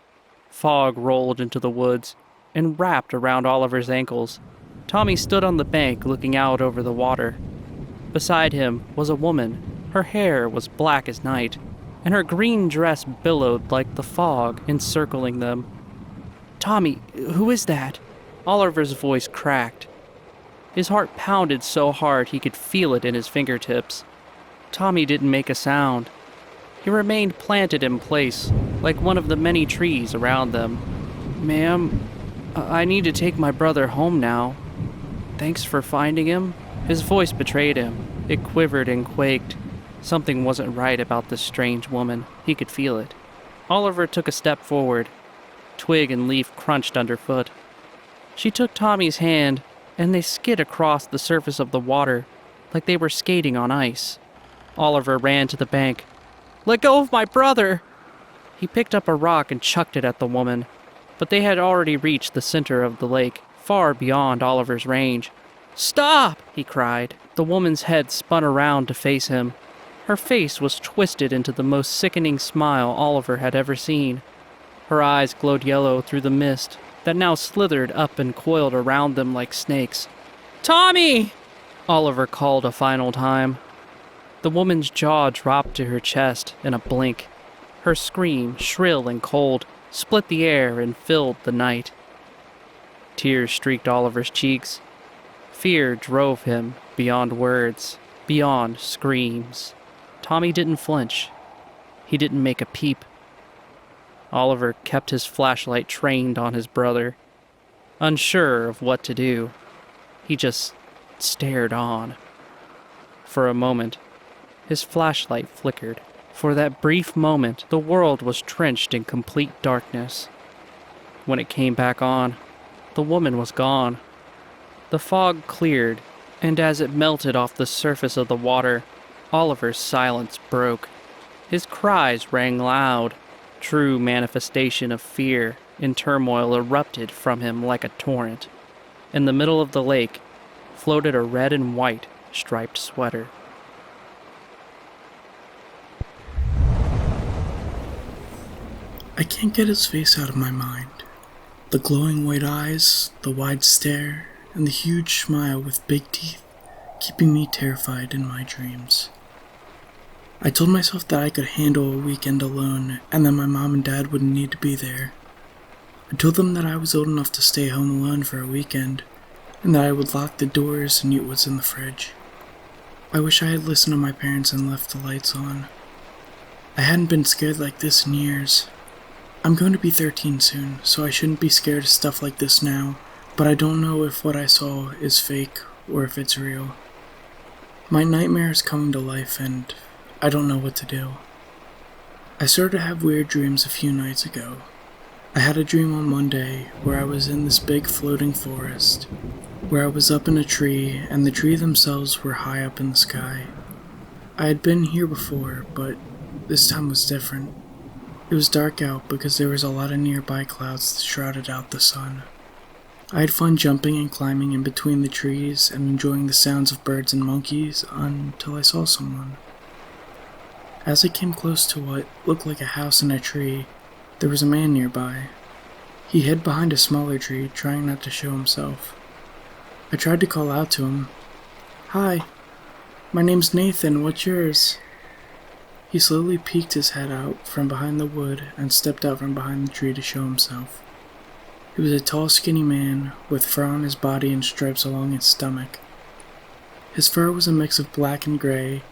Fog rolled into the woods, and wrapped around Oliver's ankles. Tommy stood on the bank looking out over the water. Beside him was a woman. Her hair was black as night, and her green dress billowed like the fog encircling them. "Tommy, who is that?" Oliver's voice cracked. His heart pounded so hard he could feel it in his fingertips. Tommy didn't make a sound. He remained planted in place, like one of the many trees around them. "Ma'am, I need to take my brother home now. Thanks for finding him." His voice betrayed him. It quivered and quaked. Something wasn't right about this strange woman. He could feel it. Oliver took a step forward. Twig and leaf crunched underfoot. She took Tommy's hand, and they skid across the surface of the water like they were skating on ice. Oliver ran to the bank. "Let go of my brother!" He picked up a rock and chucked it at the woman, but they had already reached the center of the lake, far beyond Oliver's range. "Stop!" he cried. The woman's head spun around to face him. Her face was twisted into the most sickening smile Oliver had ever seen. Her eyes glowed yellow through the mist that now slithered up and coiled around them like snakes. "Tommy!" Oliver called a final time. The woman's jaw dropped to her chest in a blink. Her scream, shrill and cold, split the air and filled the night. Tears streaked Oliver's cheeks. Fear drove him beyond words, beyond screams. Tommy didn't flinch. He didn't make a peep. Oliver kept his flashlight trained on his brother. Unsure of what to do, he just stared on. For a moment, his flashlight flickered. For that brief moment, the world was drenched in complete darkness. When it came back on, the woman was gone. The fog cleared, and as it melted off the surface of the water, Oliver's silence broke. His cries rang loud. True manifestation of fear in turmoil erupted from him like a torrent. In the middle of the lake floated a red and white striped sweater. I can't get his face out of my mind. The glowing white eyes, the wide stare, and the huge smile with big teeth, keeping me terrified in my dreams. I told myself that I could handle a weekend alone, and that my mom and dad wouldn't need to be there. I told them that I was old enough to stay home alone for a weekend, and that I would lock the doors and eat what's in the fridge. I wish I had listened to my parents and left the lights on. I hadn't been scared like this in years. I'm going to be 13 soon, so I shouldn't be scared of stuff like this now, but I don't know if what I saw is fake or if it's real. My nightmare is coming to life, and I don't know what to do. I started to have weird dreams a few nights ago. I had a dream on Monday where I was in this big floating forest, where I was up in a tree and the trees themselves were high up in the sky. I had been here before, but this time was different. It was dark out because there was a lot of nearby clouds that shrouded out the sun. I had fun jumping and climbing in between the trees and enjoying the sounds of birds and monkeys until I saw someone. As I came close to what looked like a house in a tree, there was a man nearby. He hid behind a smaller tree, trying not to show himself. I tried to call out to him. "Hi, my name's Nathan, what's yours?" He slowly peeked his head out from behind the wood and stepped out from behind the tree to show himself. He was a tall, skinny man with fur on his body and stripes along his stomach. His fur was a mix of black and gray,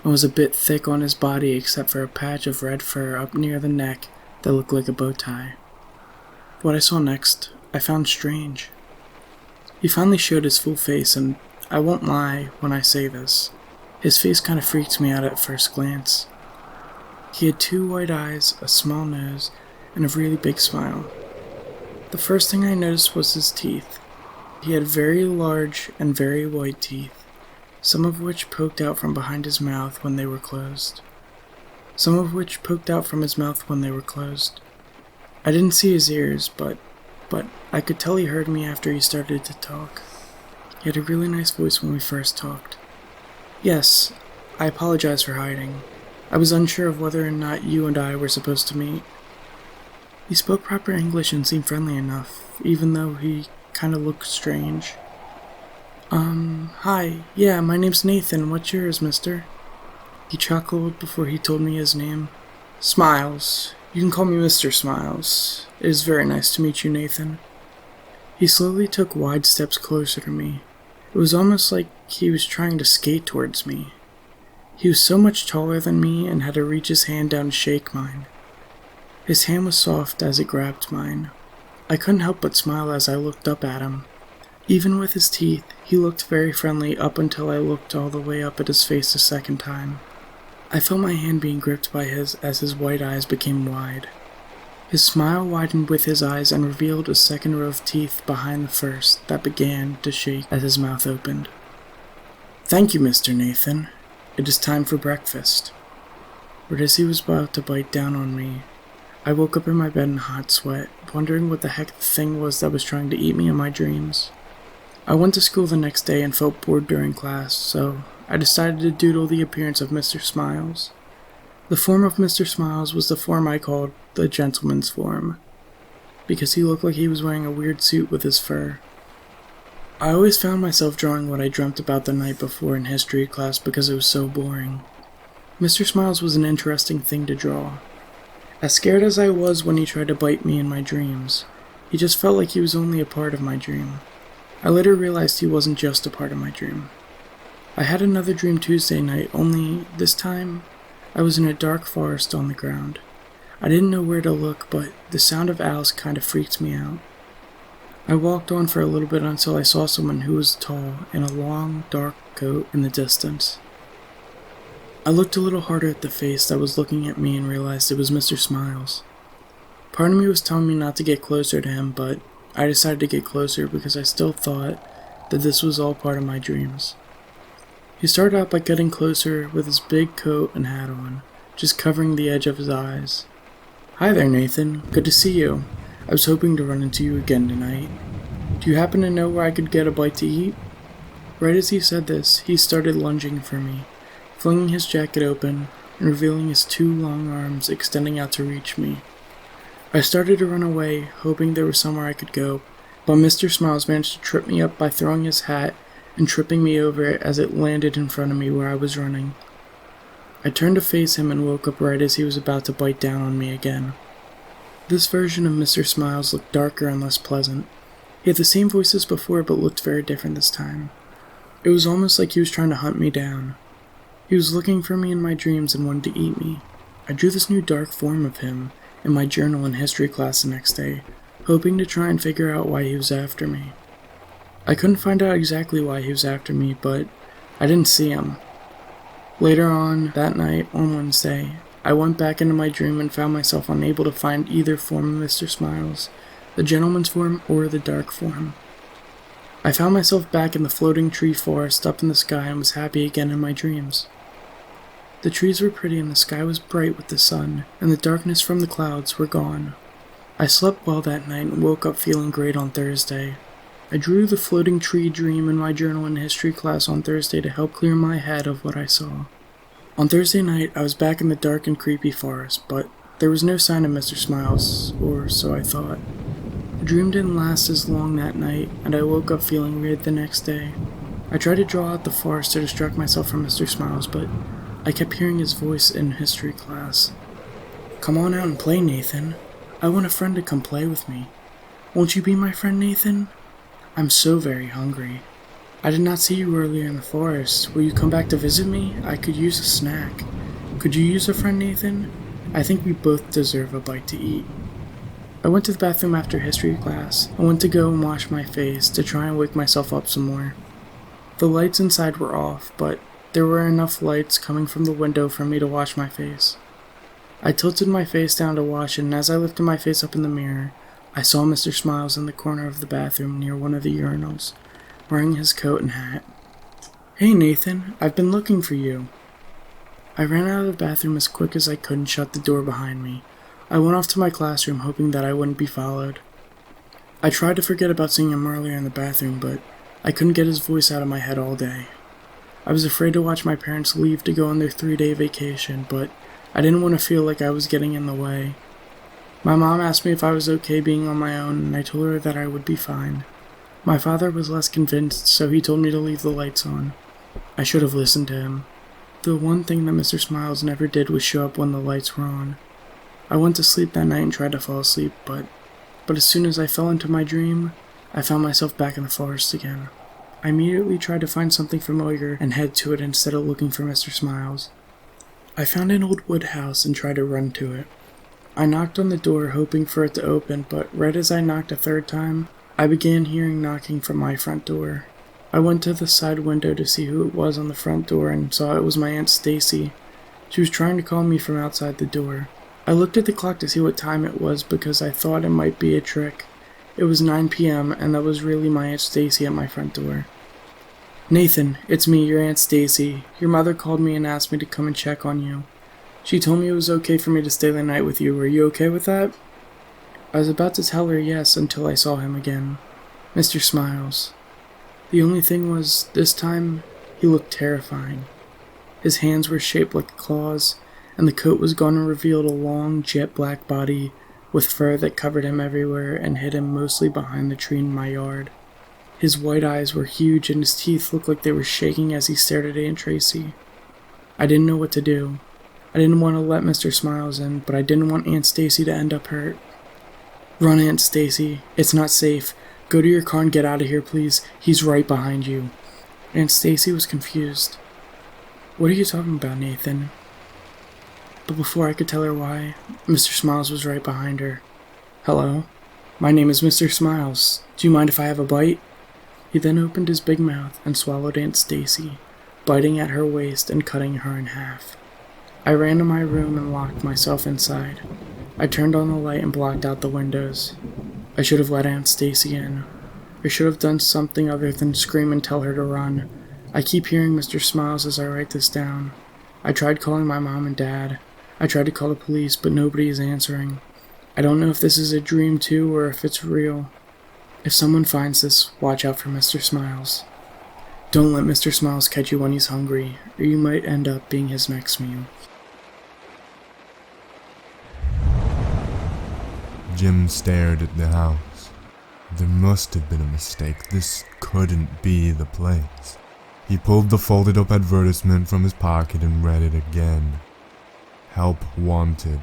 and was a bit thick on his body except for a patch of red fur up near the neck that looked like a bow tie. What I saw next, I found strange. He finally showed his full face, and I won't lie when I say this, his face kind of freaked me out at first glance. He had 2 white eyes, a small nose, and a really big smile. The first thing I noticed was his teeth. He had very large and very white teeth, some of which poked out from behind his mouth when they were closed. I didn't see his ears, but I could tell he heard me after he started to talk. He had a really nice voice when we first talked. "Yes, I apologize for hiding. I was unsure of whether or not you and I were supposed to meet." He spoke proper English and seemed friendly enough, even though he kinda looked strange. Hi. Yeah, my name's Nathan. What's yours, mister? He chuckled before he told me his name. Smiles. You can call me Mr. Smiles. It is very nice to meet you, Nathan. He slowly took wide steps closer to me. It was almost like he was trying to skate towards me. He was so much taller than me and had to reach his hand down to shake mine. His hand was soft as it grabbed mine. I couldn't help but smile as I looked up at him. Even with his teeth, he looked very friendly up until I looked all the way up at his face a second time. I felt my hand being gripped by his as his white eyes became wide. His smile widened with his eyes and revealed a second row of teeth behind the first that began to shake as his mouth opened. Thank you, Mr. Nathan. It is time for breakfast. Right as he was about to bite down on me, I woke up in my bed in a hot sweat, wondering what the heck the thing was that was trying to eat me in my dreams. I went to school the next day and felt bored during class, so I decided to doodle the appearance of Mr. Smiles. The form of Mr. Smiles was the form I called the gentleman's form, because he looked like he was wearing a weird suit with his fur. I always found myself drawing what I dreamt about the night before in history class because it was so boring. Mr. Smiles was an interesting thing to draw. As scared as I was when he tried to bite me in my dreams, he just felt like he was only a part of my dream. I later realized he wasn't just a part of my dream. I had another dream Tuesday night, only this time I was in a dark forest on the ground. I didn't know where to look, but the sound of owls kind of freaked me out. I walked on for a little bit until I saw someone who was tall in a long, dark coat in the distance. I looked a little harder at the face that was looking at me and realized it was Mr. Smiles. Part of me was telling me not to get closer to him, but I decided to get closer because I still thought that this was all part of my dreams. He started out by getting closer with his big coat and hat on, just covering the edge of his eyes. Hi there, Nathan. Good to see you. I was hoping to run into you again tonight. Do you happen to know where I could get a bite to eat? Right as he said this, he started lunging for me, flinging his jacket open and revealing his two long arms extending out to reach me. I started to run away, hoping there was somewhere I could go, but Mr. Smiles managed to trip me up by throwing his hat and tripping me over it as it landed in front of me where I was running. I turned to face him and woke up right as he was about to bite down on me again. This version of Mr. Smiles looked darker and less pleasant. He had the same voice as before but looked very different this time. It was almost like he was trying to hunt me down. He was looking for me in my dreams and wanted to eat me. I drew this new dark form of him in my journal in history class the next day, hoping to try and figure out why he was after me. I couldn't find out exactly why he was after me, but I didn't see him. Later on that night, on Wednesday, I went back into my dream and found myself unable to find either form of Mr. Smiles, the gentleman's form or the dark form. I found myself back in the floating tree forest up in the sky and was happy again in my dreams. The trees were pretty and the sky was bright with the sun, and the darkness from the clouds were gone. I slept well that night and woke up feeling great on Thursday. I drew the floating tree dream in my journal in history class on Thursday to help clear my head of what I saw. On Thursday night, I was back in the dark and creepy forest, but there was no sign of Mr. Smiles, or so I thought. The dream didn't last as long that night, and I woke up feeling weird the next day. I tried to draw out the forest to distract myself from Mr. Smiles, but I kept hearing his voice in history class. Come on out and play, Nathan. I want a friend to come play with me. Won't you be my friend, Nathan? I'm so very hungry. I did not see you earlier in the forest. Will you come back to visit me? I could use a snack. Could you use a friend, Nathan? I think we both deserve a bite to eat. I went to the bathroom after history class. I went to go and wash my face to try and wake myself up some more. The lights inside were off, but there were enough lights coming from the window for me to wash my face. I tilted my face down to wash it, and as I lifted my face up in the mirror, I saw Mr. Smiles in the corner of the bathroom near one of the urinals, wearing his coat and hat. Hey Nathan, I've been looking for you. I ran out of the bathroom as quick as I could and shut the door behind me. I went off to my classroom hoping that I wouldn't be followed. I tried to forget about seeing him earlier in the bathroom, but I couldn't get his voice out of my head all day. I was afraid to watch my parents leave to go on their 3-day vacation, but I didn't want to feel like I was getting in the way. My mom asked me if I was okay being on my own, and I told her that I would be fine. My father was less convinced, so he told me to leave the lights on. I should have listened to him. The one thing that Mr. Smiles never did was show up when the lights were on. I went to sleep that night and tried to fall asleep, but as soon as I fell into my dream, I found myself back in the forest again. I immediately tried to find something familiar and head to it instead of looking for Mr. Smiles. I found an old wood house and tried to run to it. I knocked on the door hoping for it to open, but right as I knocked a third time, I began hearing knocking from my front door. I went to the side window to see who it was on the front door and saw it was my Aunt Stacy. She was trying to call me from outside the door. I looked at the clock to see what time it was because I thought it might be a trick. It was 9 p.m. and that was really my Aunt Stacy at my front door. "Nathan, it's me, your Aunt Stacy. Your mother called me and asked me to come and check on you. She told me it was okay for me to stay the night with you. Are you okay with that?" I was about to tell her yes until I saw him again. Mr. Smiles. The only thing was, this time, he looked terrifying. His hands were shaped like claws, and the coat was gone and revealed a long, jet black body with fur that covered him everywhere and hid him mostly behind the tree in my yard. His white eyes were huge and his teeth looked like they were shaking as he stared at Aunt Tracy. I didn't know what to do. I didn't want to let Mr. Smiles in, but I didn't want Aunt Stacy to end up hurt. "Run, Aunt Stacy. It's not safe. Go to your car and get out of here, please. He's right behind you." Aunt Stacy was confused. "What are you talking about, Nathan?" But before I could tell her why, Mr. Smiles was right behind her. "Hello? My name is Mr. Smiles. Do you mind if I have a bite?" He then opened his big mouth and swallowed Aunt Stacy, biting at her waist and cutting her in half. I ran to my room and locked myself inside. I turned on the light and blocked out the windows. I should have let Aunt Stacy in. I should have done something other than scream and tell her to run. I keep hearing Mr. Smiles as I write this down. I tried calling my mom and dad. I tried to call the police, but nobody is answering. I don't know if this is a dream too or if it's real. If someone finds this, watch out for Mr. Smiles. Don't let Mr. Smiles catch you when he's hungry, or you might end up being his next meal. Jim stared at the house. There must have been a mistake. This couldn't be the place. He pulled the folded up advertisement from his pocket and read it again. Help wanted.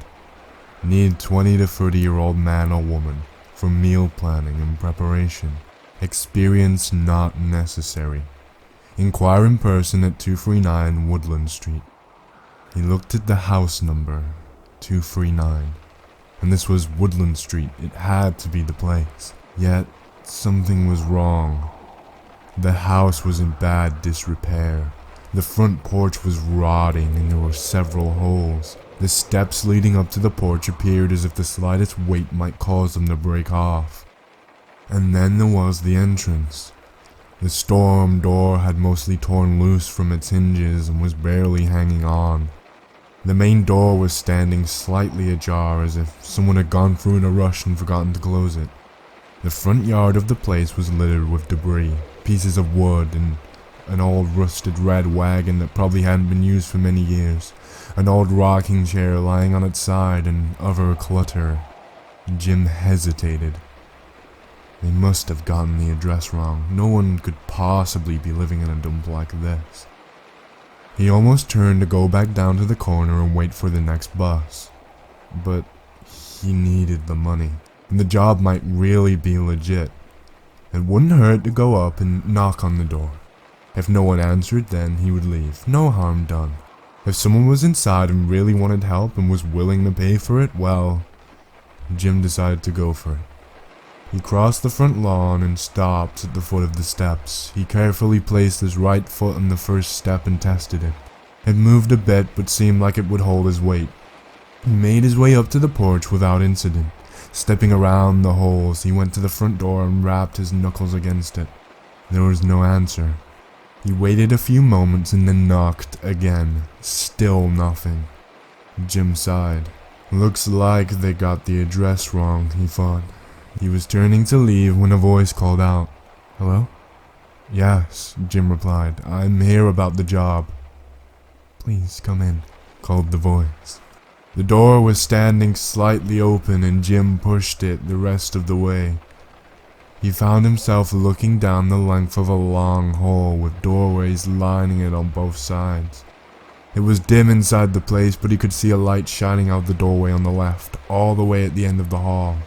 Need 20 to 30-year-old man or woman for meal planning and preparation. Experience not necessary. Inquire in person at 239 Woodland Street. He looked at the house number, 239. And this was Woodland Street. It had to be the place. Yet, something was wrong. The house was in bad disrepair. The front porch was rotting and there were several holes. The steps leading up to the porch appeared as if the slightest weight might cause them to break off. And then there was the entrance. The storm door had mostly torn loose from its hinges and was barely hanging on. The main door was standing slightly ajar as if someone had gone through in a rush and forgotten to close it. The front yard of the place was littered with debris, pieces of wood and an old rusted red wagon that probably hadn't been used for many years, an old rocking chair lying on its side and other clutter. Jim hesitated. They must have gotten the address wrong. No one could possibly be living in a dump like this. He almost turned to go back down to the corner and wait for the next bus. But he needed the money, and the job might really be legit. It wouldn't hurt to go up and knock on the door. If no one answered, then he would leave. No harm done. If someone was inside and really wanted help and was willing to pay for it, well, Jim decided to go for it. He crossed the front lawn and stopped at the foot of the steps. He carefully placed his right foot on the first step and tested it. It moved a bit but seemed like it would hold his weight. He made his way up to the porch without incident. Stepping around the holes, he went to the front door and rapped his knuckles against it. There was no answer. He waited a few moments and then knocked again. Still nothing. Jim sighed. Looks like they got the address wrong, he thought. He was turning to leave when a voice called out. "Hello?" "Yes," Jim replied. "I'm here about the job." "Please come in," called the voice. The door was standing slightly open and Jim pushed it the rest of the way. He found himself looking down the length of a long hall with doorways lining it on both sides. It was dim inside the place, but he could see a light shining out the doorway on the left, all the way at the end of the hall.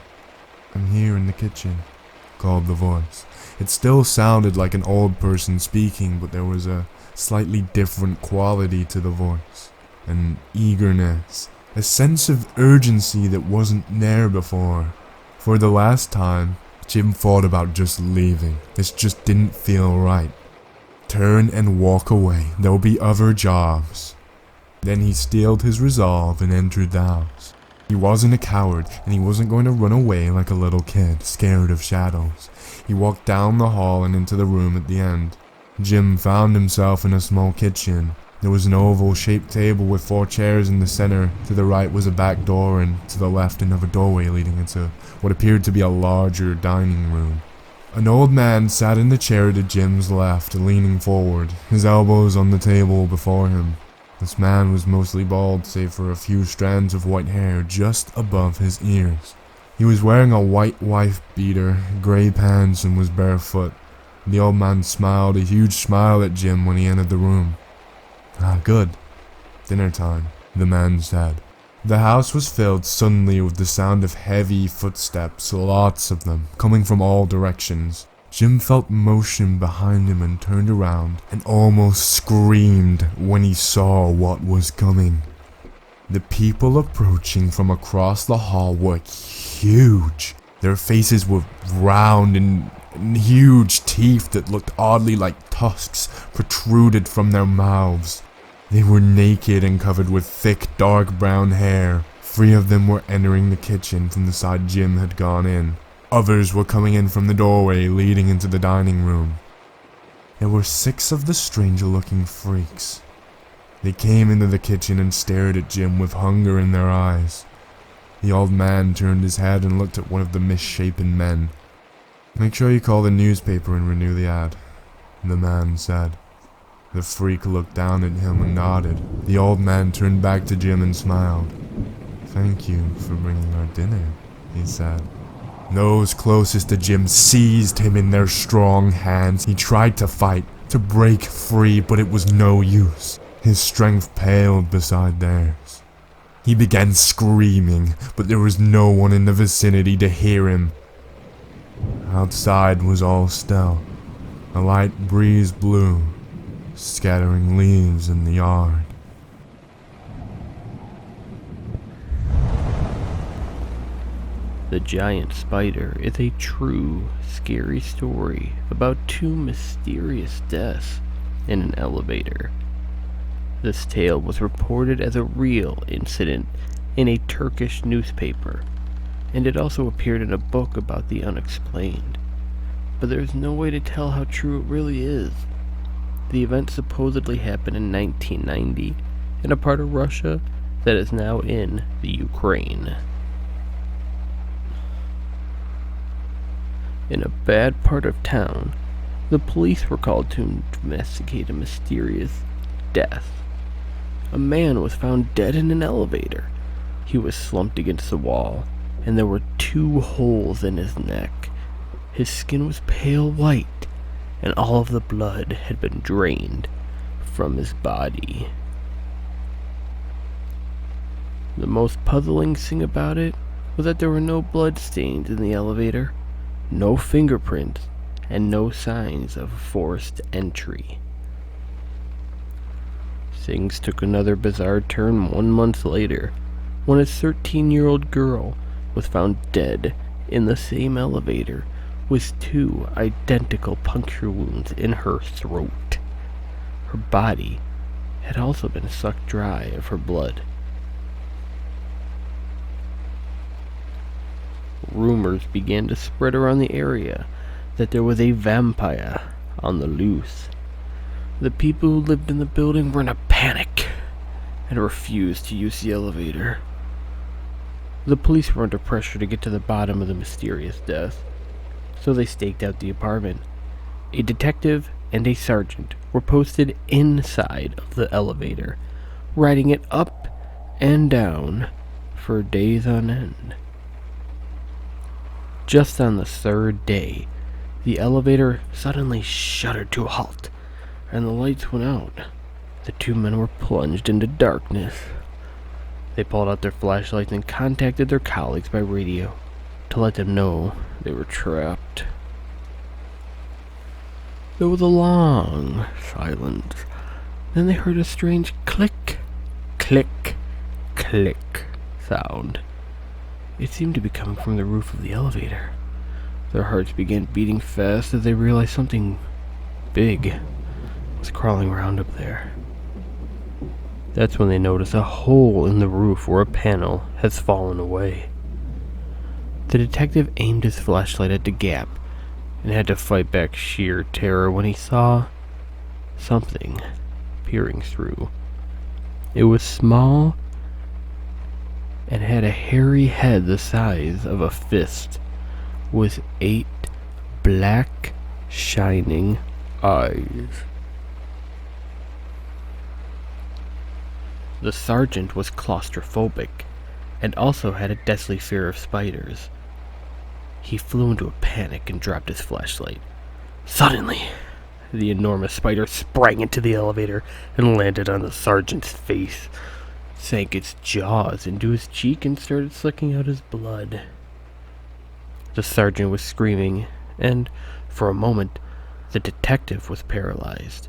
"I'm here in the kitchen," called the voice. It still sounded like an old person speaking, but there was a slightly different quality to the voice. An eagerness, a sense of urgency that wasn't there before. For the last time, Jim thought about just leaving. This just didn't feel right. Turn and walk away. There'll be other jobs. Then he steeled his resolve and entered the house. He wasn't a coward, and he wasn't going to run away like a little kid, scared of shadows. He walked down the hall and into the room at the end. Jim found himself in a small kitchen. There was an oval-shaped table with 4 chairs in the center. To the right was a back door, and to the left another doorway leading into what appeared to be a larger dining room. An old man sat in the chair to Jim's left, leaning forward, his elbows on the table before him. This man was mostly bald, save for a few strands of white hair just above his ears. He was wearing a white wife beater, gray pants, and was barefoot. The old man smiled a huge smile at Jim when he entered the room. "Ah, good. Dinner time," the man said. The house was filled suddenly with the sound of heavy footsteps, lots of them, coming from all directions. Jim felt motion behind him and turned around and almost screamed when he saw what was coming. The people approaching from across the hall were huge. Their faces were round and huge teeth that looked oddly like tusks protruded from their mouths. They were naked and covered with thick, dark brown hair. 3 of them were entering the kitchen from the side Jim had gone in. Others were coming in from the doorway leading into the dining room. There were 6 of the stranger-looking freaks. They came into the kitchen and stared at Jim with hunger in their eyes. The old man turned his head and looked at one of the misshapen men. "Make sure you call the newspaper and renew the ad," the man said. The freak looked down at him and nodded. The old man turned back to Jim and smiled. "Thank you for bringing our dinner," he said. Those closest to Jim seized him in their strong hands. He tried to fight, to break free, but it was no use. His strength paled beside theirs. He began screaming, but there was no one in the vicinity to hear him. Outside was all still. A light breeze blew, scattering leaves in the yard. The Giant Spider is a true, scary story about 2 mysterious deaths in an elevator. This tale was reported as a real incident in a Turkish newspaper, and it also appeared in a book about the unexplained. But there's no way to tell how true it really is. The event supposedly happened in 1990 in a part of Russia that is now in the Ukraine. In a bad part of town, the police were called to investigate a mysterious death. A man was found dead in an elevator. He was slumped against the wall, and there were 2 holes in his neck. His skin was pale white, and all of the blood had been drained from his body. The most puzzling thing about it was that there were no blood stains in the elevator, no fingerprints, and no signs of forced entry. Things took another bizarre turn 1 month later, when a 13-year-old girl was found dead in the same elevator with 2 identical puncture wounds in her throat. Her body had also been sucked dry of her blood. Rumors began to spread around the area that there was a vampire on the loose. The people who lived in the building were in a panic and refused to use the elevator. The police were under pressure to get to the bottom of the mysterious death, so they staked out the apartment. A detective and a sergeant were posted inside of the elevator, riding it up and down for days on end. Just on the third day, the elevator suddenly shuddered to a halt, and the lights went out. The two men were plunged into darkness. They pulled out their flashlights and contacted their colleagues by radio to let them know they were trapped. There was a long silence. Then they heard a strange click, click, click sound. It seemed to be coming from the roof of the elevator. Their hearts began beating fast as they realized something big was crawling around up there. That's when they noticed a hole in the roof where a panel has fallen away. The detective aimed his flashlight at the gap and had to fight back sheer terror when he saw something peering through. It was small and had a hairy head the size of a fist, with 8 black, shining eyes. The sergeant was claustrophobic and also had a deathly fear of spiders. He flew into a panic and dropped his flashlight. Suddenly, the enormous spider sprang into the elevator and landed on the sergeant's face, sank its jaws into his cheek, and started sucking out his blood. The sergeant was screaming, and, for a moment, the detective was paralyzed.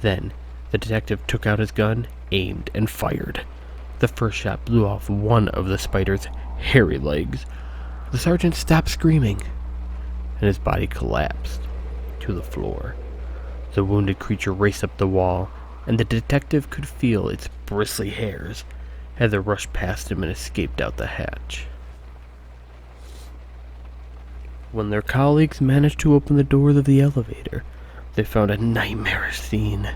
Then, the detective took out his gun, aimed, and fired. The first shot blew off one of the spider's hairy legs. The sergeant stopped screaming, and his body collapsed to the floor. The wounded creature raced up the wall, and the detective could feel its bristly hairs as it rushed past him and escaped out the hatch. When their colleagues managed to open the doors of the elevator, they found a nightmarish scene.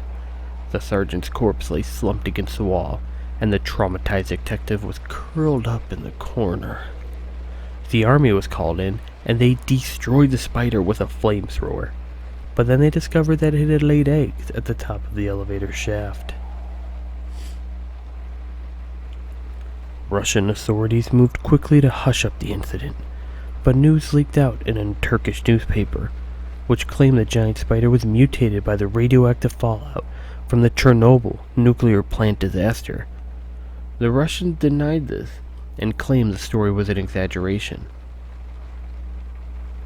The sergeant's corpse lay slumped against the wall, and the traumatized detective was curled up in the corner. The army was called in, and they destroyed the spider with a flamethrower. But then they discovered that it had laid eggs at the top of the elevator shaft. Russian authorities moved quickly to hush up the incident, but news leaked out in a Turkish newspaper, which claimed the giant spider was mutated by the radioactive fallout from the Chernobyl nuclear plant disaster. The Russians denied this and claimed the story was an exaggeration.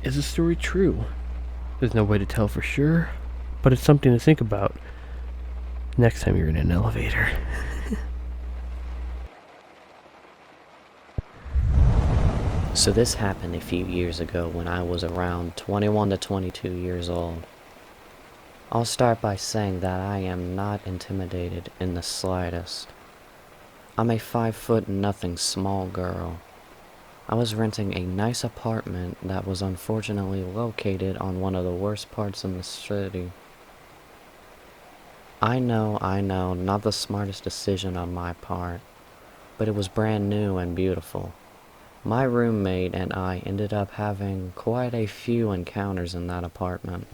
Is the story true? There's no way to tell for sure, but it's something to think about next time you're in an elevator. So this happened a few years ago when I was around 21 to 22 years old. I'll start by saying that I am not intimidated in the slightest. I'm a 5'0" small girl. I was renting a nice apartment that was unfortunately located on one of the worst parts in the city. I know, not the smartest decision on my part, but it was brand new and beautiful. My roommate and I ended up having quite a few encounters in that apartment.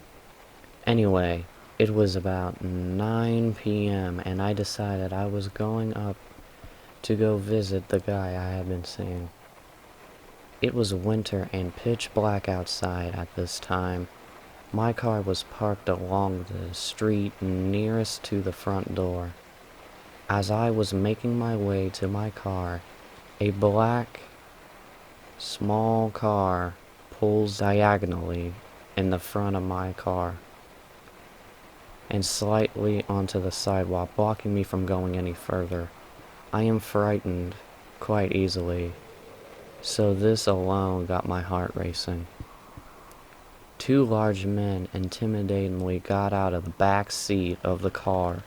Anyway, it was about 9 p.m. and I decided I was going up to go visit the guy I had been seeing. It was winter and pitch black outside at this time. My car was parked along the street nearest to the front door. As I was making my way to my car, a black, small car pulls diagonally in the front of my car and slightly onto the sidewalk, blocking me from going any further. I am frightened quite easily, so this alone got my heart racing. 2 large men intimidatingly got out of the back seat of the car,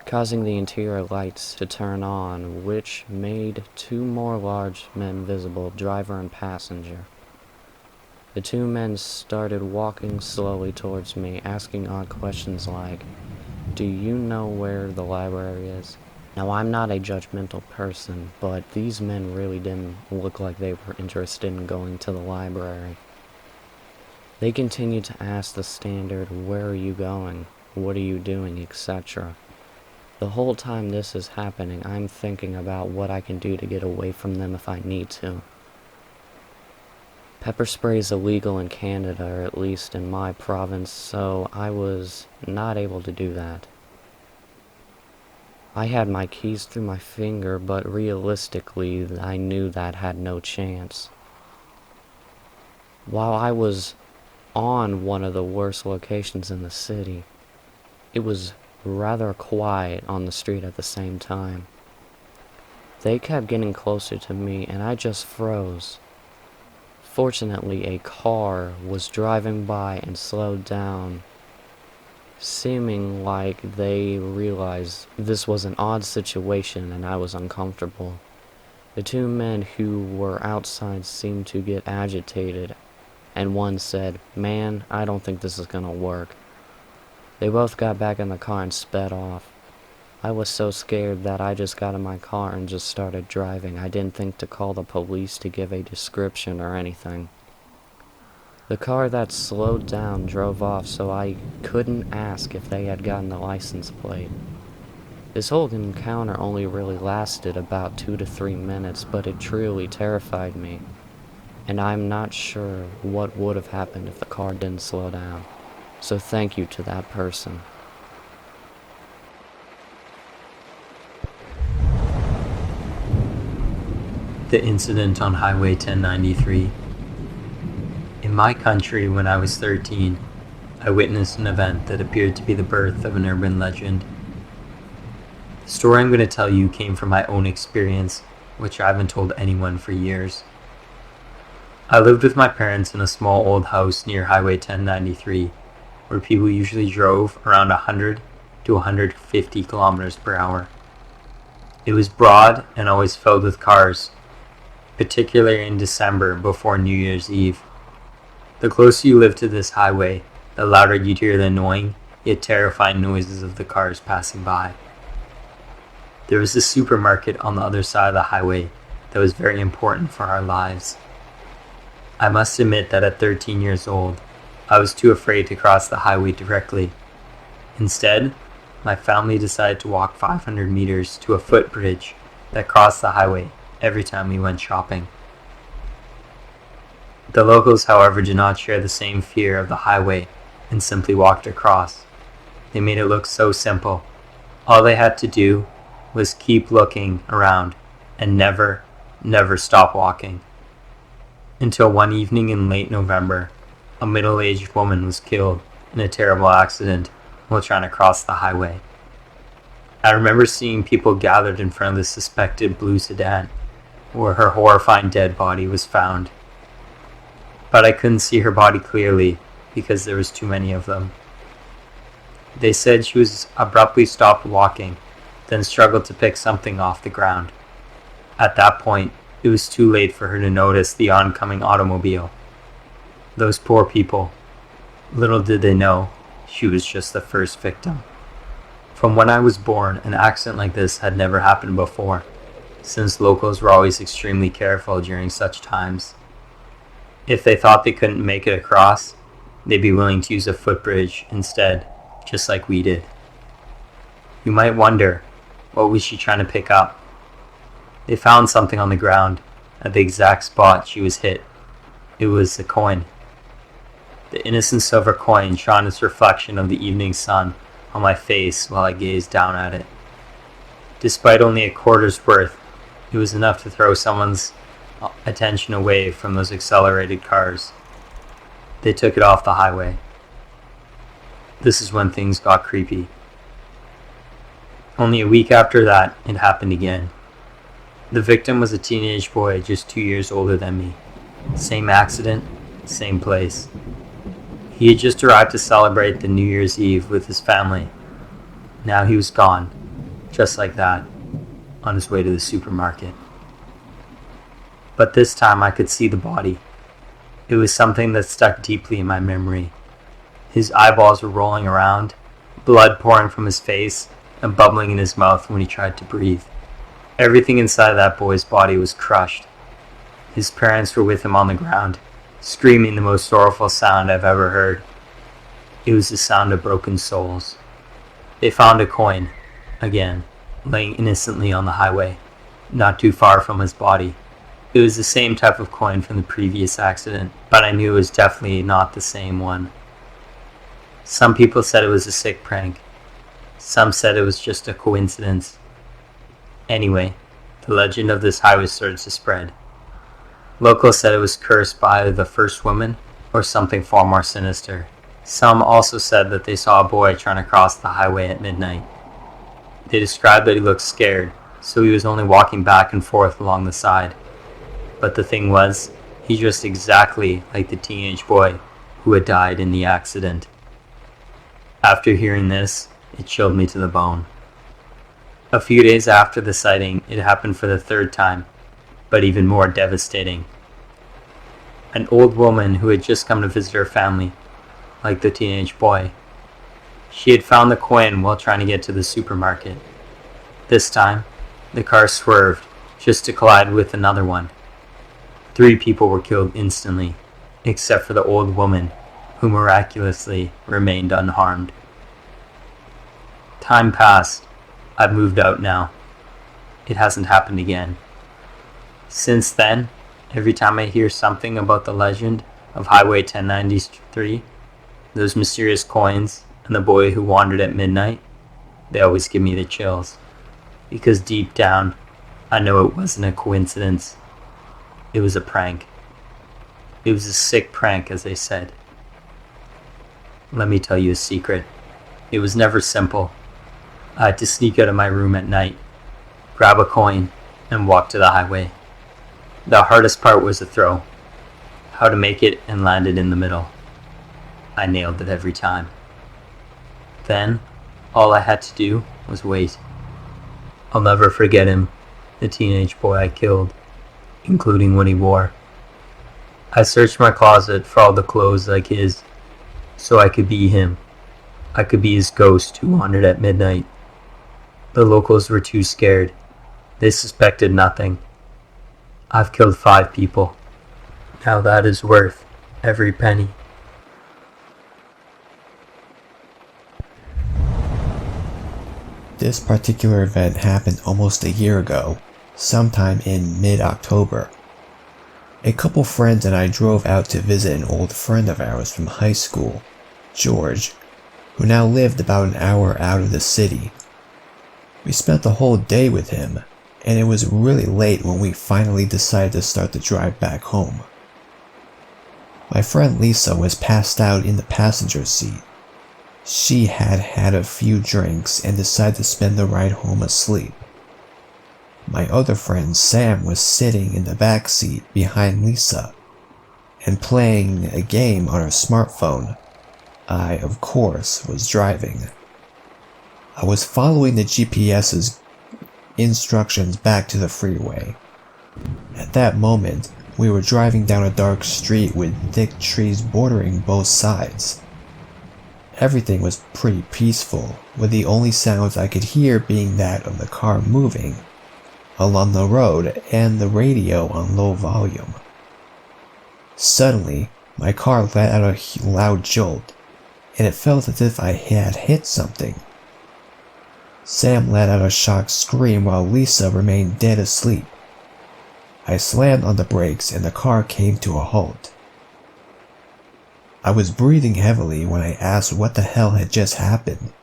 causing the interior lights to turn on, which made 2 more large men visible, driver and passenger. The 2 men started walking slowly towards me, asking odd questions like, "Do you know where the library is?" Now, I'm not a judgmental person, but these men really didn't look like they were interested in going to the library. They continued to ask the standard, "Where are you going? What are you doing?" etc. The whole time this is happening, I'm thinking about what I can do to get away from them if I need to. Pepper spray is illegal in Canada, or at least in my province, so I was not able to do that. I had my keys through my finger, but realistically, I knew that had no chance. While I was on one of the worst locations in the city, it was rather quiet on the street at the same time. They kept getting closer to me, and I just froze. Fortunately, a car was driving by and slowed down, seeming like they realized this was an odd situation and I was uncomfortable. The two men who were outside seemed to get agitated, and one said, "Man, I don't think this is gonna work." They both got back in the car and sped off. I was so scared that I just got in my car and just started driving. I didn't think to call the police to give a description or anything. The car that slowed down drove off, so I couldn't ask if they had gotten the license plate. This whole encounter only really lasted about 2 to 3 minutes, but it truly terrified me, and I'm not sure what would have happened if the car didn't slow down. So thank you to that person. The incident on Highway 1093. In my country, when I was 13, I witnessed an event that appeared to be the birth of an urban legend. The story I'm going to tell you came from my own experience, which I haven't told anyone for years. I lived with my parents in a small old house near Highway 1093, where people usually drove around 100 to 150 kilometers per hour. It was broad and always filled with cars, particularly in December before New Year's Eve. The closer you live to this highway, the louder you'd hear the annoying yet terrifying noises of the cars passing by. There was a supermarket on the other side of the highway that was very important for our lives. I must admit that at 13 years old, I was too afraid to cross the highway directly. Instead, my family decided to walk 500 meters to a footbridge that crossed the highway every time we went shopping. The locals, however, did not share the same fear of the highway and simply walked across. They made it look so simple. All they had to do was keep looking around and never stop walking. Until one evening in late November, a middle-aged woman was killed in a terrible accident while trying to cross the highway. I remember seeing people gathered in front of the suspected blue sedan, where her horrifying dead body was found. But I couldn't see her body clearly because there was too many of them. They said she was abruptly stopped walking, then struggled to pick something off the ground. At that point, it was too late for her to notice the oncoming automobile. Those poor people. Little did they know, she was just the first victim. From when I was born, an accident like this had never happened before, since locals were always extremely careful during such times. If they thought they couldn't make it across, they'd be willing to use a footbridge instead, just like we did. You might wonder, what was she trying to pick up? They found something on the ground at the exact spot she was hit. It was a coin. The innocent silver coin shone its reflection of the evening sun on my face while I gazed down at it. Despite only a quarter's worth, it was enough to throw someone's attention away from those accelerated cars. They took it off the highway. This is when things got creepy. Only a week after that, it happened again. The victim was a teenage boy just 2 years older than me. Same accident, same place. He had just arrived to celebrate the New Year's Eve with his family. Now he was gone, just like that, on his way to the supermarket. But this time I could see the body. It was something that stuck deeply in my memory. His eyeballs were rolling around, blood pouring from his face and bubbling in his mouth when he tried to breathe. Everything inside that boy's body was crushed. His parents were with him on the ground, screaming the most sorrowful sound I've ever heard. It was the sound of broken souls. They found a coin again, laying innocently on the highway, not too far from his body. It was the same type of coin from the previous accident, but I knew it was definitely not the same one. Some people said it was a sick prank. Some said it was just a coincidence. Anyway, the legend of this highway started to spread. Locals said it was cursed by either the first woman or something far more sinister. Some also said that they saw a boy trying to cross the highway at midnight. They described that he looked scared, so he was only walking back and forth along the side. But the thing was, he dressed exactly like the teenage boy who had died in the accident. After hearing this, it chilled me to the bone. A few days after the sighting, it happened for the third time, but even more devastating. An old woman who had just come to visit her family, like the teenage boy. She had found the coin while trying to get to the supermarket. This time, the car swerved just to collide with another one. 3 people were killed instantly, except for the old woman, who miraculously remained unharmed. Time passed. I've moved out now. It hasn't happened again. Since then, every time I hear something about the legend of Highway 1093, those mysterious coins, and the boy who wandered at midnight, they always give me the chills. Because deep down, I know it wasn't a coincidence. It was a prank. It was a sick prank, as they said. Let me tell you a secret. It was never simple. I had to sneak out of my room at night, grab a coin, and walk to the highway. The hardest part was the throw. How to make it and land it in the middle. I nailed it every time. Then, all I had to do was wait. I'll never forget him, the teenage boy I killed, including what he wore. I searched my closet for all the clothes like his, so I could be him. I could be his ghost who wandered at midnight. The locals were too scared. They suspected nothing. I've killed 5 people. Now that is worth every penny. This particular event happened almost a year ago, sometime in mid-October. A couple friends and I drove out to visit an old friend of ours from high school, George, who now lived about an hour out of the city. We spent the whole day with him, and it was really late when we finally decided to start the drive back home. My friend Lisa was passed out in the passenger seat. She had had a few drinks and decided to spend the ride home asleep. My other friend Sam was sitting in the back seat behind Lisa and playing a game on her smartphone. I, of course, was driving. I was following the GPS's instructions back to the freeway. At that moment, we were driving down a dark street with thick trees bordering both sides. Everything was pretty peaceful, with the only sounds I could hear being that of the car moving along the road and the radio on low volume. Suddenly, my car let out a loud jolt, and it felt as if I had hit something. Sam let out a shocked scream while Lisa remained dead asleep. I slammed on the brakes and the car came to a halt. I was breathing heavily when I asked what the hell had just happened.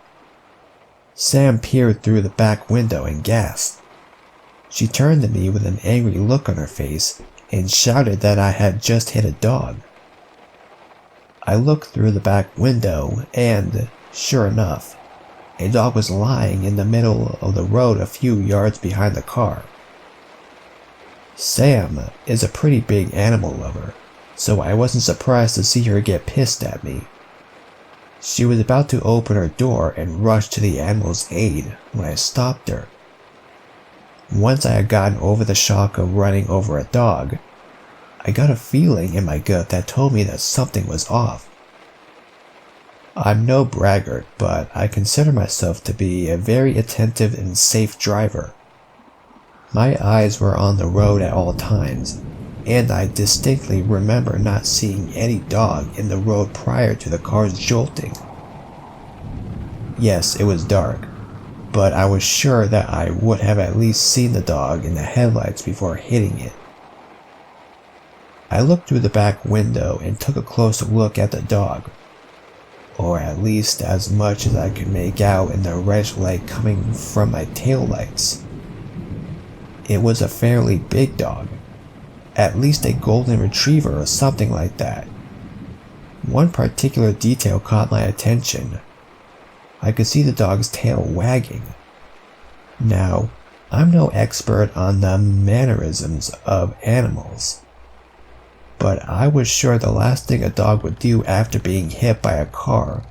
Sam peered through the back window and gasped. She turned to me with an angry look on her face and shouted that I had just hit a dog. I looked through the back window and, sure enough, a dog was lying in the middle of the road a few yards behind the car. Sam is a pretty big animal lover, so I wasn't surprised to see her get pissed at me. She was about to open her door and rush to the animal's aid when I stopped her. Once I had gotten over the shock of running over a dog, I got a feeling in my gut that told me that something was off. I'm no braggart, but I consider myself to be a very attentive and safe driver. My eyes were on the road at all times, and I distinctly remember not seeing any dog in the road prior to the car's jolting. Yes, it was dark, but I was sure that I would have at least seen the dog in the headlights before hitting it. I looked through the back window and took a closer look at the dog, or at least as much as I could make out in the red light coming from my taillights. It was a fairly big dog, at least a golden retriever or something like that. One particular detail caught my attention. I could see the dog's tail wagging. Now, I'm no expert on the mannerisms of animals, but I was sure the last thing a dog would do after being hit by a car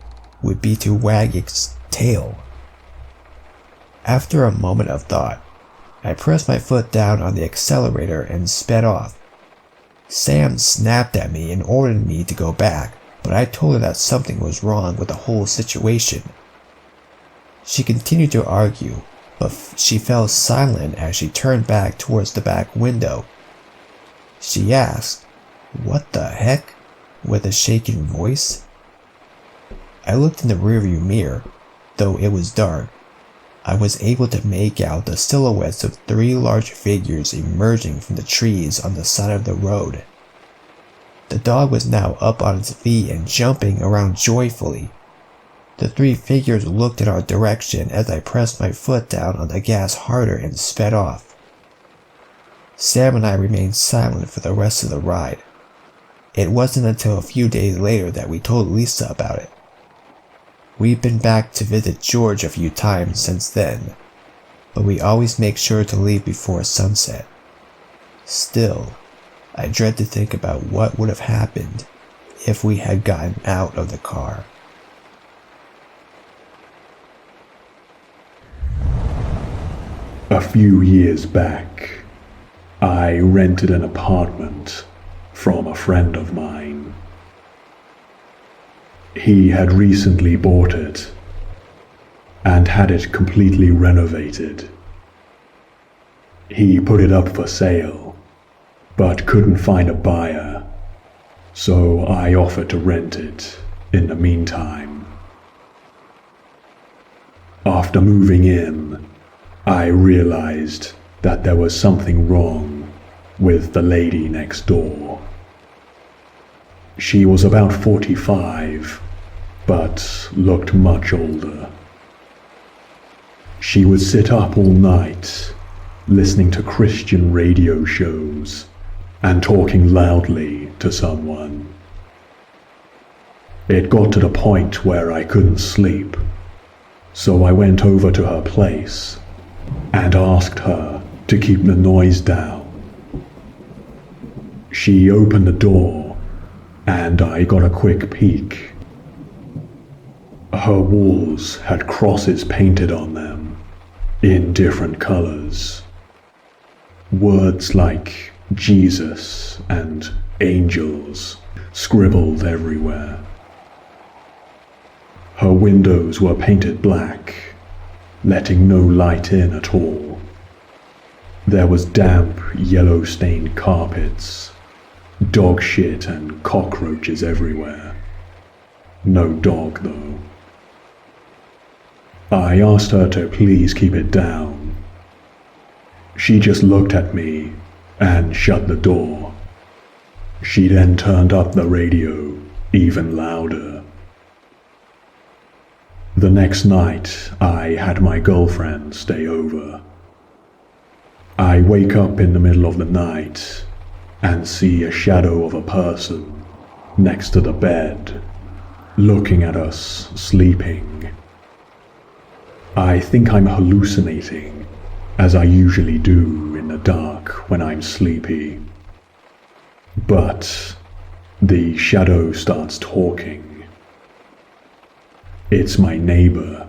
would be to wag its tail. After a moment of thought, I pressed my foot down on the accelerator and sped off. Sam snapped at me and ordered me to go back, but I told her that something was wrong with the whole situation. She continued to argue, but she fell silent as she turned back towards the back window. She asked, "What the heck?" with a shaking voice. I looked in the rearview mirror. Though it was dark, I was able to make out the silhouettes of 3 large figures emerging from the trees on the side of the road. The dog was now up on its feet and jumping around joyfully. The 3 figures looked in our direction as I pressed my foot down on the gas harder and sped off. Sam and I remained silent for the rest of the ride. It wasn't until a few days later that we told Lisa about it. We've been back to visit George a few times since then, but we always make sure to leave before sunset. Still, I dread to think about what would have happened if we had gotten out of the car. A few years back, I rented an apartment from a friend of mine. He had recently bought it and had it completely renovated. He put it up for sale, but couldn't find a buyer, so I offered to rent it in the meantime. After moving in, I realized that there was something wrong with the lady next door. She was about 45, but looked much older. She would sit up all night, listening to Christian radio shows and talking loudly to someone. It got to the point where I couldn't sleep, so I went over to her place and asked her to keep the noise down. She opened the door and I got a quick peek. Her walls had crosses painted on them in different colors. Words like Jesus and angels scribbled everywhere. Her windows were painted black, letting no light in at all. There was damp, yellow-stained carpets, dog shit and cockroaches everywhere. No dog, though. I asked her to please keep it down. She just looked at me and shut the door. She then turned up the radio even louder. The next night, I had my girlfriend stay over. I wake up in the middle of the night and see a shadow of a person next to the bed, looking at us sleeping. I think I'm hallucinating, as I usually do in the dark when I'm sleepy. But the shadow starts talking. It's my neighbor,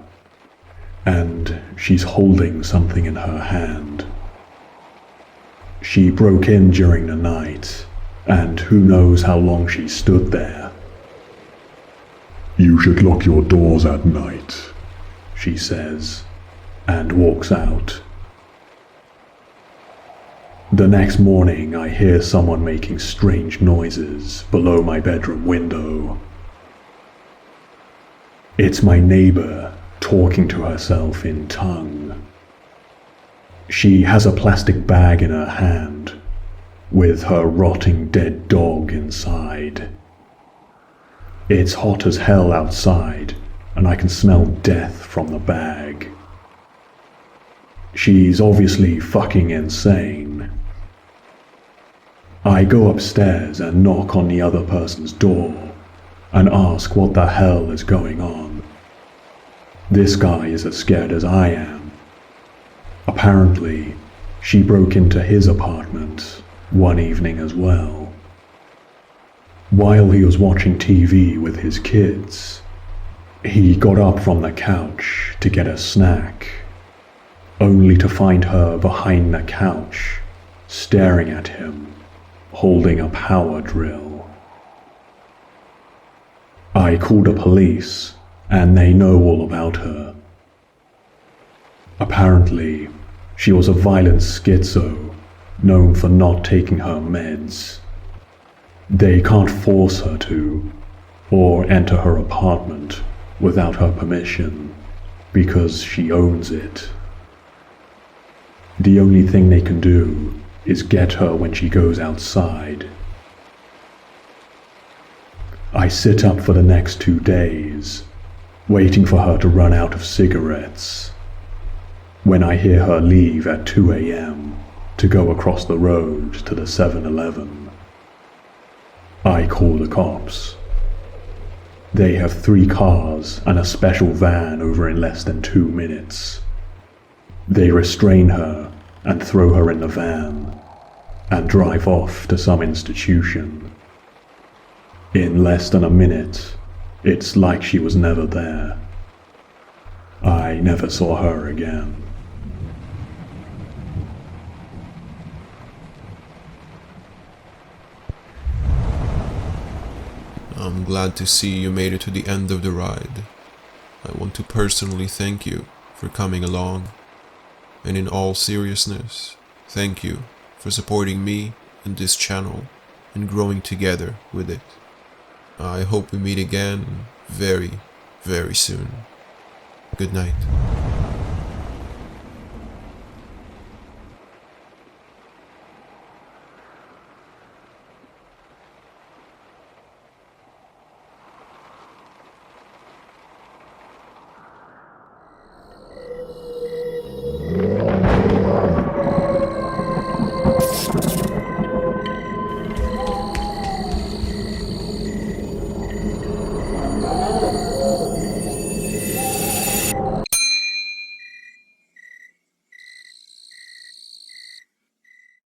and she's holding something in her hand. She broke in during the night, and who knows how long she stood there. "You should lock your doors at night," she says, and walks out. The next morning, I hear someone making strange noises below my bedroom window. It's my neighbor talking to herself in tongue. She has a plastic bag in her hand, with her rotting dead dog inside. It's hot as hell outside, and I can smell death from the bag. She's obviously fucking insane. I go upstairs and knock on the other person's door and ask what the hell is going on. This guy is as scared as I am. Apparently, she broke into his apartment one evening as well. While he was watching TV with his kids, he got up from the couch to get a snack, only to find her behind the couch, staring at him, holding a power drill. I called the police, and they know all about her. Apparently, she was a violent schizo, known for not taking her meds. They can't force her to, or enter her apartment without her permission, because she owns it. The only thing they can do is get her when she goes outside. I sit up for the next 2 days, waiting for her to run out of cigarettes. When I hear her leave at 2 a.m. to go across the road to the 7-Eleven, I call the cops. They have 3 cars and a special van over in less than 2 minutes. They restrain her and throw her in the van and drive off to some institution. In less than a minute, it's like she was never there. I never saw her again. I'm glad to see you made it to the end of the ride. I want to personally thank you for coming along. And in all seriousness, thank you for supporting me and this channel and growing together with it. I hope we meet again very, very soon. Good night.